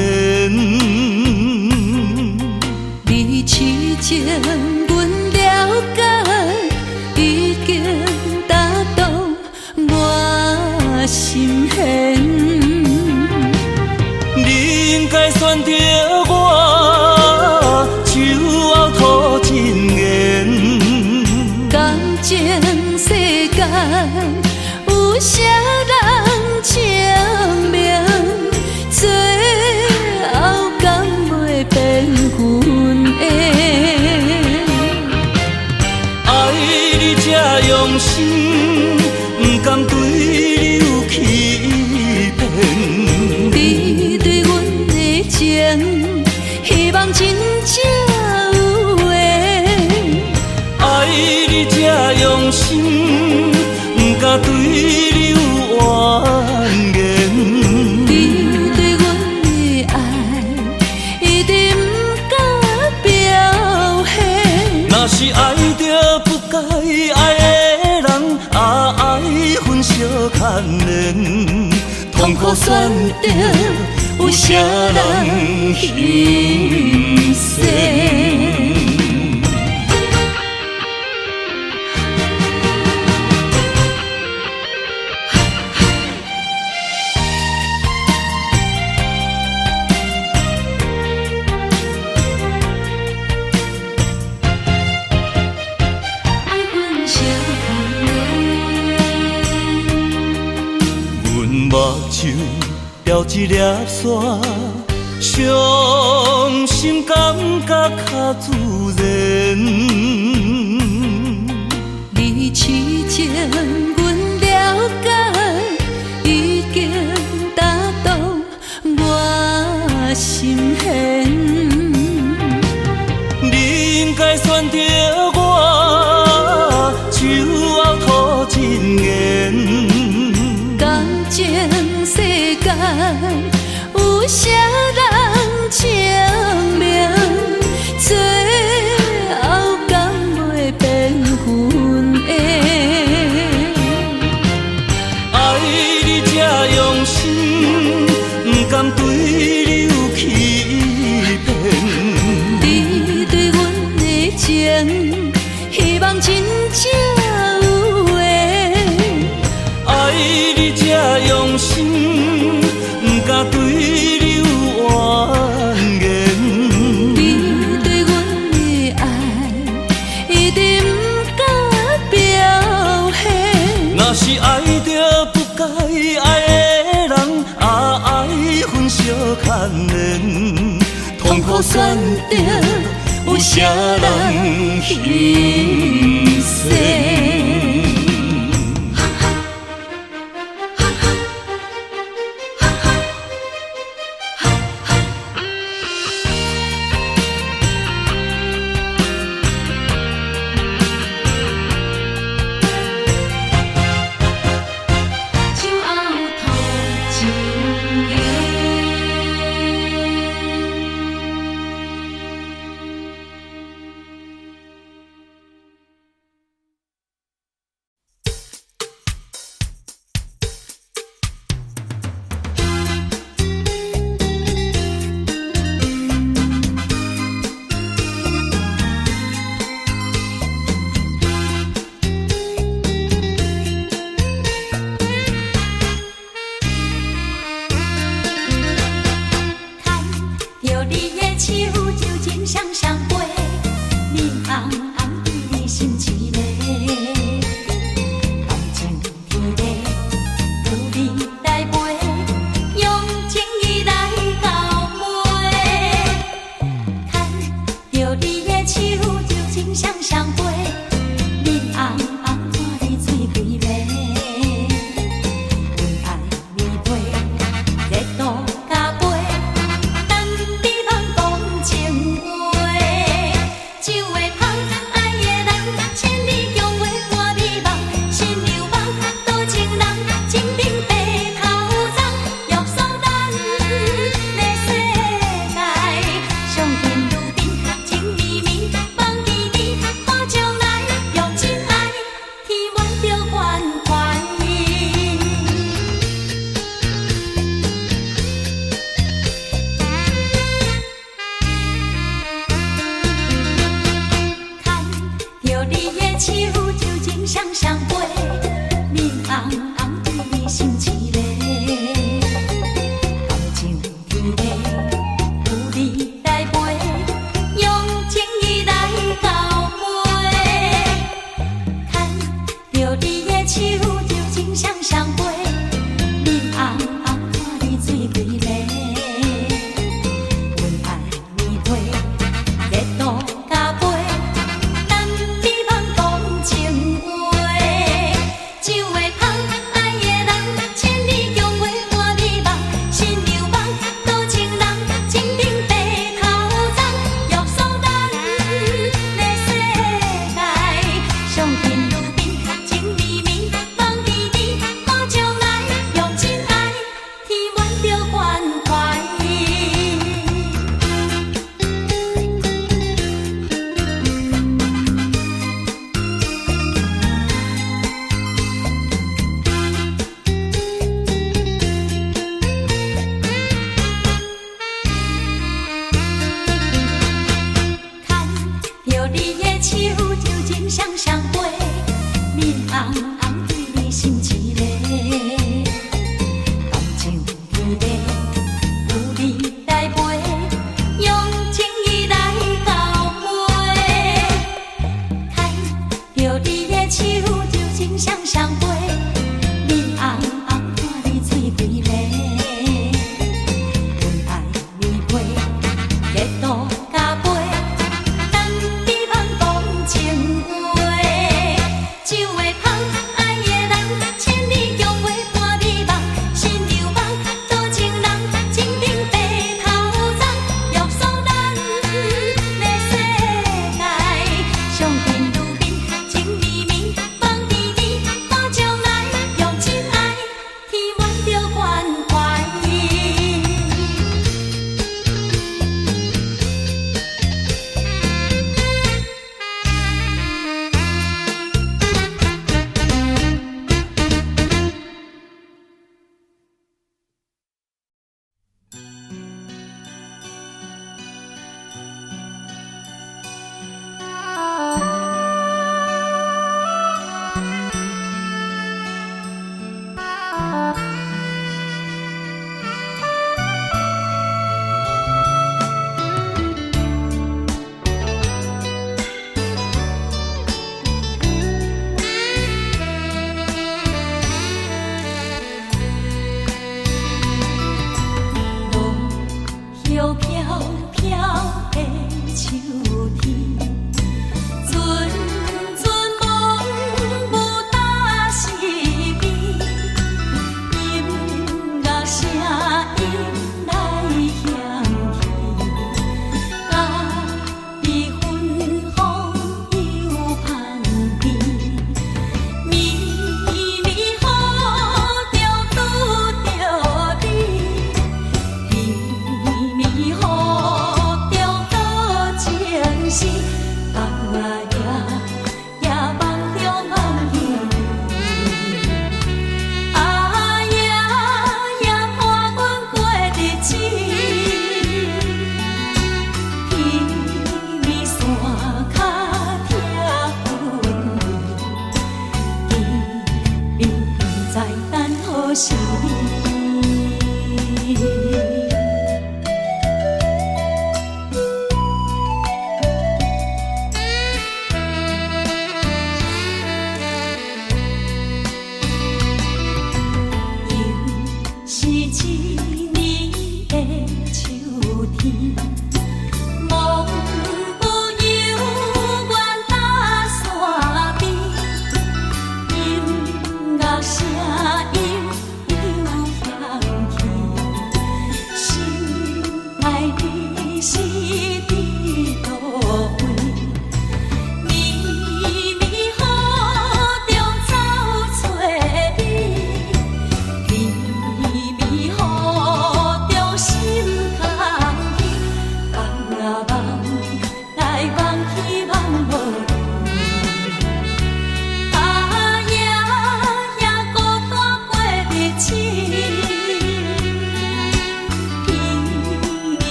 你痴情，阮了解，已经打动我心弦。你应该选择我，手后吐真言。感情世间有啥人证明？最后敢袂变阮的？爱你这用心，不甘对你有欺骗。你对阮的情，希望真正有缘。爱你这用心，不敢对你有怨言。你对阮的爱，一定不敢表现。若是爱着不该爱的人，爱分相牵连，痛苦选择有啥人心酸？目睭标一粒沙，伤心感觉较自然。你痴情，阮了解，已经打动我心弦。你应该选择我，手后吐真言。感情世间有啥人证明？最后敢袂变阮的？爱你这用心，不甘对你有欺骗。你对阮的情，希望真正有缘。爱你这用心，不敢对你有怨言。你对阮的爱，一定不敢表现。若是爱着不该爱的人，爱分相牵连，痛苦选择有啥人心酸？热度加杯，等你茫讲情话。路甲尾，等你茫讲情话。酒会香，爱的人，千里共话伴你梦，心流梦，多情人，情定白头鬃，约束咱的世界，上天如面，情绵绵，梦甜甜，我将来用真爱，填满着关怀。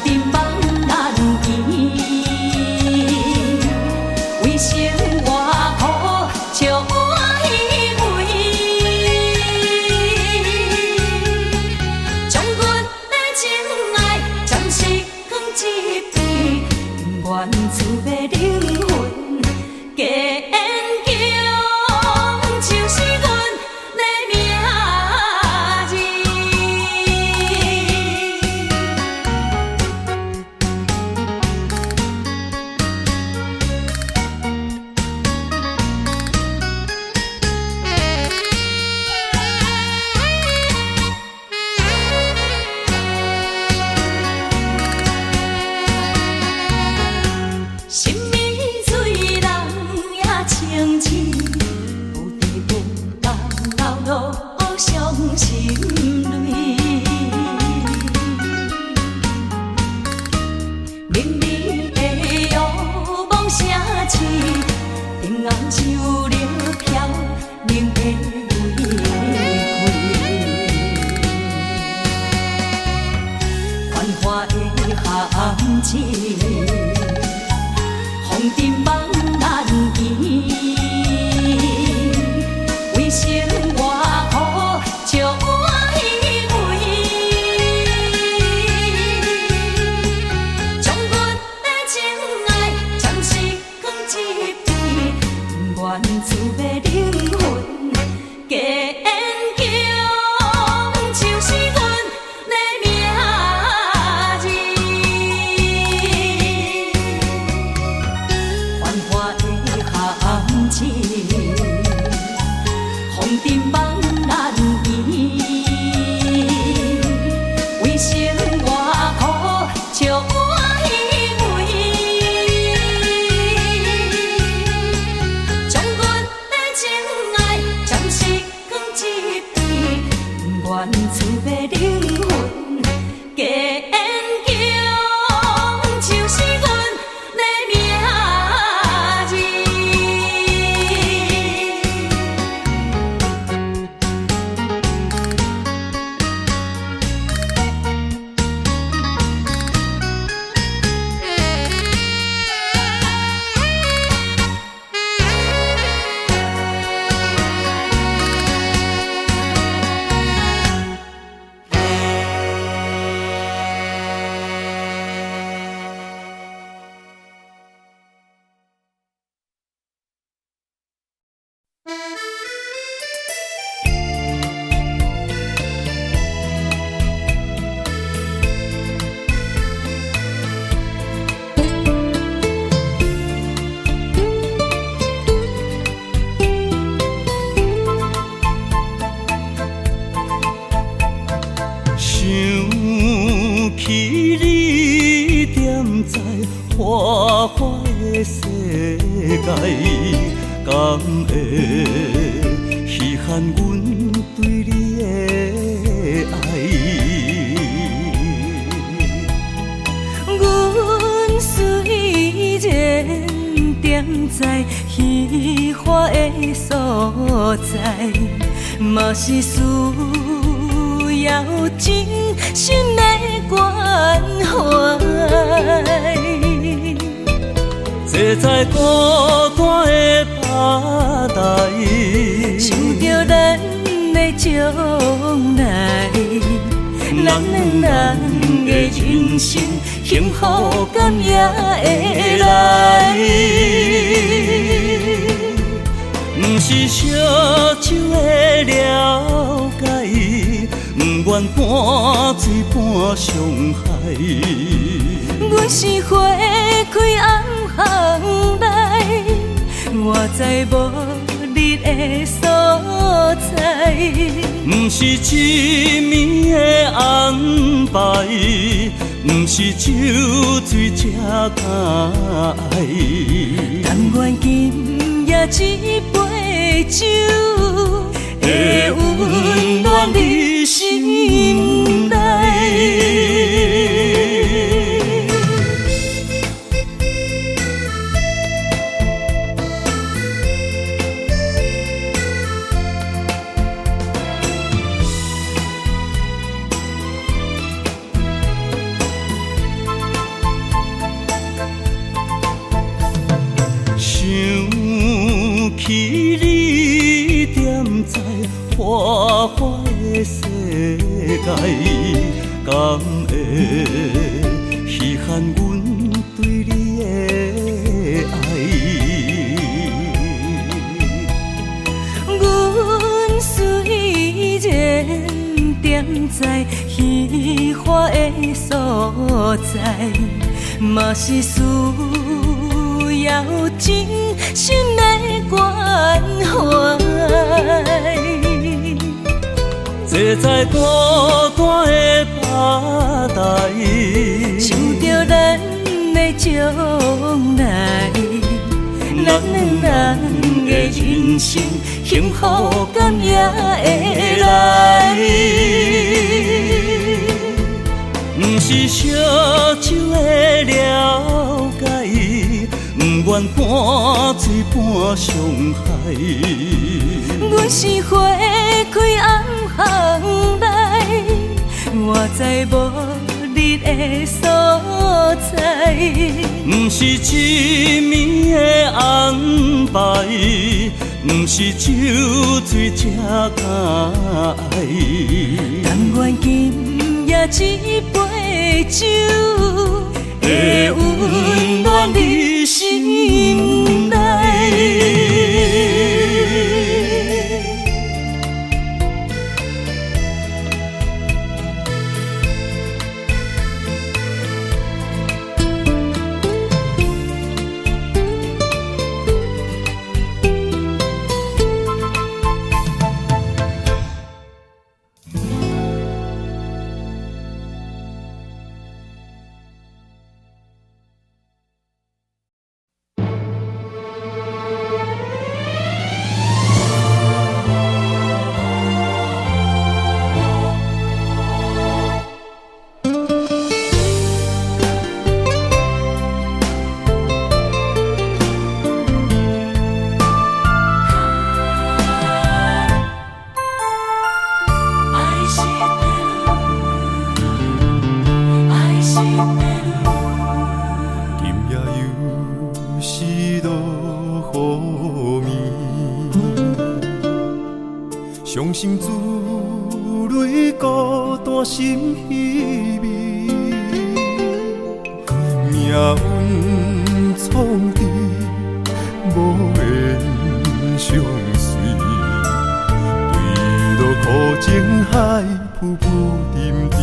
尘茫难移，为生活苦笑我依偎，将阮的情爱暂时放一边，不愿自要灵魂加研究，就是阮的名字。心美醉人也清醒，有地无人流露伤心泪。明媚的遥望城市，灯红手了飘零的玫瑰。繁华的巷子。风尘茫难移，为生活苦笑我依偎，将阮的情爱暂时放一边，不愿自要灵魂加研究，就是阮的名字。繁华的巷子，风尘茫难移，为生活苦笑我依偎，将阮的情爱暂时放一边，不愿自要灵魂加研究，就是阮的名字。想起你踮在花花的世界，敢会稀罕阮对你的爱？阮虽然踮在虚华的所在，嘛是需要真心的关怀。坐在孤单的吧台，想着咱的将来，咱两人的人生幸福感也会来。不是烧酒的了解，不愿半醉半伤害。阮是花开暗巷内，我知无你的所在。不是一暝的安排，不是酒醉才敢爱。但愿今夜一杯酒，会温暖你心内。敢会稀罕阮对你的爱？阮虽然踮在虚华的所在，嘛是需要真心的关怀。坐在孤单的吧台，想着咱的将来，咱两人的人生幸福感也会来。不是烧酒的了解，不愿半醉半伤害。阮是花开红巷内，我知无你的所在。不是一暝的安排，不是酒醉才敢爱。但愿今夜一杯酒，会温暖你心内。伤心珠泪孤单心稀微，命运创治无缘相随，对落苦情海浮浮沉沉，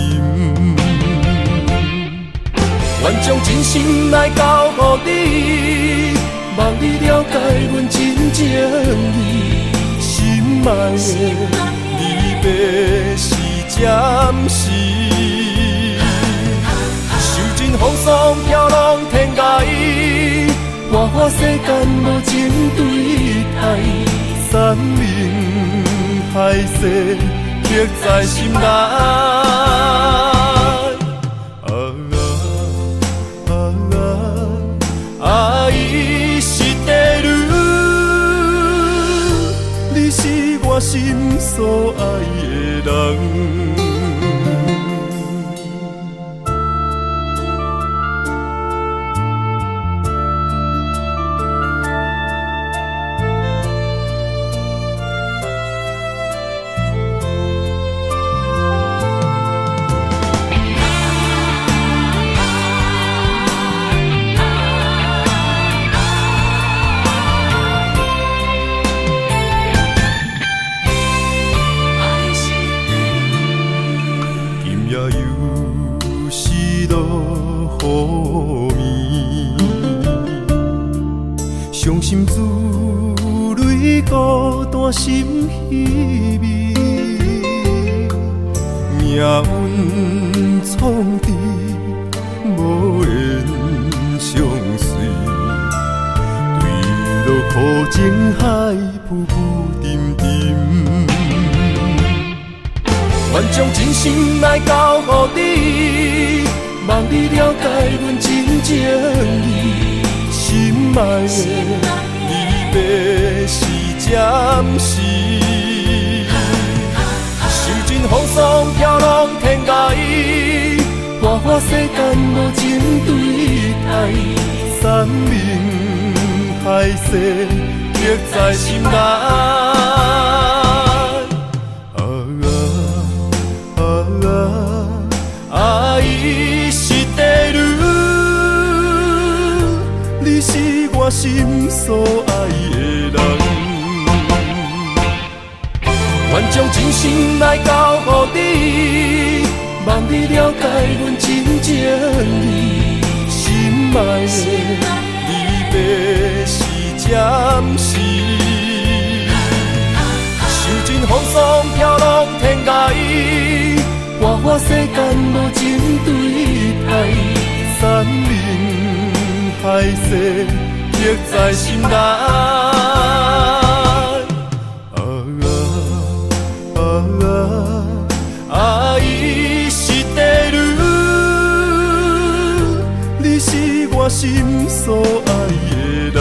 愿将真心来交予你，望你了解阮真情意。心爱的离别是暂时，受尽风霜飘浪天涯，花花世间无情对待，山盟海誓刻在心内。爱是地路。你是我心所爱的人。伤心珠泪孤单心稀微，命运创治无缘相随，对落苦情海浮浮沉沉，愿将真心来交予你，望你了解阮真情意。心爱的离别是暂时，受尽风霜飘浪天涯，花花世间无情对待，山盟海誓刻在心内。啊啊啊啊！我心所爱的人。愿将真心来交予你，望你了解阮真情意。心爱的离别是暂时，受尽风霜飘落天涯，我看世间无情对待，山盟海誓刻在心内。爱是地女，你是我心所爱的人。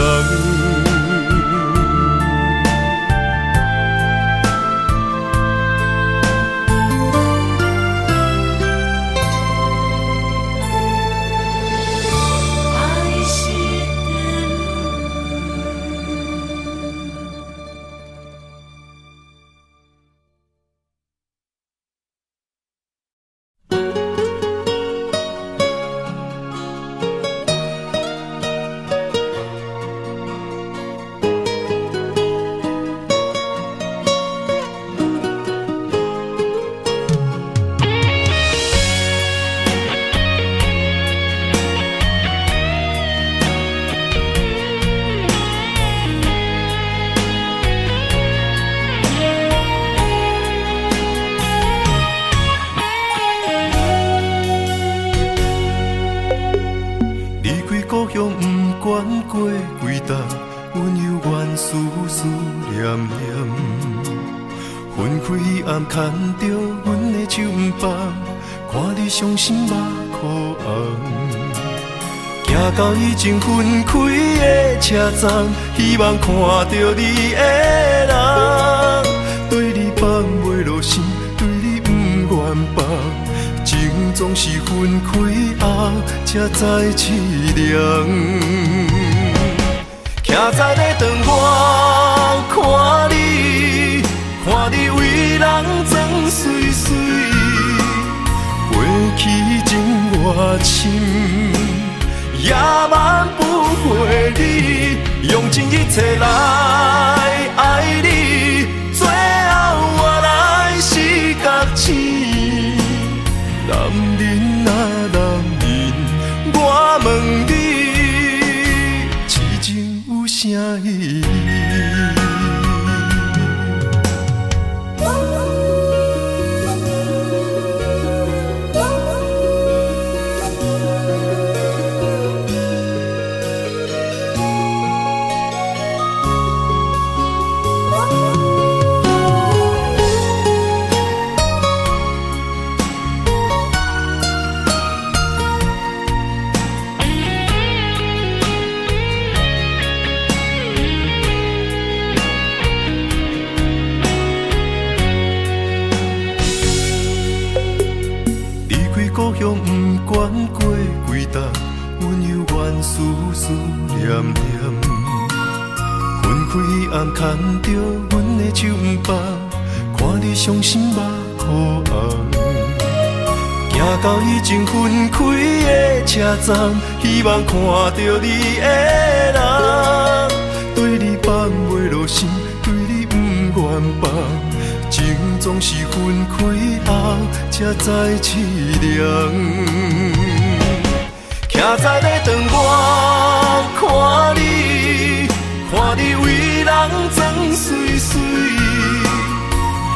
牵着阮的手不放，看你伤心目眶红。行到已经分开的车站，希望看到你的人。对你放袂落心，对你不愿放，情总是分开后才知凄凉。徛在咧窗外看你，看你为人装水水，过去情偌深，也挽不回你，用尽一切来爱你，最后我来是觉醒。男人啊男人，我问你，痴情有啥意义？故乡不管过几搭，阮犹原思思念念。分开暗牵着阮的手不放，看你伤心目眶红。行到已经分开的车站，希望看到你的人。对你放袂落心，对你不愿放。情总是分开后才知凄凉，徛在咧窗外看你，看你为人装水水，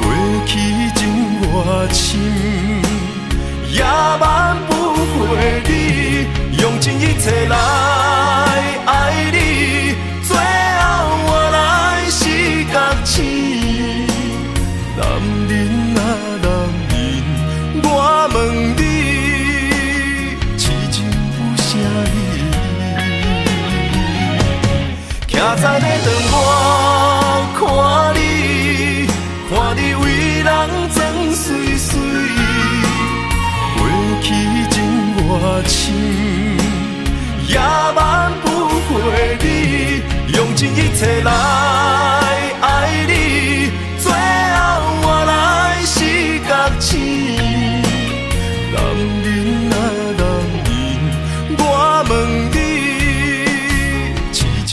过去情偌深，也挽不回你，用尽一切来爱你，最后我来是觉醒。男人啊男人，我问你，痴情有啥意义？徛在咧窗外看你，看你为人装水水，过去情偌深，也挽不回你，用尽一切来爱你，最后我来是觉醒。男人啊男人，我问你，痴情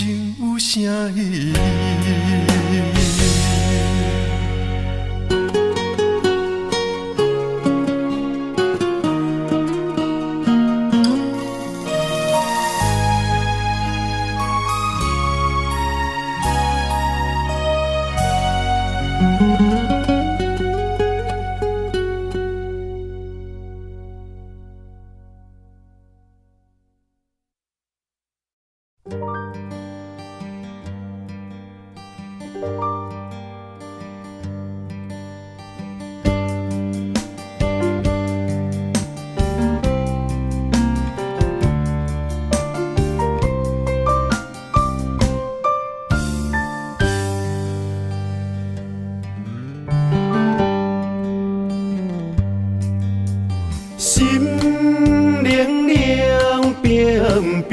冰。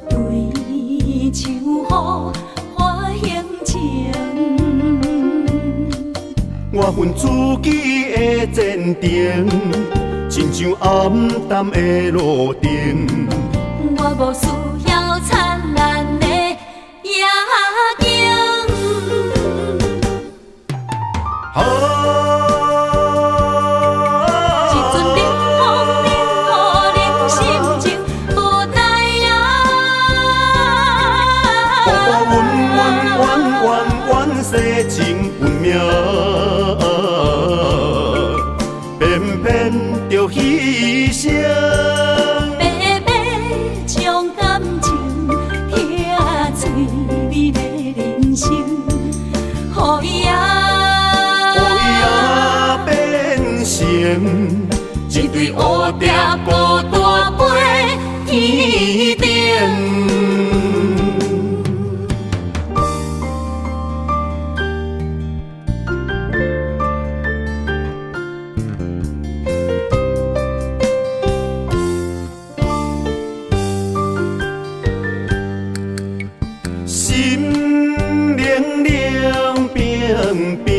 对手好花形情，我份自己的坚定，亲像暗淡的路灯。我无需要灿烂的夜景。啊！一阵冷风，冷予人心情无奈啊。阮世情运命，偏偏着牺牲。白白将感情听嘴味的人生，予伊变成一对乌蝶孤单飞天顶。心冷冷冰冰，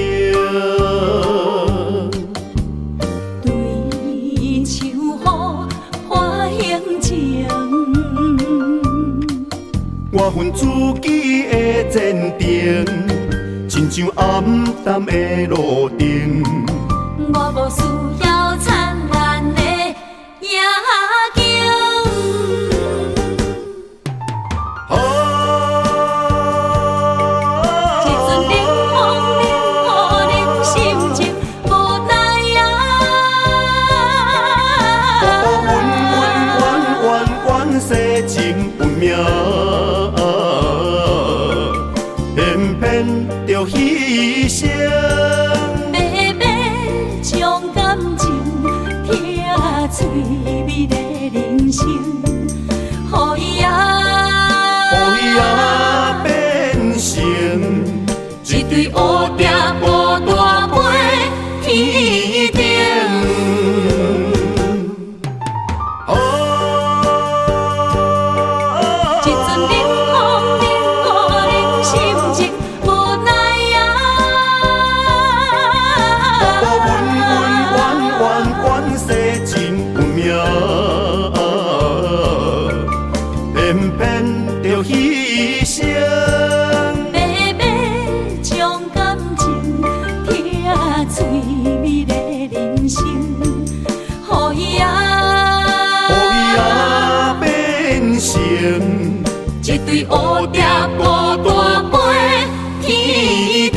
对手好花形情，我份自己的坚定，亲像暗淡的路灯。我无需要灿烂的夜景。啊！一阵冷风，冷予人心情无奈啊。阮世情运命，偏偏着牺牲。白白将感情听嘴味的人生，予伊变成一对乌蝶孤单飞天顶。啊！一阵冷风，冷予人心情无奈啊。阮世情运命，偏偏着牺牲。白白将感情听嘴味的人生，予伊变成一对乌蝶孤单飞天顶。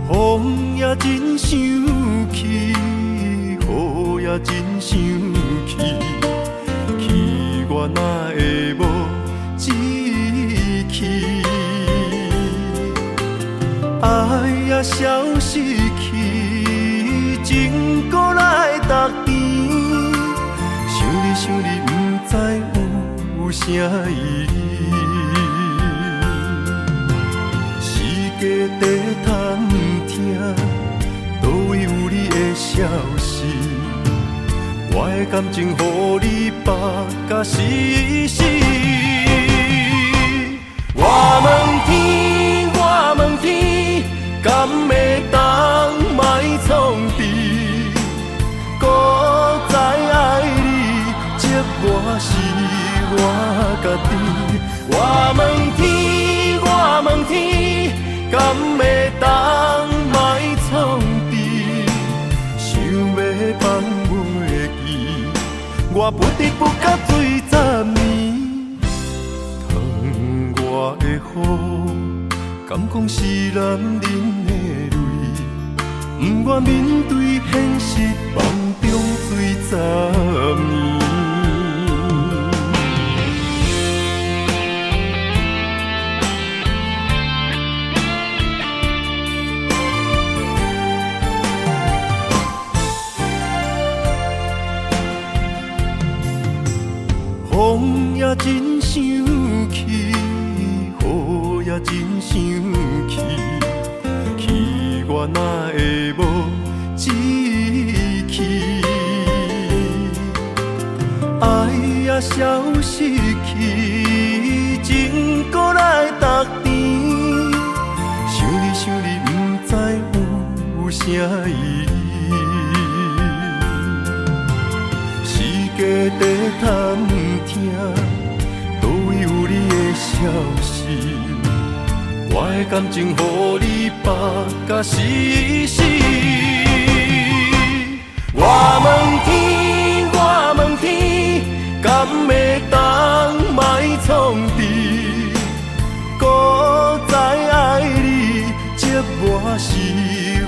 风也真生气，雨也真生气，气我哪会无志气？爱也消失去，情搁来逐甜。想你，不知有啥意义。世界地通听，倒位有你的消息？我的感情，予你绑甲死死。我问天，我问天，敢会当卖创治？搁再爱你，这我是我家己。我问天，我问天，敢会当？我不得不甲水10年。窗外的雨，敢讲是男人的泪，不愿面对现实，梦中水10年。风也真生气，雨也真生气，气我哪会无志气？爱也消失去，情搁来逐甜。想你想你，不知有啥意义。家底探听，倒位有你的消息？我的感情，予你绑甲死死。我问天，我问天，敢会当莫创治？搁再爱你，这我是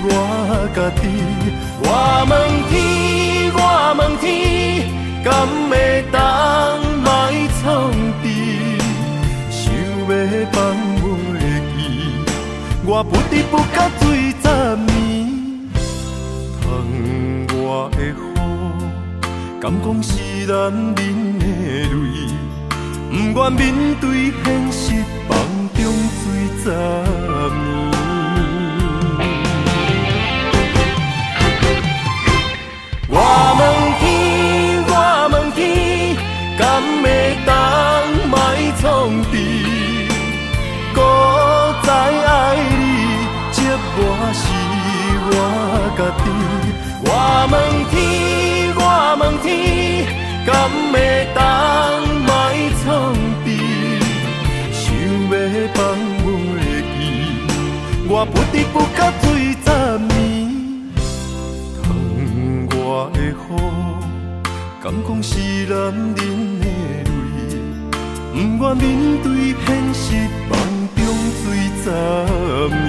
我家己。我问天，我问天。敢会当莫创治？想要放袂记，我不得不甲水10年。窗外的雨，敢讲是男人的泪，不愿面对现实，梦中水10年。我问天，我问天，敢会当莫创治？搁再爱你，这我是我家己。我问天，我问天，敢会当莫创治？想要放袂记，我不得不甲水10年。窗外的雨，敢讲是男人的泪，不愿面对现实，梦中水10年。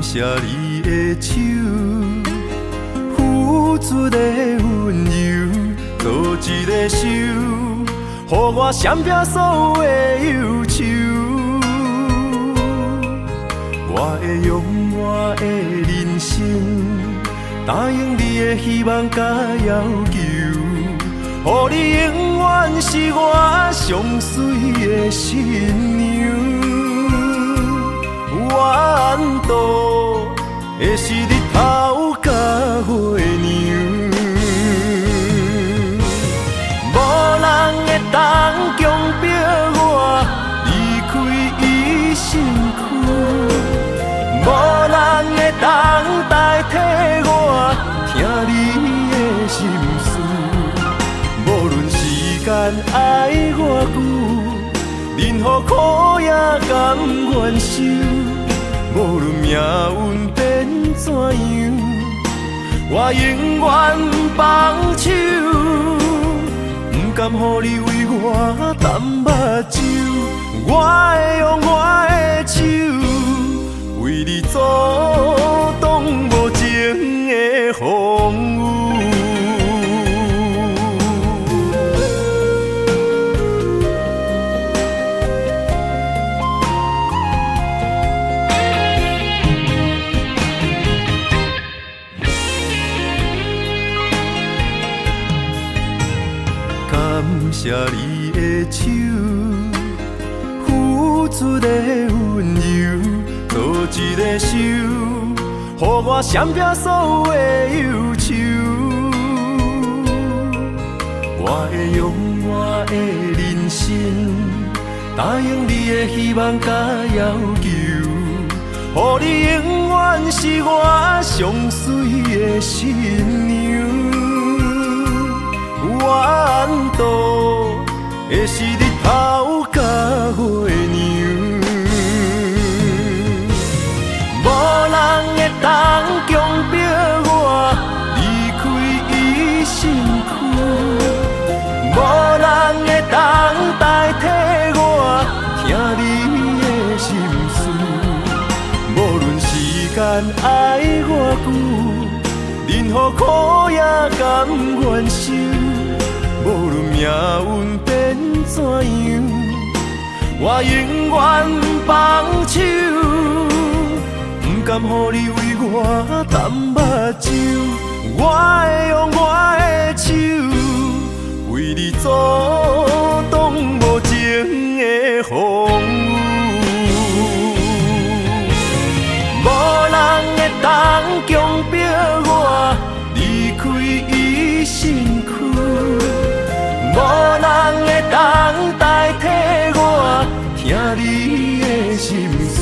谢你的手，付出的温柔，做一个手，予我闪避所有的忧愁。我会用我的人生，答应你的希望甲要求，予你永远是我上水的新娘。缘途会是日头甲月亮，无人会当强迫我离开伊身躯，无人会当代替我听你的心事。无论时间爱偌久，任何苦也甘愿受。无论命运变怎样，我永远放手，不甘予你为我淡目睭。我会用我的手，为你阻挡无情的风雨。谢你的手，付出的温柔，做一个手，予我闪避所有的忧愁。我会用我的人生，答应你的希望甲要求，予你永远是我上水的新娘。缘途会是日头甲月亮，无人会当强迫我离开伊身躯，无人会当代替我听你的心事。无论时间爱我久，任何苦也甘愿受。无论命运变怎样，我永远放手，不甘予你为我淡目睭。我会用我的手，为你阻挡无情的风雨。无人会当强迫我离开伊身躯，无人会当代替我听你的心事。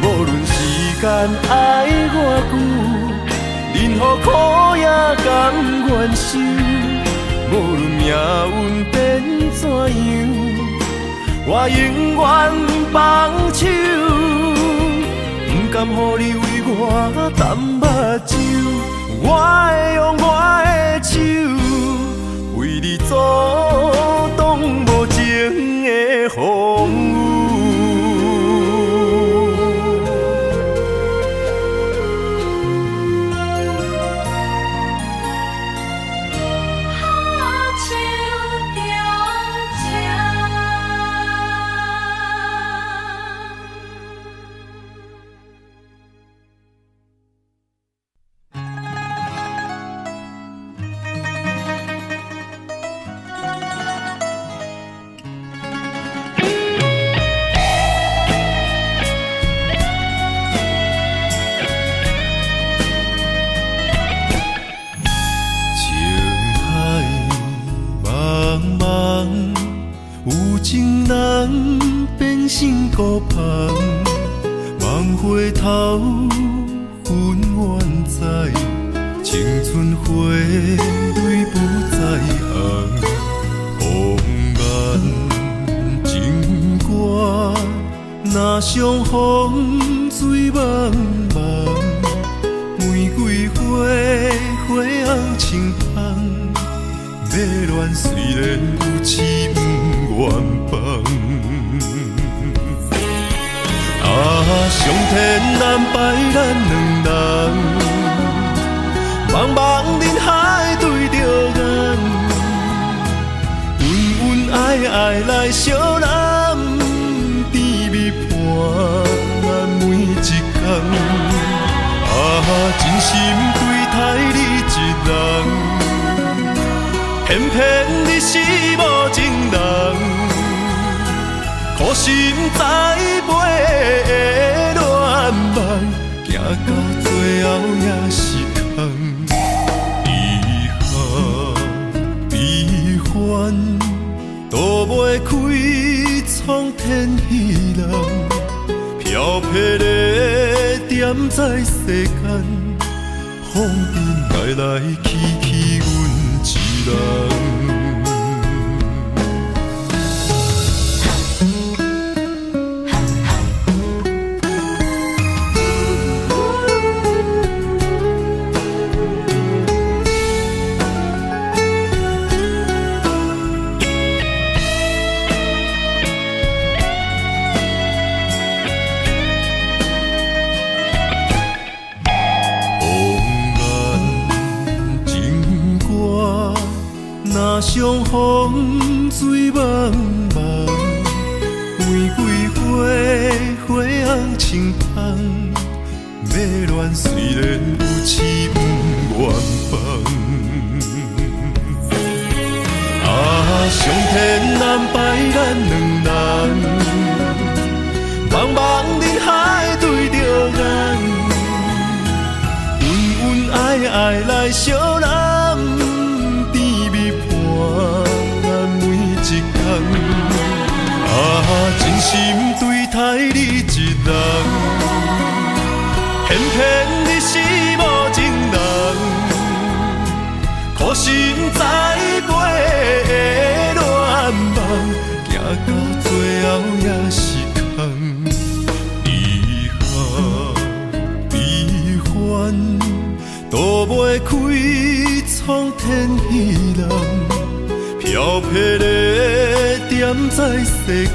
无论时间爱我久，任何苦也甘愿受。无论命运变怎样，我永远放手，不甘予你为我淡目睭。我会用我的手，为你阻挡无情的风雨。心孤芳，望回头分远在，青春花蕊不再红。红颜情歌，若相逢水茫茫。玫瑰花，花红青芳，要恋虽然有痴不愿放。上天安排咱两人，茫茫人海对着眼，恩恩爱爱来相揽，甜蜜伴咱每一天。真心对待你一人，偏偏你是无情人。苦心栽培的恋梦，行到最后也是空。遗憾悲欢，躲袂开苍天彼人。飘泊的点在世间，风尘来来去去，阮一人。相逢水茫茫，玫瑰花，花红青芳。要恋虽然有痴不愿放。两人，茫茫人海对着眼，恩恩爱爱来相揽，甜蜜伴每一天。真心对待你一人，偏偏你是无情人，苦心栽培的恋梦，行到最后也是空。离合离欢，都袂开创天意人。漂泊的点在世间，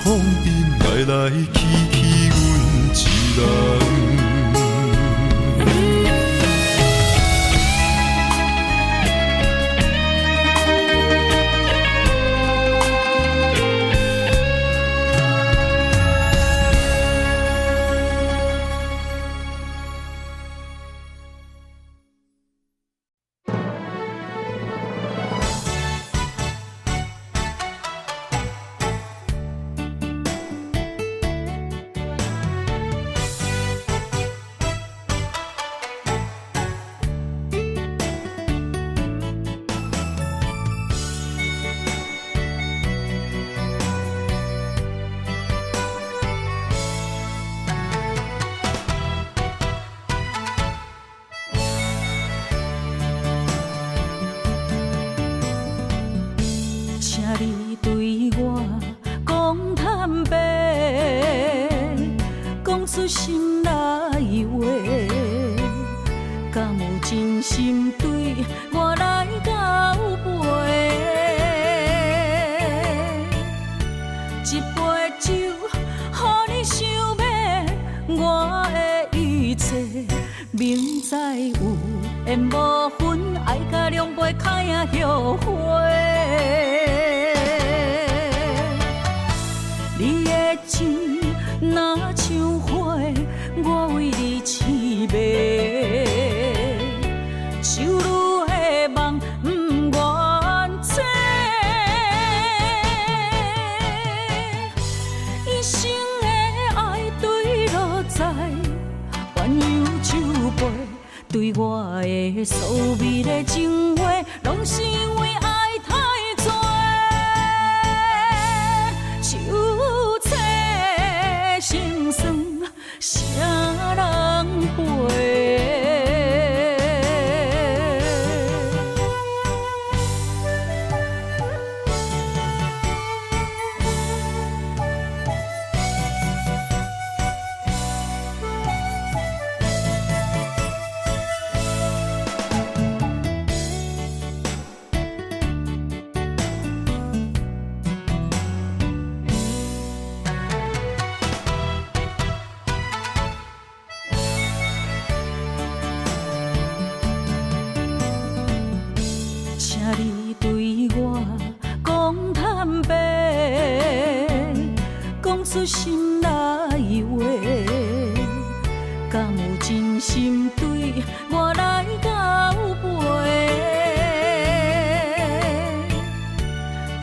风尘来来去去，阮一人。你对我讲坦白，讲出心内话，敢有真心对我来交陪？一杯酒，予你想要我的一切，明知有缘无分，爱甲两杯开啊后悔。你的情若像花，我为你痴迷，手愈的梦不愿切，一生的爱对落在鸳鸯酒杯，对我的所谓的情话，拢是因为爱太多。心酸，啥人陪？你对我讲坦白，讲出心内话，敢有真心对我来交陪？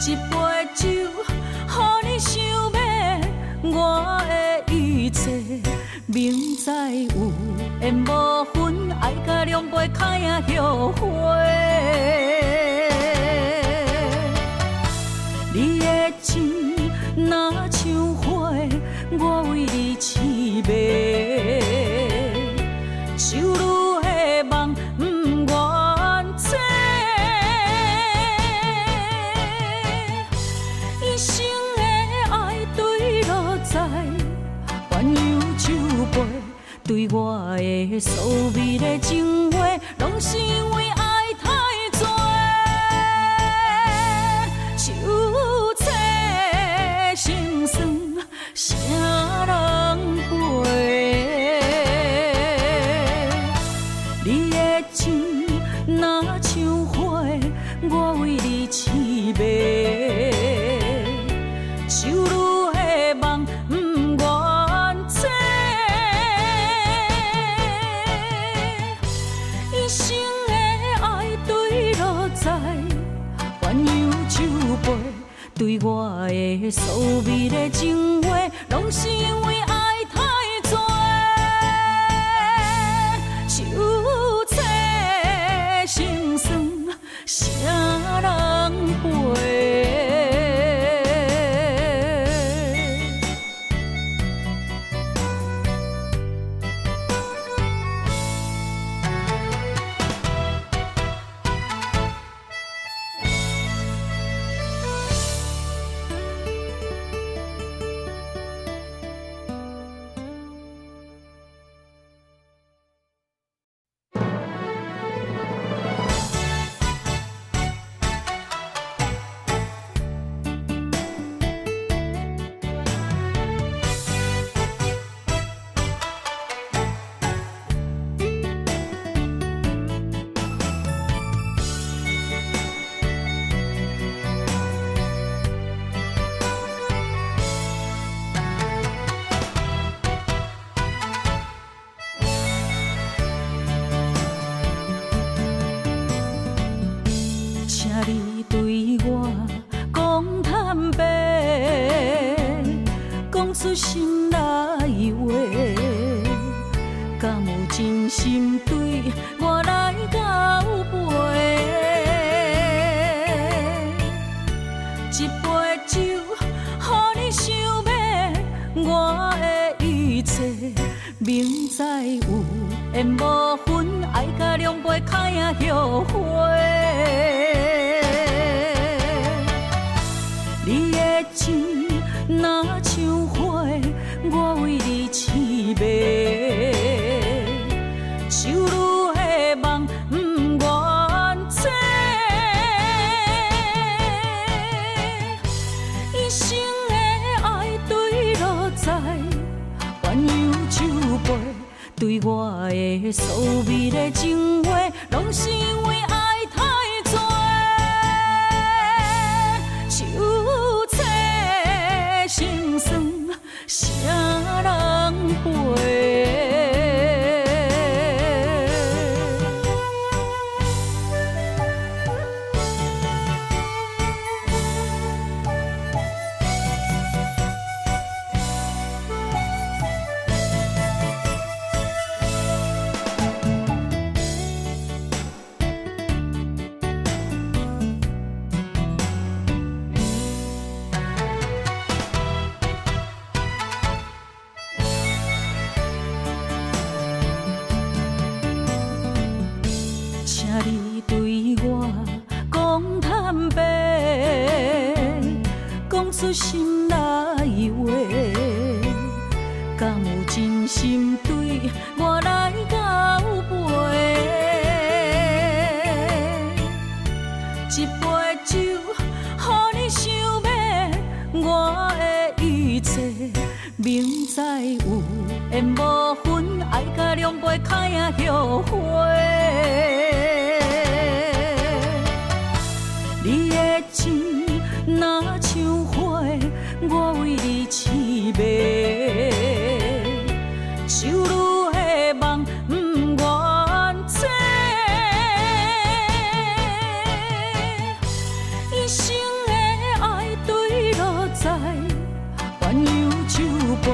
一杯酒，予你想要我的一切，明知有缘无分，爱甲两杯开啊后悔。你的情若像花，我为你痴迷，手愈的梦不愿切，一生的爱对落在鸳鸯酒杯，对我的所谓的情话，拢是因为爱太多。心酸，啥人陪？你的情若像花，我为你痴迷，手愈的梦不愿切，一生的爱对落在鸳鸯酒杯。对我的所美的情话，拢是因为爱太多。手册心酸，啥人陪？你对我讲坦白，讲出心内话，敢有真心对我来交陪？一杯酒，予你想要我的一切，明知有缘无分，爱甲两杯开啊后悔。你的情若像花，我为你痴迷，手愈的梦不愿切，一生的爱对落在鸳鸯酒杯，对我的所美的情话，拢是因为爱太多。心酸，啥人陪？你对我讲坦白，讲出心内话，敢有真心对我来交陪？一杯酒，予你想要我的一切，明知有缘无分，爱甲两杯开啊后悔。你的情若像花，我为你痴迷，手愈的梦不愿切，一生的爱对落在鸳鸯酒杯，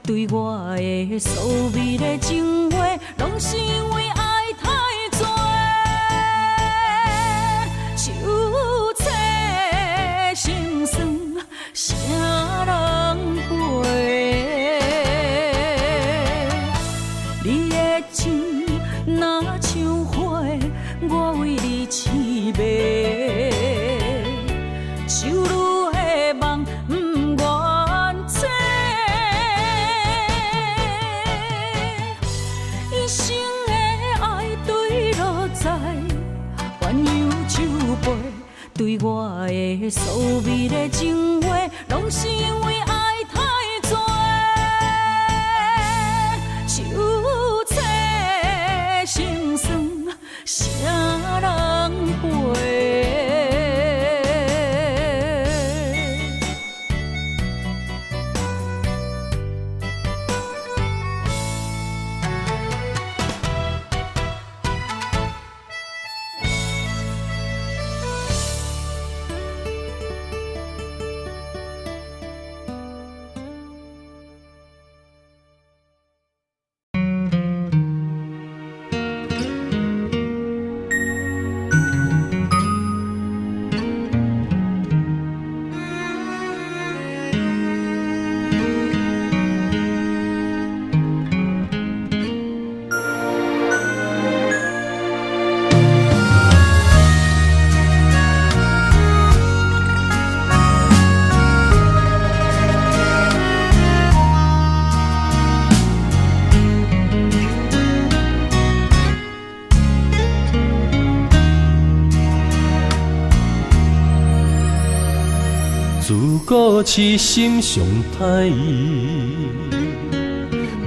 对我的所美的情话，拢是因为爱太多。手册心酸，啥人陪？你的情若像花，我为你痴迷，手愈的梦不愿切，一生的爱对落在鸳鸯酒杯，对我的所美的情话，拢是因为爱太多。手册心酸，啥人陪？自古痴心上歹意，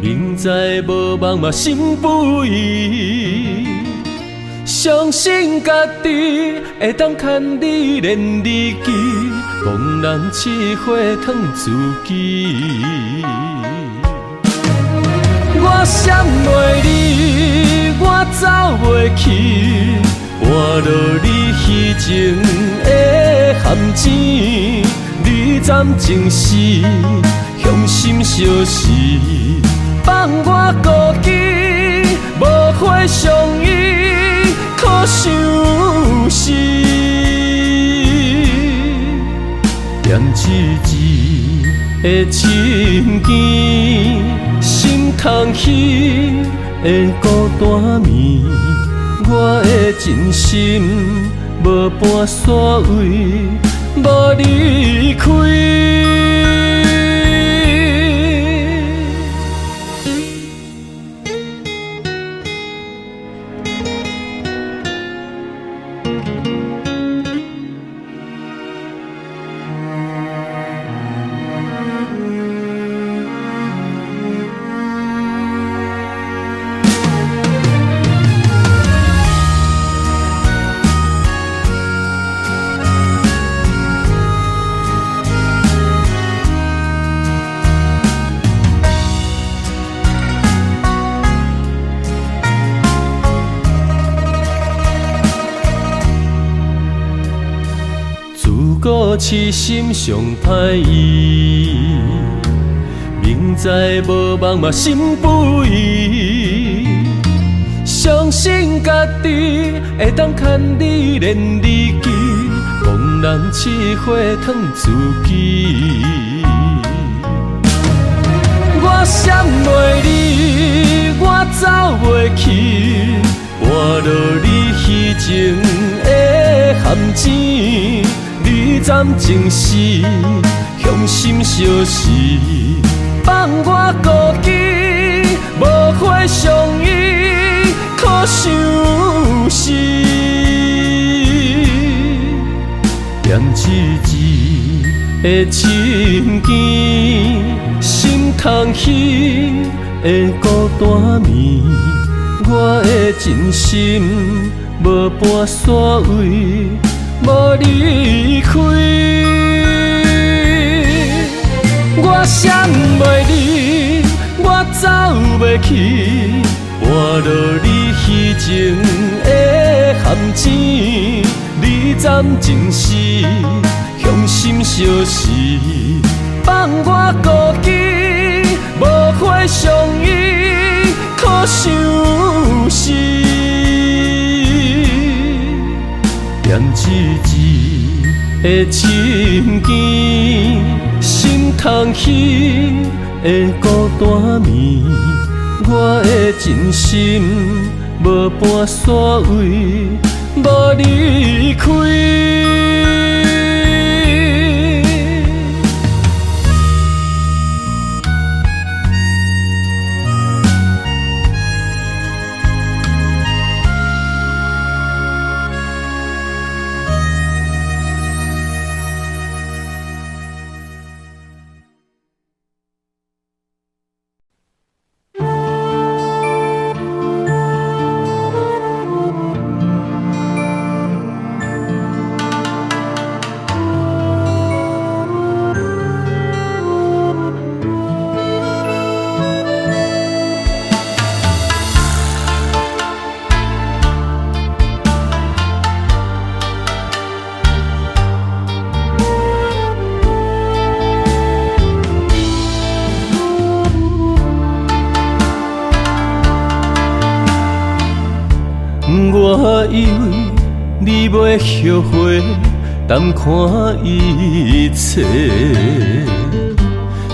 明知无望嘛心不移。相信家己会当牵你连你记，憨人试火烫自己。我闪袂你，我走袂去，换落你虚情的陷阱。你暂情时，向心相思，放我孤己，无花相依，可相思。念一字的情ken心空虚的孤单眠，我的真心无半线位，无离开。痴心上歹意，明知无望嘛心不移。相信家己会当牵你连你记，憨人试火烫自己。我闪袂你，我走袂去，换落你虚情的陷阱。你暂情时，向心相思，放我孤己，无花相依，可相思。念一字的情ken心空虚的孤单眠，我的真心无半线位，无离开。我闪袂你，我走袂去，换落你虚情的陷阱。你暂情时，向心相思，放我孤己，无花相依，可相思。念一字的情ken心空虚的孤单眠，我的真心无半线位，无离开。我以为你袂后悔，淡看一切，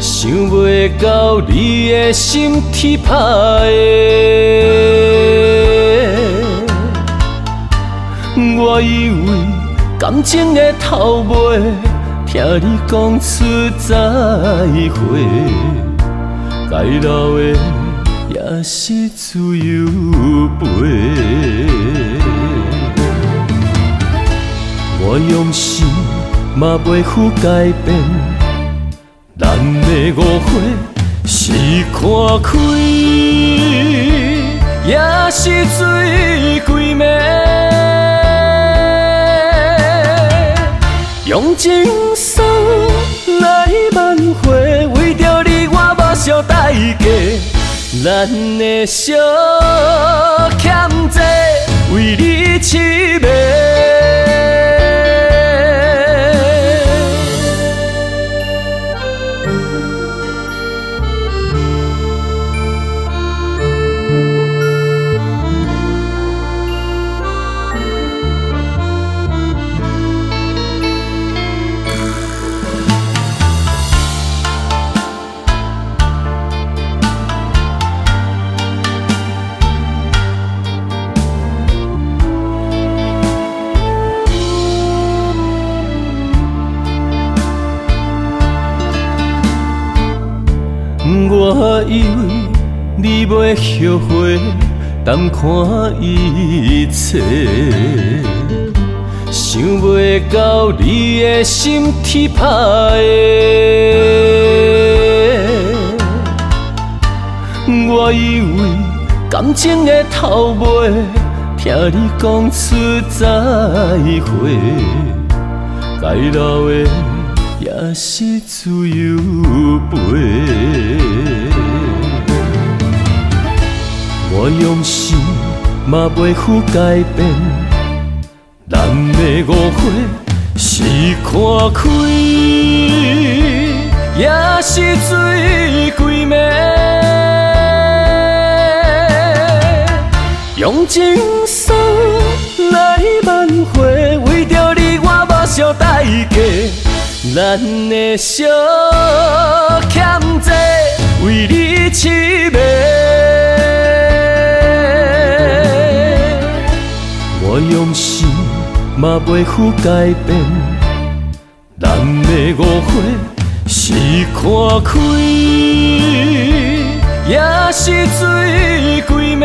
想袂到你的心天歹的。我以为感情的头尾，听你讲出再会，该留的也是自由飞。我用心嘛袂负改变。咱的误会是看开，也是水鬼暝。用情书来挽回，为着你我目睭代价。咱的相欠债，为你痴迷。我以为你袂后悔，淡看一切，想袂到你的心天歹的。我以为感情的头尾，听你讲出再会，该留的也是自由飞。我用心嘛袂负改变，咱的误会是看开，也是水鬼暝。用情书来挽回，为着你我目睭代价。咱的相欠债，为你痴迷。我用心嘛袂负改变，咱的误会是看开，也是水鬼暝。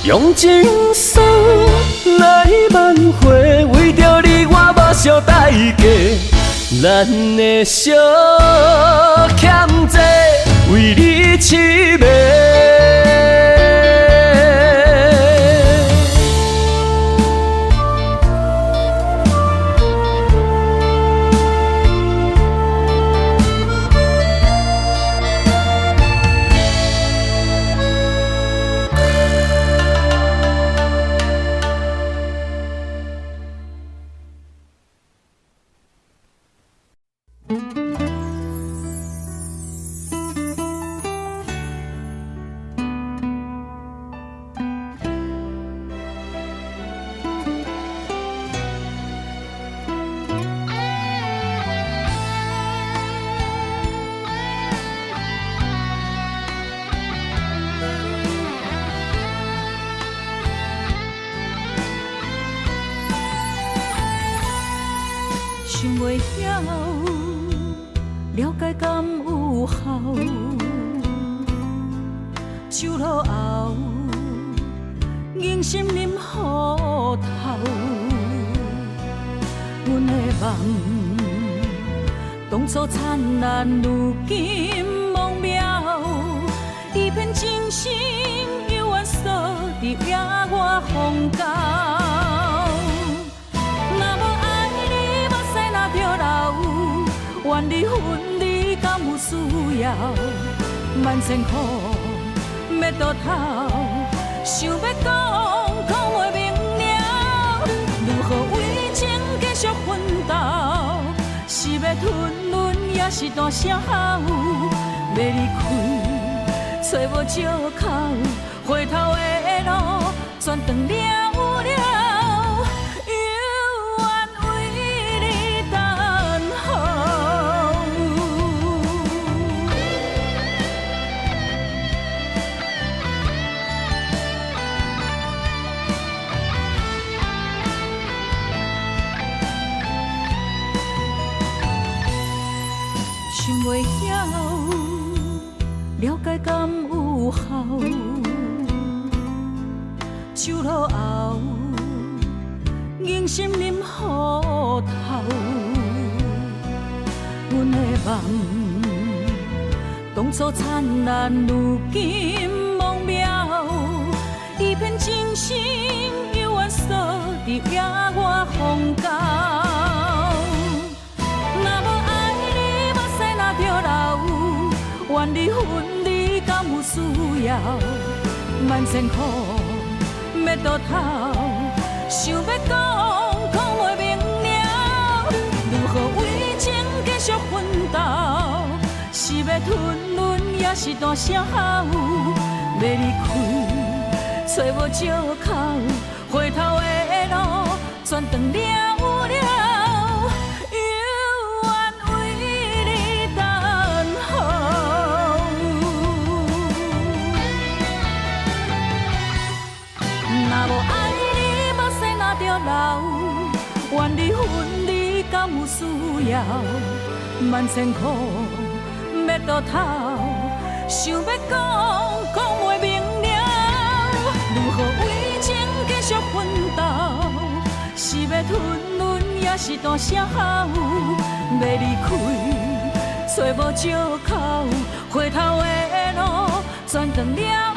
用情书来挽回，为着你我目睭代价。咱的相欠债，为你痴迷。想袂晓，了解敢有效？酒落后，硬心啉糊头。阮的梦，当初灿烂，如今梦渺。一片真心，犹原锁伫野外荒郊。愿离分离敢有需要？万千苦要倒头，想要讲袂明了。如何为情继续奋斗？是要吞忍，也是大声吼？要离开，找无借口，回头的路全断了。想袂晓，了解敢有效？酒落后，用心啉雨透。阮的梦，当初灿烂，如今梦渺。一片真心，犹原锁伫野外风高。若无爱你，目屎若着流，愿离分离，敢有需要？万千苦，要倒头，想要讲，讲袂明了。如何为情继续奋斗？是要吞忍，也是大声吼？要离开，找无借口，回头的路全断了了。犹原为你等候。若无爱你，目屎若着流，愿离分离，敢有需要？万千苦，要倒头，想要讲，讲袂明了。如何为情继续奋斗？是要吞忍，也是大声吼？要离开，找无借口，回头的路全断了。